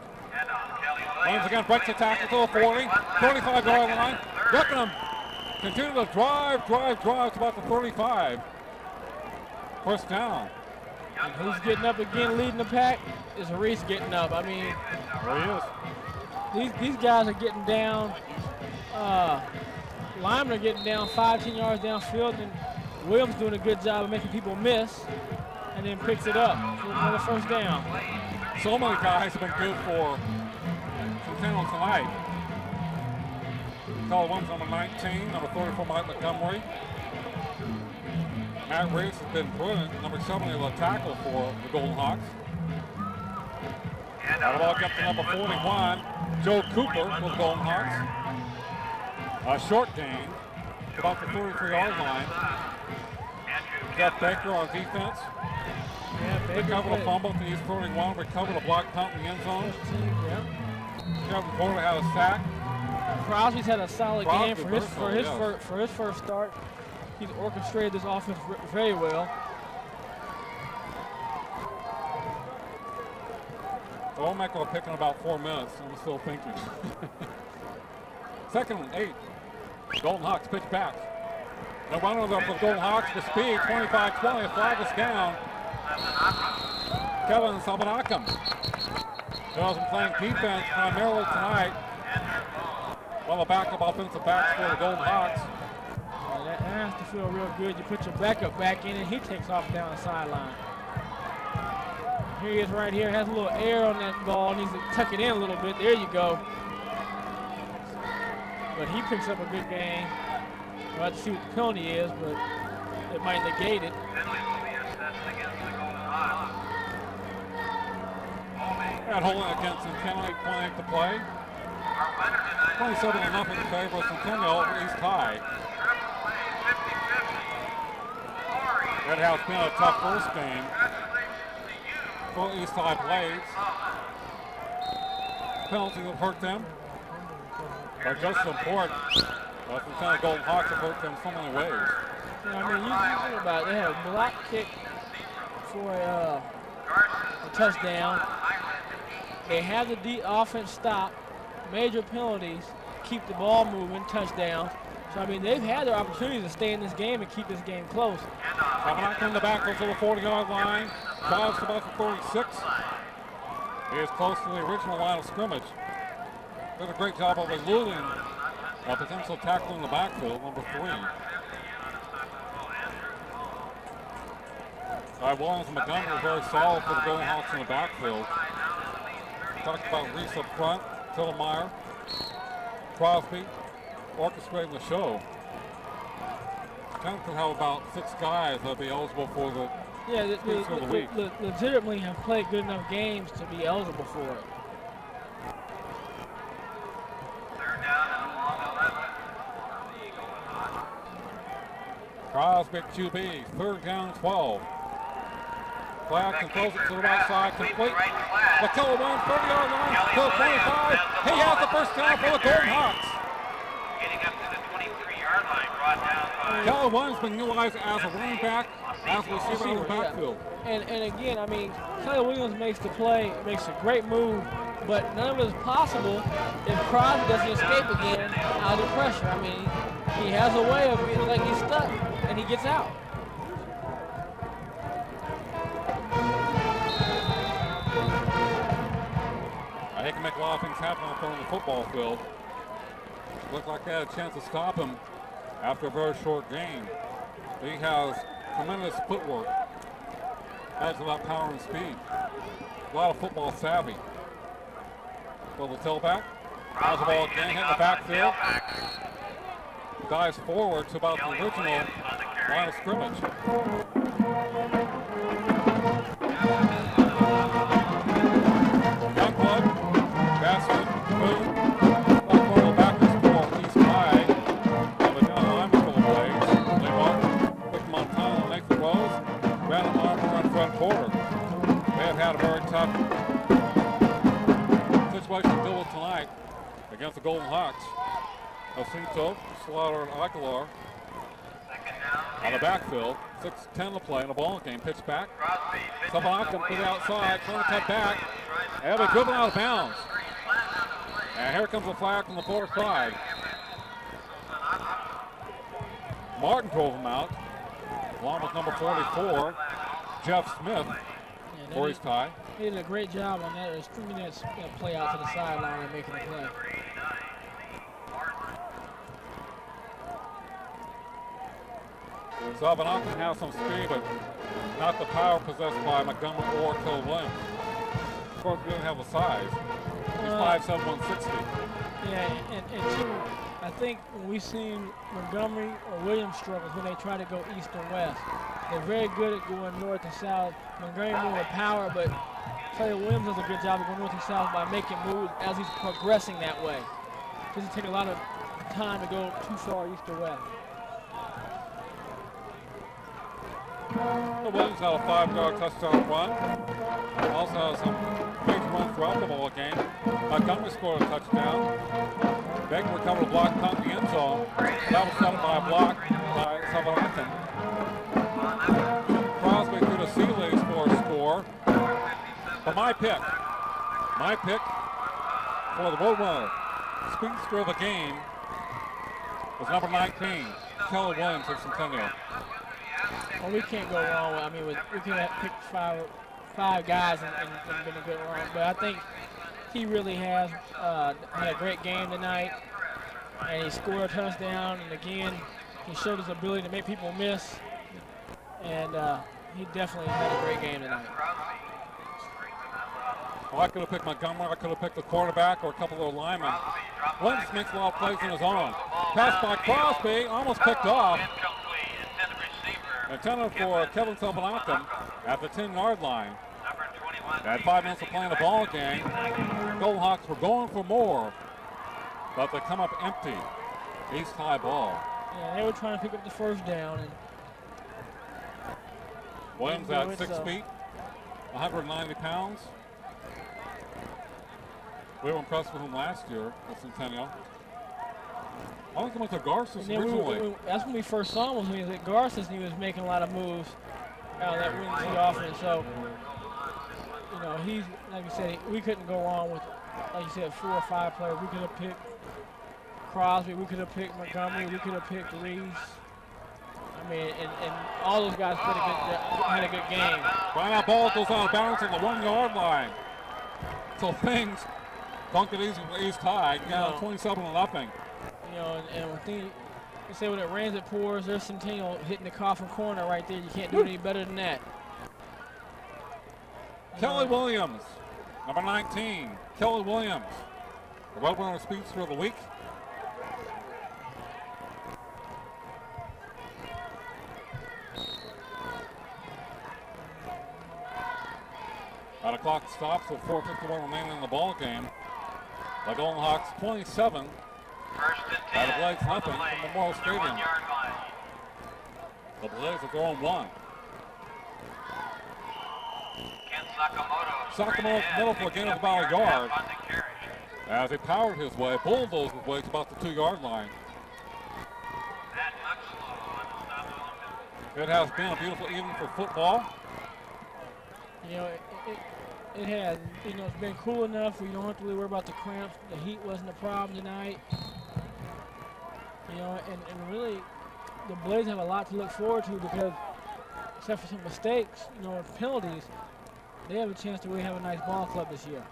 [SPEAKER 7] Once again breaks the tackle to the 40, 35-yard line. Rickenham continue to drive to about the 35. First down.
[SPEAKER 8] And who's getting up again leading the pack is Reese getting up. I mean,
[SPEAKER 7] there he is.
[SPEAKER 8] These guys are getting down. Linemen are getting down 5-10 yards downfield, and Williams doing a good job of making people miss, and then picks it up for another first down.
[SPEAKER 7] So many guys have been good for Centennial tonight. Call one number 19, number 34, Mike Montgomery. Matt Reese has been brilliant, number 70, the tackle for the Golden Hawks. That ball up to number 41, Joe Cooper for the Golden Hawks. A short gain, about the 33-yard line. Jeff Baker on defense.
[SPEAKER 8] Yeah, Baker
[SPEAKER 7] recovered a fumble to East 31, recovered a block punt in the end zone. Kevin Porter had a sack.
[SPEAKER 8] Crosby's had a solid game for his first start. He's orchestrated this offense very well.
[SPEAKER 7] Womack will pick in about 4 minutes. I'm still thinking. 2nd and 8 Golden Hawks pitch back. The runners up for the Golden Hawks for speed, 25-20, flag is down. Kevin Sabanakam. They'll be playing defense primarily tonight. One of the backup offensive backs for the Golden Hawks.
[SPEAKER 8] That has to feel real good. You put your backup back in and he takes off down the sideline. Here he is right here, has a little air on that ball, needs to tuck it in a little bit. There you go. But he picks up a good game. We'll have to see what the penalty is, but it might negate it.
[SPEAKER 7] Got holding against Centennial, 8.8 to play. 27-0 in favor of Centennial, East High. That has been a tough first game for East High Blades. Penalty that hurt them. But just as important, Centennial Golden Hawks have hurt them so many ways.
[SPEAKER 8] Yeah, I mean, you think about it. They had a block kick for a touchdown. They have the offense stop, major penalties, keep the ball moving, touchdowns. So, I mean, they've had their opportunities to stay in this game and keep this game close.
[SPEAKER 7] Coming in the back goes to the 40-yard line. Drives to about the 36. He is close to the original line of scrimmage. Did a great job of eluding a potential tackle in the backfield, number 3. Williams and Montgomery are very solid for the Golden Hawks in the backfield. Talked about Reese up front, Tillemeyer, Crosby, orchestrating the show. Kind of have about 6 guys that'll be eligible for the week.
[SPEAKER 8] Legitimately have played good enough games to be eligible for it.
[SPEAKER 7] Crosby QB, 3rd down 12. Flag and throws it to the right side, complete. McKellar runs 30-yard line, till 25. He has the first down for the Golden Hawks.
[SPEAKER 12] Getting up to the 23-yard line, brought down by...
[SPEAKER 7] Keller Williams been utilized as a running back, as a receiver in the backfield.
[SPEAKER 8] And again, I mean, Keller Williams makes the play, makes a great move, but none of it is possible if Crosby doesn't escape again out of pressure. I mean, he has a way of feeling like he's stuck, and he gets out.
[SPEAKER 7] He can make a lot of things happen up on the football field. Looked like they had a chance to stop him after a very short game. He has tremendous footwork. Adds a lot of power and speed. A lot of football savvy. So the tailback has the ball again, hit the backfield. Dives forward to about the original line of scrimmage. Youngblood. Bassett, Boone, Buckmore, Bakersfield, East High. Have a down lineman full of plays. Lee Martin, Vic Montana, Nathan Rose, Brandon Armour, and Fred Porter. They have had a very tough situation to deal with tonight against the Golden Hawks. Jacinto, Slaughter, and Aguilar on the backfield. 6-10 to play in a ball game. Pitch back. Sabanakam to the outside, trying to cut back. And they're dribbling out of bounds. And here comes the flag from the far side. Martin drove him out, along with number 44, Jeff Smith, for his tie.
[SPEAKER 8] He did a great job on that, stringing that play out to the sideline and making the play.
[SPEAKER 7] Sabanakam has some speed, but not the power possessed by Montgomery or Keller Williams. Of course, he doesn't have the size. He's 5'7", 160.
[SPEAKER 8] Yeah, and two, I think when we've seen Montgomery or Williams struggles when they try to go east and west. They're very good at going north and south. Montgomery more with power, but Keller Williams does a good job of going north and south by making moves as he's progressing that way. It doesn't take a lot of time to go too far east or west.
[SPEAKER 7] Williams had a 5-yard touchdown run. Also has some big runs throughout the ball game. Montgomery scored a touchdown. Baker recovered a block punt in the end zone. That was set by a block by Sabanakam. Crosby through the C-Leagues for a score. But my pick for the Roadrunner speedster of the game is number 19, Kelly Williams of Centennial.
[SPEAKER 8] Well, we can't go wrong. I mean, we could have picked five guys and been a good run. But I think he really has had a great game tonight, and he scored a touchdown. And again, he showed his ability to make people miss, and he definitely had a great game tonight.
[SPEAKER 7] Well, I could have picked Montgomery. I could have picked the quarterback or a couple of linemen. Williams makes a lot of plays on his own. Pass by Crosby, almost picked off. Intended for Kevin Sobanakum at the 10-yard line. At 5 minutes of playing the ball game, Golden Hawks were going for more, but they come up empty. East High ball.
[SPEAKER 8] Yeah, they were trying to pick up the first down. And
[SPEAKER 7] Williams at 6 feet, 190 pounds. We were impressed with him last year at Centennial. I think he went to Garces originally.
[SPEAKER 8] That's when we first saw him, was when he was at Garces and he was making a lot of moves out of that wing T offense. So, you know, he's, like you said, we couldn't go wrong with, like you said, 4 or 5 players. We could have picked Crosby, we could have picked Montgomery, we could have picked Reese. I mean, and all those guys had a good game.
[SPEAKER 7] Right now, ball goes out of bounds on the 1-yard line. So things don't get easy for East High. Now 27-0.
[SPEAKER 8] You know, and when they say when it rains, it pours. There's Centennial hitting the coffin corner right there. You can't do any better than that.
[SPEAKER 7] Kelly Williams, number 19. Kelly Williams, the Roadrunner Speedster of the week. The clock stops with 4:51 remaining in the ball game. The Golden Hawks 27. Out of Blades nothing from Memorial Stadium. The Blades are throwing 1. Sakamoto's middle for a gain of about a yard. As he powered his way, bulldozed his way to about the 2-yard line. It has been a beautiful evening for football.
[SPEAKER 8] You know, it has. You know, it's been cool enough where you don't have to really worry about the cramps. The heat wasn't a problem tonight. You know, and really, the Blades have a lot to look forward to because, except for some mistakes, you know, and penalties, they have a chance to really have a nice ball club this year.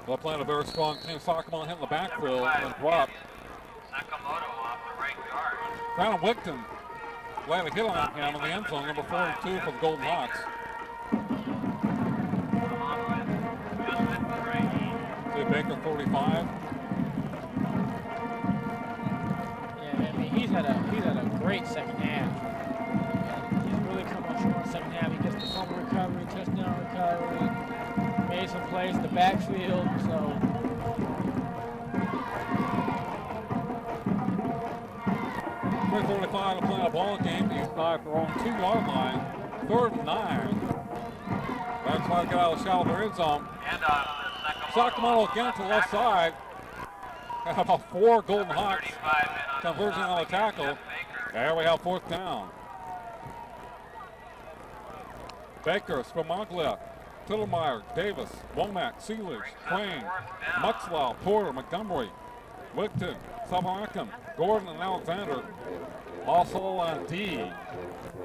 [SPEAKER 7] They're playing a very strong team. Sakamoto hitting the backfield and dropped. Brandon Wigton landed a hit on him in the end zone, number 42 for the Golden Hawks. Baker 45.
[SPEAKER 8] Yeah, I mean he's had a great second half. He's really come on strong in the second half. He gets the fumble recovery, touchdown recovery, made some plays in the backfield. So
[SPEAKER 7] 3:45 to play a ball game. East High for on 2-yard line. 3rd and 9. That's trying to get out of the shallow end zone. Sakamoto again to the left side. Got about 4 Golden Hawks conversion on the tackle. There we have 4th down. Baker, Spamaglia, Tittlemeyer, Davis, Womack, Seelig, Crane, Muxlow, Porter, Montgomery, Wigton, Sabanakum, Gordon, and Alexander. Also on D.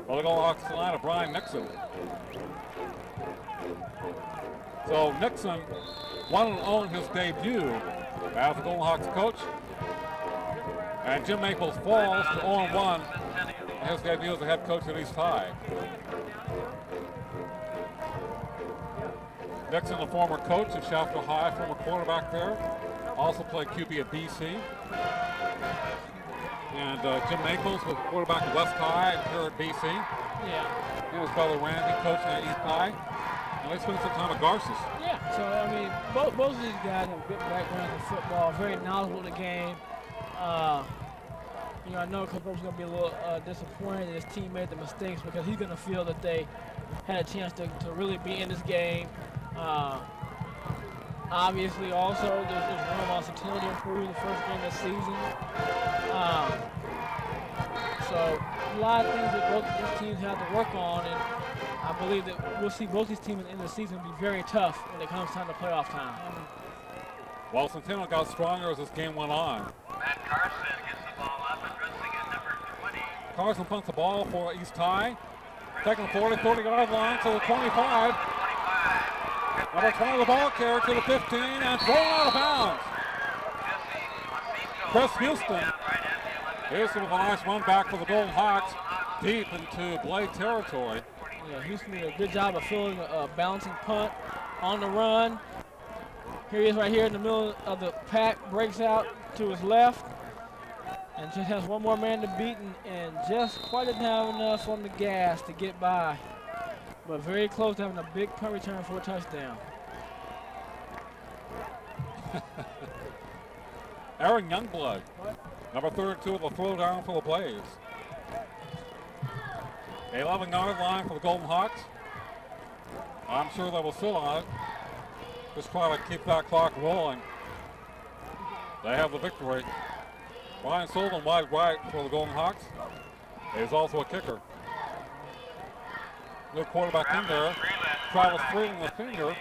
[SPEAKER 7] For the Golden Hawks tonight, Brian Nixon. So Nixon 1-0 his debut as the Golden Hawks coach. And Jim Maples falls to 0-1 in his debut as the head coach at East High. Nixon, the former coach at Shafter High, former quarterback there. Also played QB at BC. And Jim Maples was quarterback at West High here at BC.
[SPEAKER 8] Yeah.
[SPEAKER 7] And his brother Randy coaching at East High. And they spent some time at Garces.
[SPEAKER 8] Yeah, so I mean, both of these guys have good backgrounds in football, very knowledgeable of the game. You know, I know Coach Rope's going to be a little disappointed that his team made the mistakes because he's going to feel that they had a chance to really be in this game. Obviously, also, there's room on Centennial to improve the first game of the season. So, a lot of things that both of these teams have to work on, and I believe that we'll see both these teams at the end of the season be very tough when it comes time to playoff time.
[SPEAKER 7] Well, Centennial got stronger as this game went on.
[SPEAKER 12] Matt Carson gets the ball
[SPEAKER 7] Carson punts the ball for East High. Taking the 40, 30-yard line to the 25. Number 20 the ball carrier to the 15 and thrown out of bounds. Chris Houston. Houston with a nice run back for the Golden Hawks deep into Blade territory.
[SPEAKER 8] Yeah, Houston did a good job of filling a bouncing punt on the run. Here he is right here in the middle of the pack, breaks out to his left, and just has one more man to beat and just quite didn't have enough on the gas to get by. But very close to having a big punt return for a touchdown.
[SPEAKER 7] Aaron Youngblood, number 32 with a throw down for the Blaze. 11-yard line for the Golden Hawks. I'm sure they will sit on it. Just try to keep that clock rolling. They have the victory. Brian Sullivan wide right for the Golden Hawks. He's also a kicker. Good quarterback in there. Travis Freeland the finger.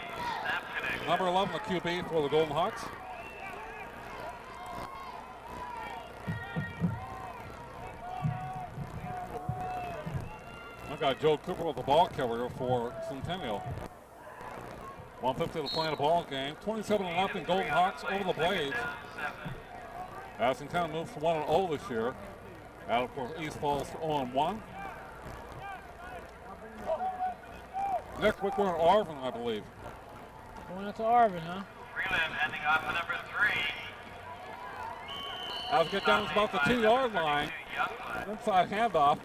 [SPEAKER 7] Number 11 the QB for the Golden Hawks. I've got Joe Cooper with the ball carrier for Centennial. 1:50 to play in the ball game. 27-0 Golden Hawks over the Blades. As Centennial moves to 1-0 this year. Out of course, East falls to 0-1. Next week we're in Arvin, I believe.
[SPEAKER 8] Going out to Arvin, huh?
[SPEAKER 12] Freeland ending off at number 3.
[SPEAKER 7] As we get down to about the 2-yard line. Inside handoff.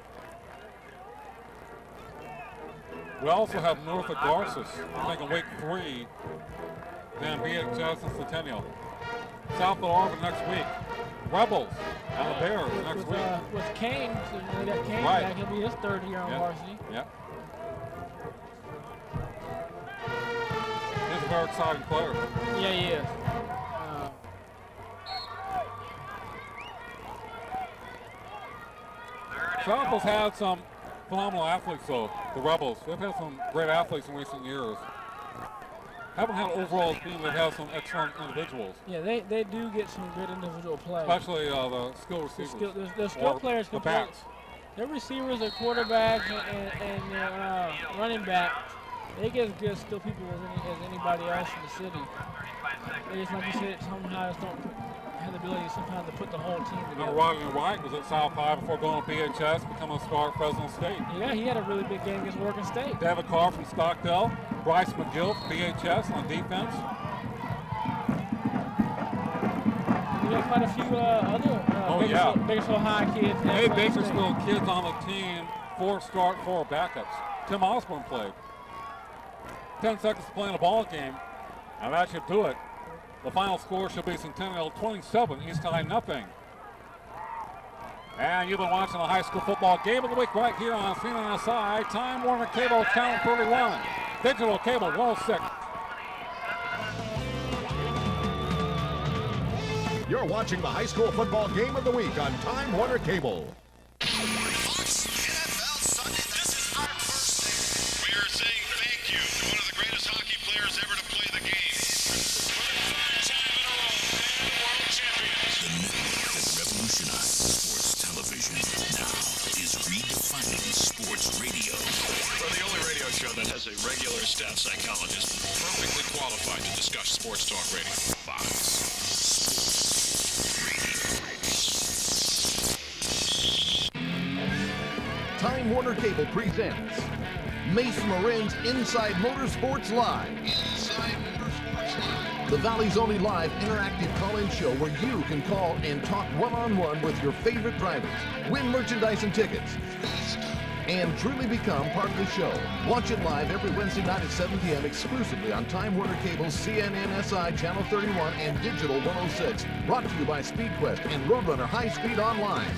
[SPEAKER 7] We also have Norfolk Garces taking week 3. Then BHS and Centennial. South of Arvin next week. Rebels and the Bears next week.
[SPEAKER 8] With Kane, so they got Kane
[SPEAKER 7] Right.
[SPEAKER 8] back. He'll be his third year on varsity.
[SPEAKER 7] Yep. He's a very exciting player.
[SPEAKER 8] Yeah, he is.
[SPEAKER 7] South has had some phenomenal athletes, though. The Rebels. They've had some great athletes in recent years. Haven't had an overall team that has some excellent individuals.
[SPEAKER 8] Yeah, they do get some good individual play.
[SPEAKER 7] Especially the skill receivers.
[SPEAKER 8] The skill players
[SPEAKER 7] the
[SPEAKER 8] can play.
[SPEAKER 7] backs.
[SPEAKER 8] Their receivers, their quarterbacks, and their running backs, they get as good skill people as anybody else in the city. They just, like you said, somehow just don't have the ability sometimes to put the whole team together.
[SPEAKER 7] Rodney Wright was at South High before going to BHS, becoming a star at Fresno State.
[SPEAKER 8] Yeah, he had a really big game against Oregon State.
[SPEAKER 7] David Carr from Stockdale. Bryce McGill from BHS on defense.
[SPEAKER 8] We got quite a few other Bakersfield High kids.
[SPEAKER 7] Hey, Bakersfield kids on the team, 4 start, 4 backups. Tim Osborne played. 10 seconds to play in a ball game, and that should do it. The final score should be Centennial 27, East High nothing. And you've been watching the high school football game of the week right here on CNSI, Time Warner Cable Channel 31, Digital Cable 106.
[SPEAKER 6] You're watching the high school football game of the week on Time Warner Cable.
[SPEAKER 4] We are saying thank you to one of the greatest hockey players ever to play the game. For the third time in a row, and world champions.
[SPEAKER 5] The network that revolutionized sports television now is redefining sports radio.
[SPEAKER 11] For the only radio show that has a regular staff psychologist perfectly qualified to discuss sports talk radio.
[SPEAKER 5] Fox.
[SPEAKER 6] Time Warner Cable presents Mace Marin's Inside Motorsports Live. The Valley's only live interactive call-in show where you can call and talk one-on-one with your favorite drivers, win merchandise and tickets, and truly become part of the show. Watch it live every Wednesday night at 7 p.m. exclusively on Time Warner Cable's CNNSI Channel 31 and Digital 106. Brought to you by SpeedQuest and Roadrunner High Speed Online.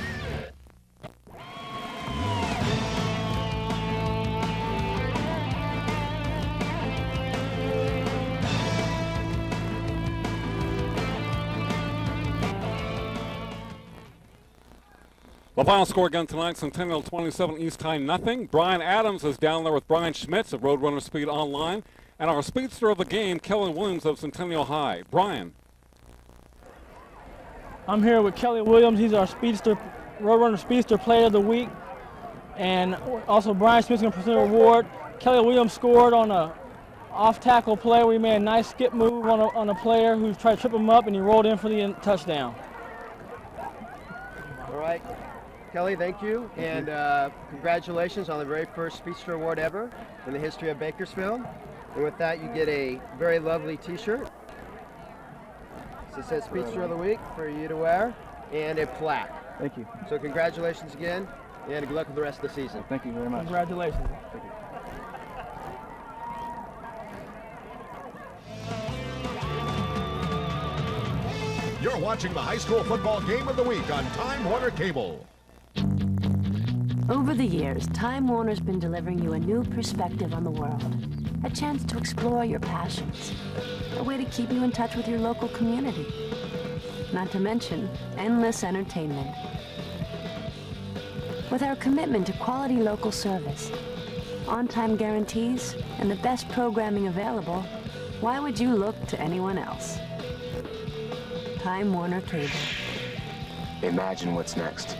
[SPEAKER 7] The final score again tonight, Centennial 27, East High nothing. Brian Adams is down there with Brian Schmitz of Roadrunner Speed Online. And our speedster of the game, Kelly Williams of Centennial High. Brian.
[SPEAKER 8] I'm here with Kelly Williams. He's our speedster Roadrunner Speedster Player of the Week. And also Brian Smith's going to present an award. Kelly Williams scored on a off-tackle play where he made a nice skip move on a player who tried to trip him up, and he rolled in for the touchdown.
[SPEAKER 13] All right. Kelly, thank you. And congratulations on the very first Speedster Award ever in the history of Bakersfield. And with that, you get a very lovely T-shirt. So it says Speedster of the Week for you to wear, and a plaque.
[SPEAKER 14] Thank you.
[SPEAKER 13] So congratulations again, and good luck with the rest of the season.
[SPEAKER 14] Thank you very much.
[SPEAKER 8] Congratulations.
[SPEAKER 14] Thank you.
[SPEAKER 15] You're watching the high school football game of the week on Time Warner Cable.
[SPEAKER 16] Over the years, Time Warner's been delivering you a new perspective on the world, a chance to explore your passions, a way to keep you in touch with your local community, not to mention endless entertainment. With our commitment to quality local service, on-time guarantees, and the best programming available, why would you look to anyone else? Time Warner Cable.
[SPEAKER 17] Imagine what's next.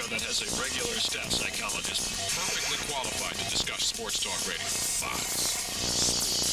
[SPEAKER 11] That has a regular staff psychologist perfectly qualified to discuss sports talk radio. Fox.